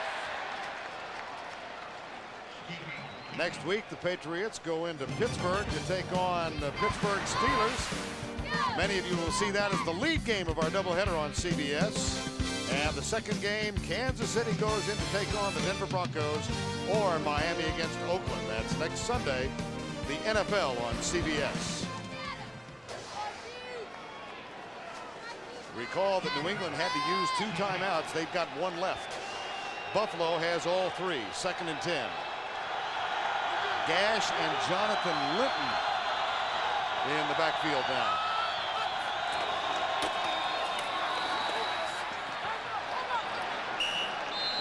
Speaker 1: Next week, the Patriots go into Pittsburgh to take on the Pittsburgh Steelers. Many of you will see that as the lead game of our doubleheader on CBS. And the second game, Kansas City goes in to take on the Denver Broncos, or Miami against Oakland. That's next Sunday, the NFL on CBS. Recall that New England had to use 2 timeouts. They've got 1 left. Buffalo has all 3. Second and 10. Gash and Jonathan Linton in the backfield now.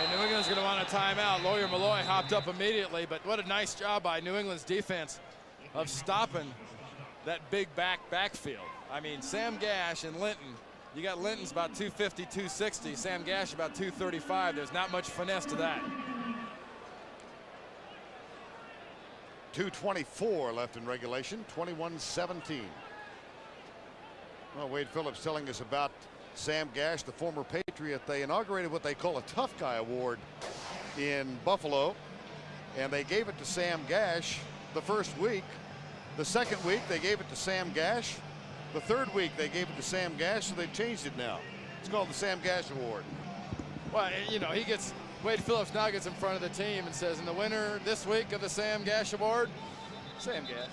Speaker 2: And New England's going to want a timeout. Lawyer Malloy hopped up immediately, but what a nice job by New England's defense of stopping that big backfield. I mean, Sam Gash and Linton, you got Linton's about 250, 260. Sam Gash about 235. There's not much finesse to that.
Speaker 1: 2:24 left in regulation, 21-17. Well, Wade Phillips telling us about Sam Gash, the former Patriot. They inaugurated what they call a Tough Guy Award in Buffalo, and they gave it to Sam Gash the first week. The second week, they gave it to Sam Gash. The third week, they gave it to Sam Gash, so they've changed it now. It's called the Sam Gash Award.
Speaker 2: Well, you know, Wade Phillips now gets in front of the team and says, and the winner this week of the Sam Gash Award, Sam Gash.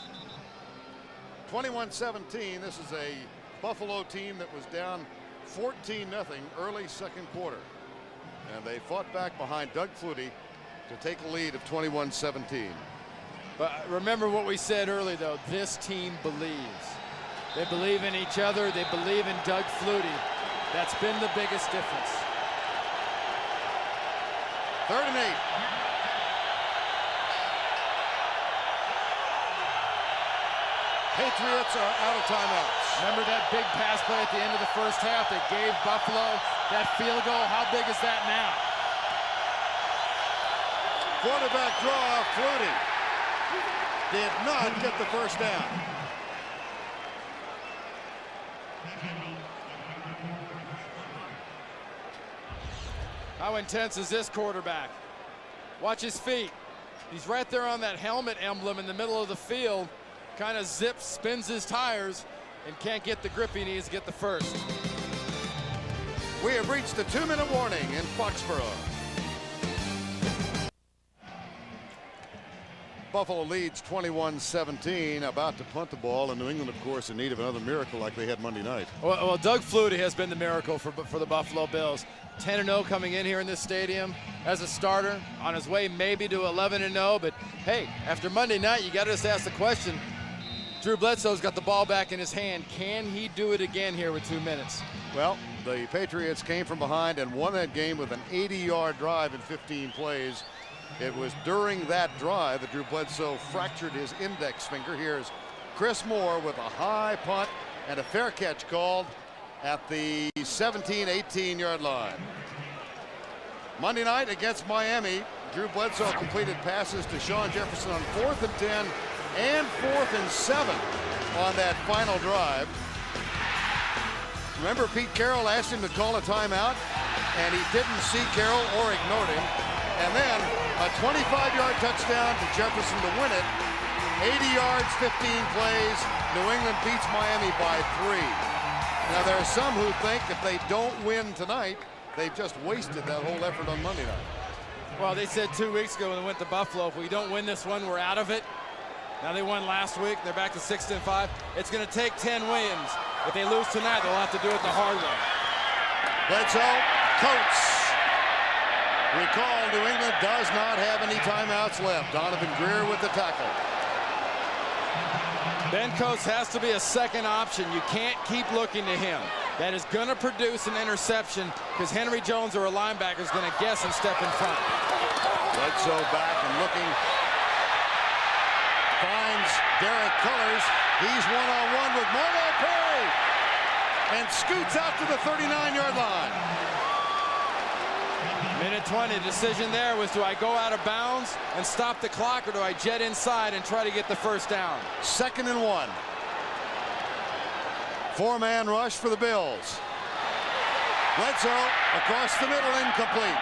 Speaker 1: 21-17. This is a Buffalo team that was down 14-0 early second quarter. And they fought back behind Doug Flutie to take a lead of 21-17.
Speaker 2: But remember what we said earlier, though. This team believes. They believe in each other. They believe in Doug Flutie. That's been the biggest difference.
Speaker 1: 3rd and 8. Patriots are out of timeouts.
Speaker 2: Remember that big pass play at the end of the first half that gave Buffalo that field goal? How big is that now?
Speaker 1: Quarterback draw, Flutie did not get the first down.
Speaker 2: How intense is this quarterback? Watch his feet. He's right there on that helmet emblem in the middle of the field. Kind of zips, spins his tires, and can't get the grip he needs to get the first.
Speaker 1: We have reached the 2-minute warning in Foxborough. Buffalo leads 21-17, about to punt the ball, and New England, of course, in need of another miracle like they had Monday night.
Speaker 2: Well, Doug Flutie has been the miracle for the Buffalo Bills. 10-0 coming in here in this stadium as a starter, on his way maybe to 11-0. But hey, after Monday night, you got to just ask the question. Drew Bledsoe's got the ball back in his hand. Can he do it again here with 2 minutes?
Speaker 1: Well, the Patriots came from behind and won that game with an 80-yard drive in 15 plays. It was during that drive that Drew Bledsoe fractured his index finger. Here's Chris Moore with a high punt and a fair catch called at the 17-18-yard line. Monday night against Miami, Drew Bledsoe completed passes to Sean Jefferson on 4th and 10 and 4th and 7 on that final drive. Remember, Pete Carroll asked him to call a timeout, and he didn't see Carroll or ignored him. And then a 25-yard touchdown to Jefferson to win it. 80 yards, 15 plays. New England beats Miami by 3. Now, there are some who think if they don't win tonight, they've just wasted that whole effort on Monday night.
Speaker 2: Well, they said 2 weeks ago when they went to Buffalo, if we don't win this one, we're out of it. Now they won last week. They're back to 6-5. It's going to take 10 wins. If they lose tonight, they'll have to do it the hard way.
Speaker 1: Bledsoe, Coates. Recall, New England does not have any timeouts left. Donovan Greer with the tackle.
Speaker 2: Ben Coates has to be a second option. You can't keep looking to him. That is going to produce an interception because Henry Jones or a linebacker is going to guess and step in front.
Speaker 1: Bledsoe back and looking. Finds Derek Cullors. He's one-on-one with Marlo Perry and scoots out to the 39-yard line.
Speaker 2: Minute 20, decision there was, do I go out of bounds and stop the clock, or do I jet inside and try to get the first down?
Speaker 1: 2nd and 1. 4-man rush for the Bills. Bledsoe across the middle, incomplete.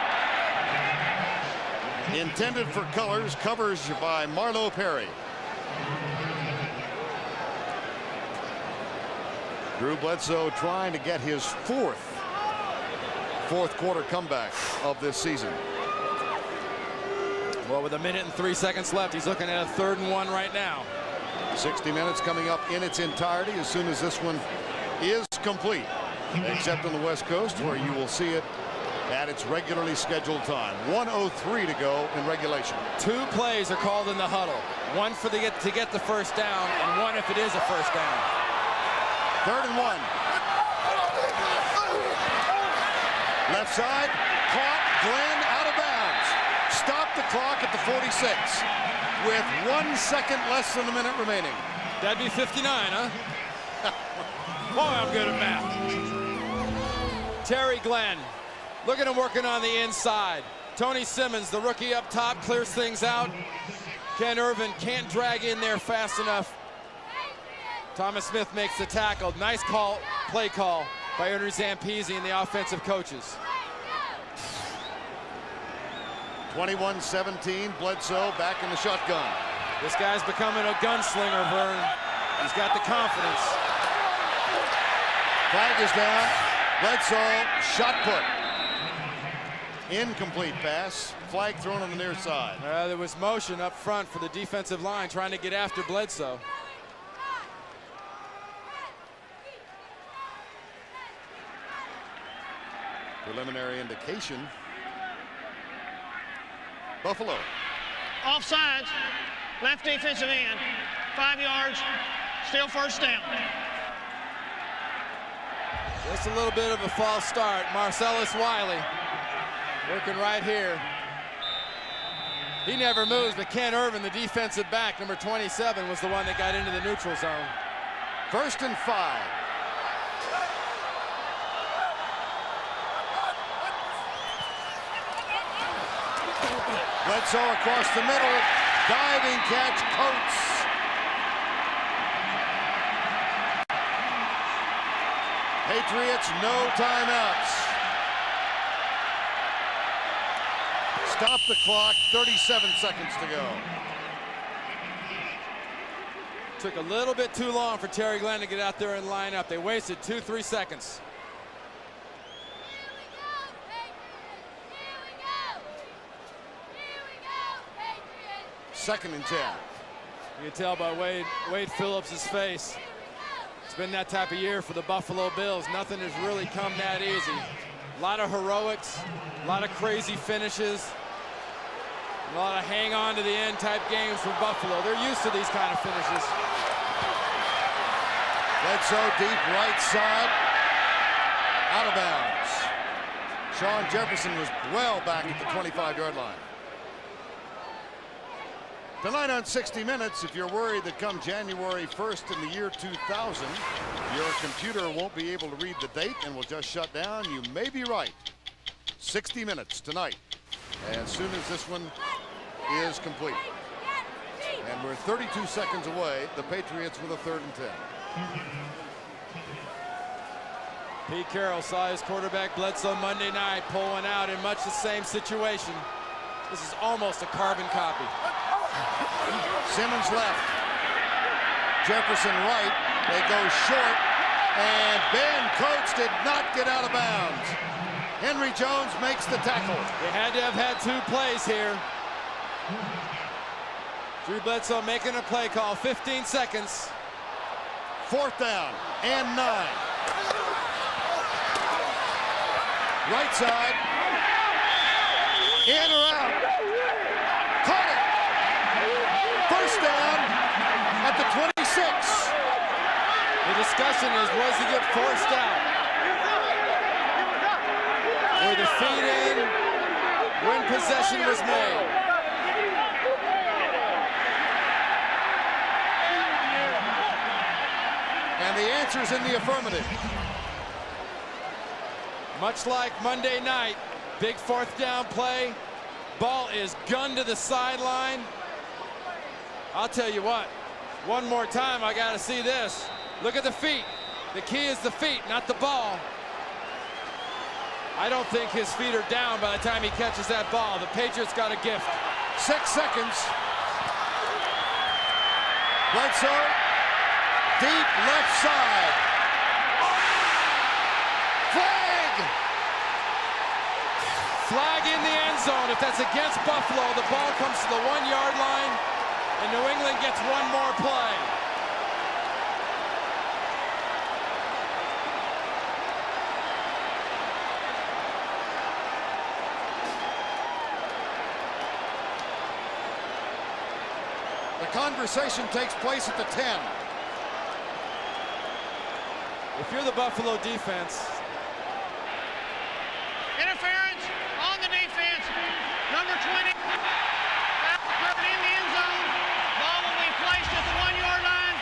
Speaker 1: Intended for colors, covers by Marlo Perry. Drew Bledsoe trying to get his fourth quarter comeback of this season.
Speaker 2: Well, with 1 minute and 3 seconds left, he's looking at a 3rd and 1 right now.
Speaker 1: 60 minutes coming up in its entirety as soon as this one is complete, except on the West Coast, where you will see it at its regularly scheduled time. 1:03 to go in regulation.
Speaker 2: 2 plays are called in the huddle. One for to get the first down, and one if it is a first down.
Speaker 1: 3rd and 1. Left side, caught, Glenn out of bounds. Stop the clock at the 46 with 1 second less than a minute remaining.
Speaker 2: That'd be 59, huh? Boy, I'm good at math. Terry Glenn. Look at him working on the inside. Tony Simmons, the rookie up top, clears things out. Ken Irvin can't drag in there fast enough. Thomas Smith makes the tackle. Nice call, play call by Ernie Zampese and the offensive coaches.
Speaker 1: 21-17, Bledsoe back in the shotgun.
Speaker 2: This guy's becoming a gunslinger, Vern. He's got the confidence.
Speaker 1: Flag is down. Bledsoe, shot put. Incomplete pass. Flag thrown on the near side.
Speaker 2: There was motion up front for the defensive line trying to get after Bledsoe.
Speaker 1: Preliminary indication. Buffalo.
Speaker 3: Offsides. Left defensive end. 5 yards. Still first down.
Speaker 2: Just a little bit of a false start. Marcellus Wiley working right here. He never moves, but Ken Irvin, the defensive back, number 27, was the one that got into the neutral zone.
Speaker 1: 1st and 5. Bledsoe across the middle. Diving catch, Coates. Patriots, no timeouts. Stop the clock, 37 seconds to go.
Speaker 2: Took a little bit too long for Terry Glenn to get out there and line up. They wasted 2-3 seconds.
Speaker 1: Second and 10.
Speaker 2: You can tell by Wade Phillips' face. It's been that type of year for the Buffalo Bills. Nothing has really come that easy. A lot of heroics, a lot of crazy finishes, a lot of hang on to the end type games for Buffalo. They're used to these kind of finishes.
Speaker 1: Bledsoe deep right side, out of bounds. Sean Jefferson was well back at the 25-yard line. Tonight on 60 Minutes, if you're worried that come January 1st in the year 2000, your computer won't be able to read the date and will just shut down, you may be right. 60 Minutes tonight, as soon as this one is complete. And we're 32 seconds away, the Patriots with a 3rd and 10.
Speaker 2: Pete Carroll saw his quarterback Bledsoe Monday night pull one out in much the same situation. This is almost a carbon copy.
Speaker 1: Simmons left. Jefferson right. They go short. And Ben Coates did not get out of bounds. Henry Jones makes the tackle.
Speaker 2: They had to have had 2 plays here. Drew Bledsoe making a play call. 15 seconds.
Speaker 1: 4th down and 9. Right side. In or out. Caught it. First down at the 26.
Speaker 2: The discussion is, was he get forced out? Were the feet in when possession was made?
Speaker 1: And the answer's in the affirmative.
Speaker 2: Much like Monday night, Big fourth down play. Ball is gunned to the sideline. I'll tell you what, one more time, I got to see this. Look at the feet. The key is the feet, not the ball. I don't think his feet are down by the time he catches that ball. The Patriots got a gift.
Speaker 1: 6 seconds. Bledsoe, deep left side. Flag!
Speaker 2: Flag in the end zone. If that's against Buffalo, the ball comes to the 1-yard line, and New England gets one more play.
Speaker 1: The conversation takes place at the 10.
Speaker 2: If you're the Buffalo defense.
Speaker 3: Interference on the defense. Number 20. Foul in the end zone. Ball will be placed at the 1-yard line.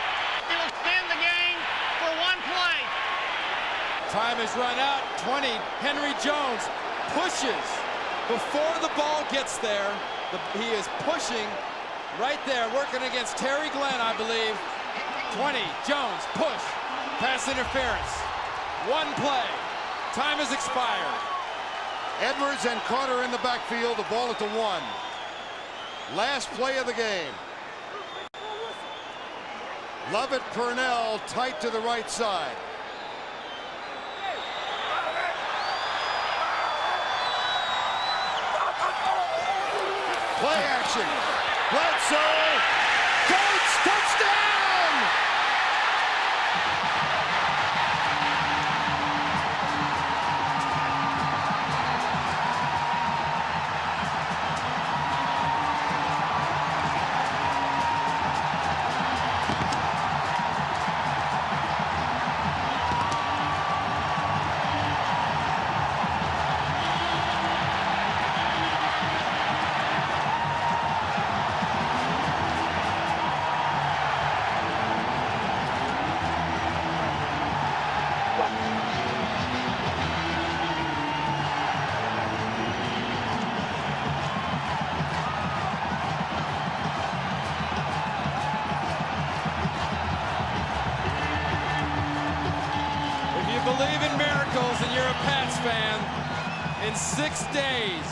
Speaker 3: It will extend the game for one play.
Speaker 2: Time has run out. 20. Henry Jones pushes before the ball gets there. He is pushing right there, working against Terry Glenn, I believe. 20. Jones push. Pass interference. One play. Time has expired.
Speaker 1: Edwards and Carter in the backfield. The ball at the 1. Last play of the game. Lovett Purnell tight to the right side. Play action. Bledsoe. Coates, touchdown!
Speaker 2: Believe in miracles and you're a Pats fan. In 6 days,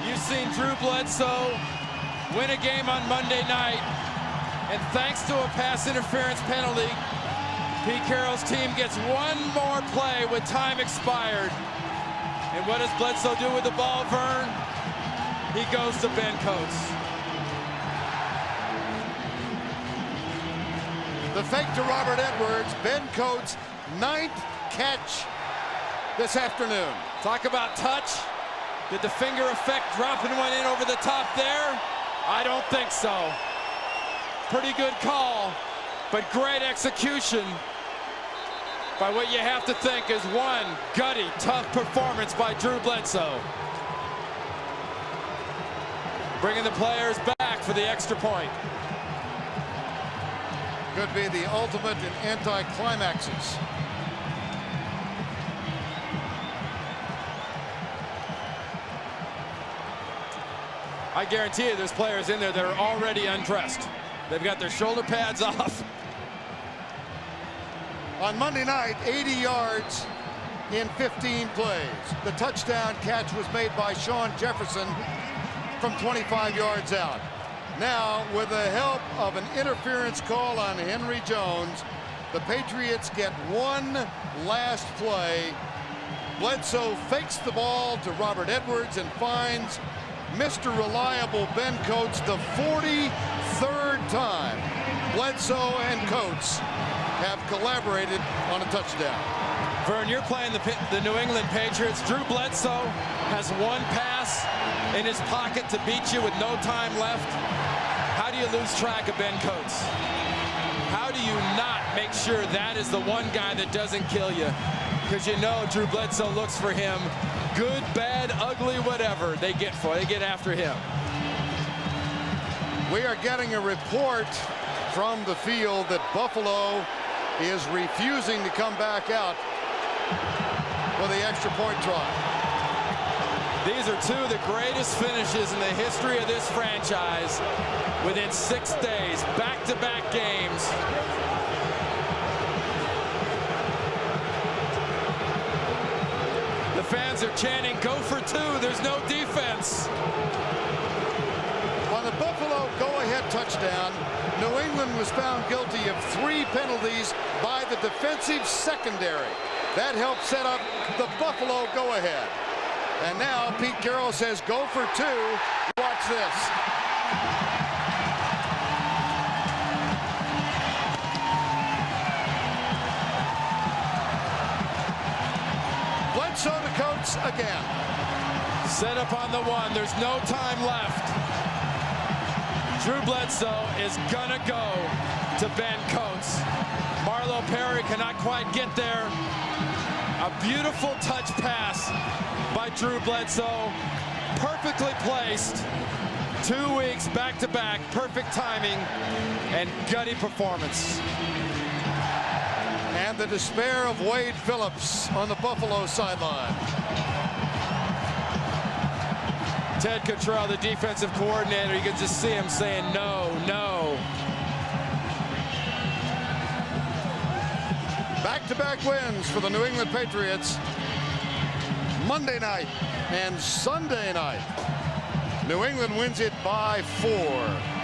Speaker 2: you've seen Drew Bledsoe win a game on Monday night. And thanks to a pass interference penalty, Pete Carroll's team gets one more play with time expired. And what does Bledsoe do with the ball, Vern? He goes to Ben Coates.
Speaker 1: The fake to Robert Edwards. Ben Coates, 9th catch this afternoon.
Speaker 2: Talk about touch. Did the finger effect dropping one in over the top there? I don't think so. Pretty good call, but great execution by what you have to think is one gutty, tough performance by Drew Bledsoe. Bringing the players back for the extra point.
Speaker 1: Could be the ultimate in anticlimaxes.
Speaker 2: I guarantee you there's players in there that are already undressed. They've got their shoulder pads off.
Speaker 1: On Monday night, 80 yards in 15 plays. The touchdown catch was made by Sean Jefferson from 25 yards out. Now, with the help of an interference call on Henry Jones, the Patriots get one last play. Bledsoe fakes the ball to Robert Edwards and finds Mr. Reliable Ben Coates the 43rd time. Bledsoe and Coates have collaborated on a touchdown.
Speaker 2: Vern, you're playing the New England Patriots. Drew Bledsoe has one pass in his pocket to beat you with no time left. How do you lose track of Ben Coates? How do you not make sure that is the one guy that doesn't kill you? Because you know Drew Bledsoe looks for him. Good, bad, ugly, whatever they get after him.
Speaker 1: We are getting a report from the field that Buffalo is refusing to come back out for the extra point try.
Speaker 2: These are two of the greatest finishes in the history of this franchise within 6 days, back-to-back games. The fans are chanting, "Go for two." There's no defense.
Speaker 1: On the Buffalo go-ahead touchdown, New England was found guilty of 3 penalties by the defensive secondary. That helped set up the Buffalo go-ahead. And now Pete Carroll says go for 2. Watch this. Bledsoe to Coates again.
Speaker 2: Set up on the 1. There's no time left. Drew Bledsoe is gonna go to Ben Coates. Marlo Perry cannot quite get there. A beautiful touch pass by Drew Bledsoe. Perfectly placed. 2 weeks back-to-back. Perfect timing and gutty performance.
Speaker 1: And the despair of Wade Phillips on the Buffalo sideline.
Speaker 2: Ted Cottrell, the defensive coordinator, you can just see him saying no, no.
Speaker 1: Back-to-back wins for the New England Patriots. Monday night and Sunday night. New England wins it by 4.